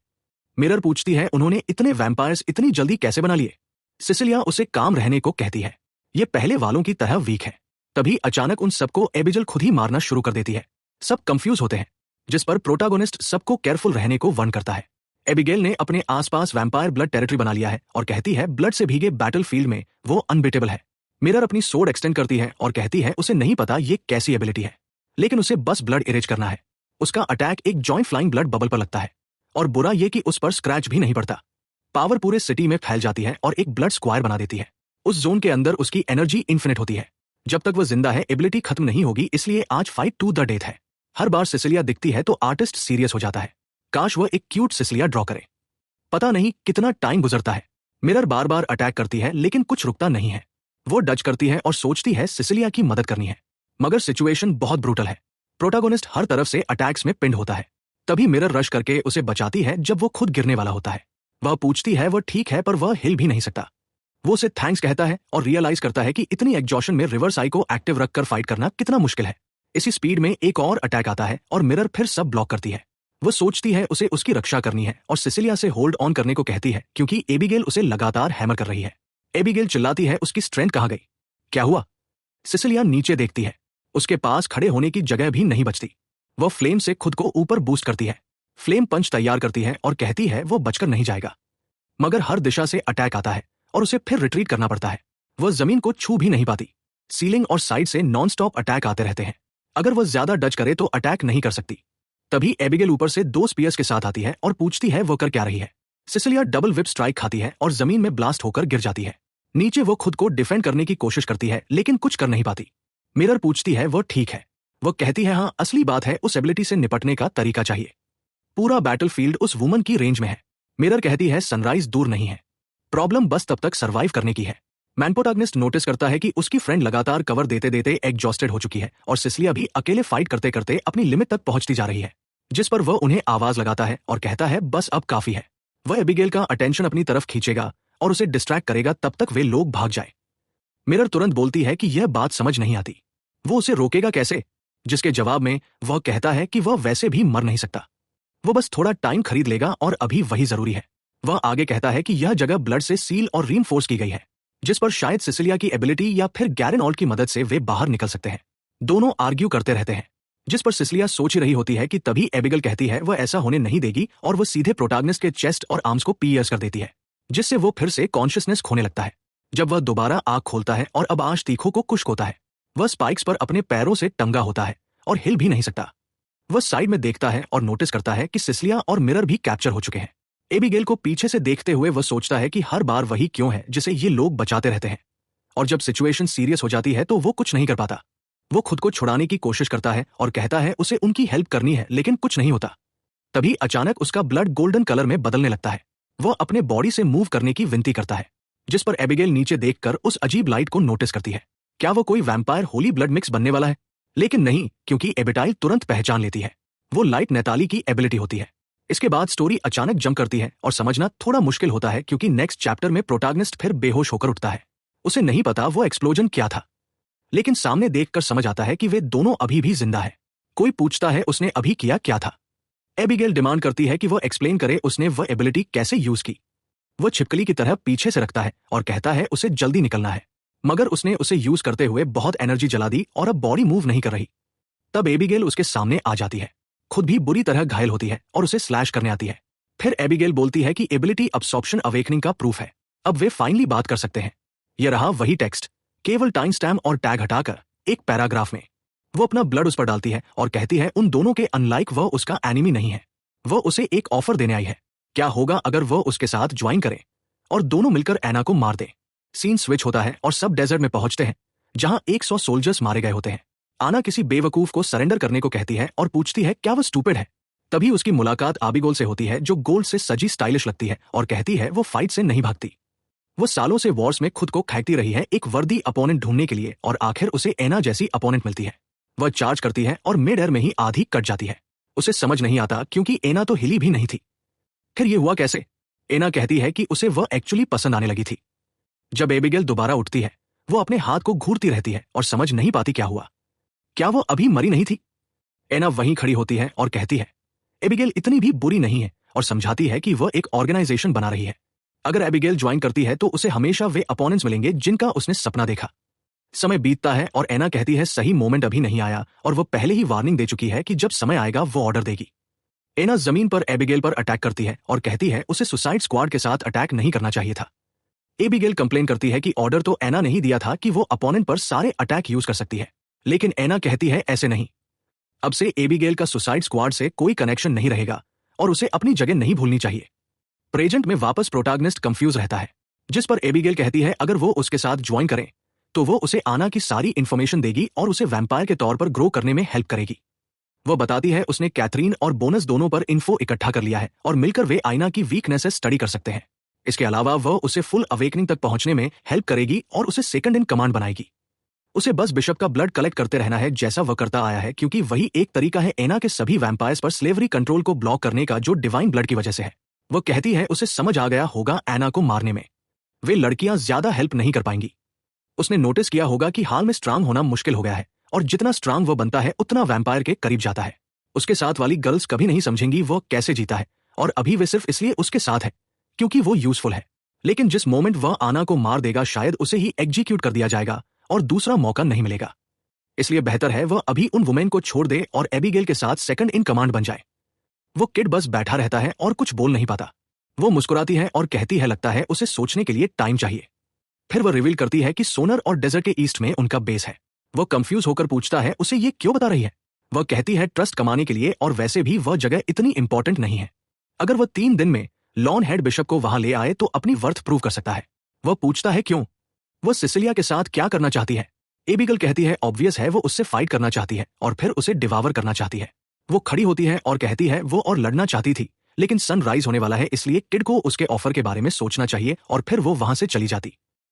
मिरर पूछती है उन्होंने इतने वैम्पायर्स इतनी जल्दी कैसे बना लिए? सिसिलिया उसे काम रहने को कहती है। ये पहले वालों की तरह वीक है। तभी अचानक उन सबको एबिगेल खुद ही मारना शुरू कर देती है। सब कंफ्यूज होते हैं, जिस पर प्रोटागोनिस्ट सबको केयरफुल रहने को वार्न करता है। एबिगेल ने अपने आसपास वैम्पायर ब्लड टेरिटरी बना लिया है और कहती है ब्लड से भीगे बैटलफील्ड में वो अनबीटेबल है। मिरर अपनी सोर्ड एक्सटेंड करती है और कहती है उसे नहीं पता ये कैसी एबिलिटी है, लेकिन उसे बस ब्लड इरेज करना है। उसका अटैक एक जॉइंट फ्लाइंग ब्लड बबल पर लगता है, और बुरा ये कि उस पर स्क्रैच भी नहीं पड़ता। पावर पूरे सिटी में फैल जाती है और एक ब्लड स्क्वायर बना देती है। उस जोन के अंदर उसकी एनर्जी इन्फिनिट होती है। जब तक वह जिंदा है एबिलिटी खत्म नहीं होगी, इसलिए आज फाइट टू द डेथ है। हर बार सिसिलिया दिखती है तो आर्टिस्ट सीरियस हो जाता है। काश वह एक क्यूट सिसिलिया ड्रॉ करे। पता नहीं कितना टाइम गुजरता है। मिरर बार बार अटैक करती है, लेकिन कुछ रुकता नहीं है। वो डच करती है और सोचती है सिसिलिया की मदद करनी है, मगर सिचुएशन बहुत ब्रूटल है। प्रोटागोनिस्ट हर तरफ से अटैक्स में पिंड होता है। तभी मिरर रश करके उसे बचाती है जब वो खुद गिरने वाला होता है। वह पूछती है वह ठीक है, पर वह हिल भी नहीं सकता। वो उसे थैंक्स कहता है और रियलाइज करता है कि इतनी एग्जॉशन में रिवर्स आई को एक्टिव रखकर फाइट करना कितना मुश्किल है। इसी स्पीड में एक और अटैक आता है और मिरर फिर सब ब्लॉक करती है। वो सोचती है उसे उसकी रक्षा करनी है और सिसिलिया से होल्ड ऑन करने को कहती है क्योंकि एबिगेल उसे लगातार हैमर कर रही है। एबिगेल चिल्लाती है उसकी स्ट्रेंथ कहाँ गई, क्या हुआ? सिसिलिया नीचे देखती है, उसके पास खड़े होने की जगह भी नहीं बचती। वह फ्लेम से खुद को ऊपर बूस्ट करती है, फ्लेम पंच तैयार करती है और कहती है वो बचकर नहीं जाएगा। मगर हर दिशा से अटैक आता है और उसे फिर रिट्रीट करना पड़ता है। वह जमीन को छू भी नहीं पाती। सीलिंग और साइड से नॉनस्टॉप अटैक आते रहते हैं। अगर वह ज्यादा डच करे तो अटैक नहीं कर सकती। तभी एबिगेल ऊपर से 2 स्पीयर्स के साथ आती है और पूछती है वो कर क्या रही है। सिसिलिया डबल विप स्ट्राइक खाती है और जमीन में ब्लास्ट होकर गिर जाती है। नीचे वो खुद को डिफेंड करने की कोशिश करती है लेकिन कुछ कर नहीं पाती। मिरर पूछती है वो ठीक है। वो कहती है हाँ, असली बात है उस एबिलिटी से निपटने का तरीका चाहिए। पूरा बैटलफील्ड उस वुमन की रेंज में है। मिरर कहती है सनराइज दूर नहीं है, प्रॉब्लम बस तब तक सरवाइव करने की है। मैन प्रोटैगनिस्ट नोटिस करता है कि उसकी फ्रेंड लगातार कवर देते देते एग्जॉस्टेड हो चुकी है और सिसिलिया भी अकेले फाइट करते करते अपनी लिमिट तक पहुंचती जा रही है। जिस पर वह उन्हें आवाज लगाता है और कहता है बस अब काफी है। वह एबिगेल का अटेंशन अपनी तरफ खींचेगा और उसे डिस्ट्रैक्ट करेगा तब तक वे लोग भाग जाए। मिरर तुरंत बोलती है कि यह बात समझ नहीं आती, वो उसे रोकेगा कैसे? जिसके जवाब में वह कहता है कि वह वैसे भी मर नहीं सकता, वो बस थोड़ा टाइम खरीद लेगा और अभी वही जरूरी है। वह आगे कहता है कि यह जगह ब्लड से सील और रीइंफोर्स की गई है, जिस पर शायद सिसिलिया की एबिलिटी या फिर गैरन ऑल्ट की मदद से वे बाहर निकल सकते हैं। दोनों आर्ग्यू करते रहते हैं, जिस पर सिसिलिया सोच ही रही होती है कि तभी एबिगेल कहती है वह ऐसा होने नहीं देगी और वह सीधे प्रोटैगनिस्ट के चेस्ट और आर्म्स को पियर्स कर देती है, जिससे वो फिर से कॉन्शियसनेस खोने लगता है। जब वह दोबारा आंख खोलता है और अब आंच तीखों को खुश्क होता है, वह स्पाइक्स पर अपने पैरों से टंगा होता है और हिल भी नहीं सकता। वह साइड में देखता है और नोटिस करता है कि सिसिलिया और मिरर भी कैप्चर हो चुके हैं। एबिगेल को पीछे से देखते हुए वह सोचता है कि हर बार वही क्यों है जिसे ये लोग बचाते रहते हैं, और जब सिचुएशन सीरियस हो जाती है तो वो कुछ नहीं कर पाता। वो खुद को छुड़ाने की कोशिश करता है और कहता है उसे उनकी हेल्प करनी है लेकिन कुछ नहीं होता। तभी अचानक उसका ब्लड गोल्डन कलर में बदलने लगता है। वह अपने बॉडी से मूव करने की विनती करता है, जिस पर एबिगेल नीचे देखकर उस अजीब लाइट को नोटिस करती है। क्या वो कोई वैम्पायर होली ब्लड मिक्स बनने वाला है? लेकिन नहीं, क्योंकि एबिटाइल तुरंत पहचान लेती है वो लाइट नेताली की एबिलिटी होती है। इसके बाद स्टोरी अचानक जंप करती है और समझना थोड़ा मुश्किल होता है क्योंकि नेक्स्ट चैप्टर में प्रोटैगनिस्ट फिर बेहोश होकर उठता है। उसे नहीं पता वो एक्सप्लोजन क्या था, लेकिन सामने देखकर समझ आता है कि वे दोनों अभी भी जिंदा है। कोई पूछता है उसने अभी किया क्या था। एबिगेल डिमांड करती है कि वो एक्सप्लेन करे उसने वह एबिलिटी कैसे यूज की। वो छिपकली की तरह पीछे से रखता है और कहता है उसे जल्दी निकलना है, मगर उसने उसे यूज करते हुए बहुत एनर्जी जला दी और अब बॉडी मूव नहीं कर रही। तब एबिगेल उसके सामने आ जाती है, खुद भी बुरी तरह घायल होती है और उसे स्लैश करने आती है। फिर एबिगेल बोलती है कि एबिलिटी अब्सॉर्प्शन अवेकनिंग का प्रूफ है, अब वे फाइनली बात कर सकते हैं। यह रहा वही टेक्स्ट, केवल टाइम स्टैम्प और टैग हटाकर एक पैराग्राफ में। वो अपना ब्लड उस पर डालती है और कहती है उन दोनों के अनलाइक वह उसका एनिमी नहीं है, वह उसे एक ऑफर देने आई है। क्या होगा अगर वह उसके साथ ज्वाइन करे और दोनों मिलकर एना को मार दे। सीन स्विच होता है और सब डेजर्ट में पहुंचते हैं जहां 100 सोल्जर्स मारे गए होते हैं। आना किसी बेवकूफ को सरेंडर करने को कहती है और पूछती है क्या वो स्टूपिड है। तभी उसकी मुलाकात आबिगोल से होती है जो गोल्ड से सजी स्टाइलिश लगती है और कहती है वो फाइट से नहीं भागती। वो सालों से वॉर्स में खुद को खैकती रही है एक वर्दी अपोनेंट ढूंढने के लिए और आखिर उसे एना जैसी अपोनेंट मिलती है। वह चार्ज करती है और मिड एयर में ही आधी कट जाती है। उसे समझ नहीं आता क्योंकि एना तो हिली भी नहीं थी। फिर ये हुआ कैसे? एना कहती है कि उसे वह एक्चुअली पसंद आने लगी थी। जब एबिगेल दोबारा उठती है वो अपने हाथ को घूरती रहती है और समझ नहीं पाती क्या हुआ। क्या वो अभी मरी नहीं थी? एना वहीं खड़ी होती है और कहती है एबिगेल इतनी भी बुरी नहीं है और समझाती है कि वह एक ऑर्गेनाइजेशन बना रही है। अगर एबिगेल ज्वाइन करती है तो उसे हमेशा वे अपोनेंट्स मिलेंगे जिनका उसने सपना देखा। समय बीतता है और एना कहती है सही मोमेंट अभी नहीं आया और वह पहले ही वार्निंग दे चुकी है कि जब समय आएगा वो ऑर्डर देगी। एना जमीन पर एबिगेल पर अटैक करती है और कहती है उसे सुसाइड स्क्वाड के साथ अटैक नहीं करना चाहिए था। एबिगेल कंप्लेन करती है कि ऑर्डर तो एना ने ही दिया था कि वो अपोनेंट पर सारे अटैक यूज कर सकती है, लेकिन एना कहती है ऐसे नहीं। अब से एबिगेल का सुसाइड स्क्वाड से कोई कनेक्शन नहीं रहेगा और उसे अपनी जगह नहीं भूलनी चाहिए। प्रेजेंट में वापस प्रोटैगनिस्ट कंफ्यूज रहता है, जिस पर एबिगेल कहती है अगर वो उसके साथ ज्वाइन करे तो वो उसे आना की सारी इंफॉर्मेशन देगी और उसे वैम्पायर के तौर पर ग्रो करने में हेल्प करेगी। वो बताती है उसने कैथरीन और बोनस दोनों पर इन्फो इकट्ठा कर लिया है और मिलकर वे आइना की वीकनेसेस स्टडी कर सकते हैं। इसके अलावा वह उसे फुल अवेकनिंग तक पहुंचने में हेल्प करेगी और उसे सेकंड इन कमांड बनाएगी। उसे बस बिशप का ब्लड कलेक्ट करते रहना है जैसा वह करता आया है, क्योंकि वही एक तरीका है एना के सभी वैम्पायर्स पर स्लेवरी कंट्रोल को ब्लॉक करने का जो डिवाइन ब्लड की वजह से है। वह कहती है उसे समझ आ गया होगा एना को मारने में वे लड़कियां ज्यादा हेल्प नहीं कर पाएंगी। उसने नोटिस किया होगा कि हाल में स्ट्रांग होना मुश्किल हो गया है और जितना स्ट्रांग वह बनता है उतना वैम्पायर के करीब जाता है। उसके साथ वाली गर्ल्स कभी नहीं समझेंगी वो कैसे जीता है, और अभी वे सिर्फ इसलिए उसके साथ है क्योंकि वो यूजफुल है। लेकिन जिस मोमेंट वह आना को मार देगा शायद उसे ही एग्जीक्यूट कर दिया जाएगा और दूसरा मौका नहीं मिलेगा। इसलिए बेहतर है वह अभी उन वुमेन को छोड़ दे और एबिगेल के साथ सेकंड इन कमांड बन जाए। वो किड बस बैठा रहता है और कुछ बोल नहीं पाता। वो मुस्कुराती है और कहती है लगता है उसे सोचने के लिए टाइम चाहिए। फिर वह रिवील करती है कि सोनर और डेजर्ट के ईस्ट में उनका बेस है। वह कंफ्यूज होकर पूछता है उसे ये क्यों बता रही है। वह कहती है ट्रस्ट कमाने के लिए, और वैसे भी वह जगह इतनी इंपॉर्टेंट नहीं है। अगर वह 3 दिन में लॉन हेड बिशप को वहां ले आए तो अपनी वर्थ प्रूव कर सकता है। वह पूछता है क्यों, वह सिसिलिया के साथ क्या करना चाहती है। एबिगेल कहती है ऑब्वियस है वो उससे फाइट करना चाहती है और फिर उसे डिवावर करना चाहती है। वो खड़ी होती है और कहती है वो और लड़ना चाहती थी, लेकिन सनराइज होने वाला है इसलिए किड को उसके ऑफर के बारे में सोचना चाहिए, और फिर वो वहां से चली जाती।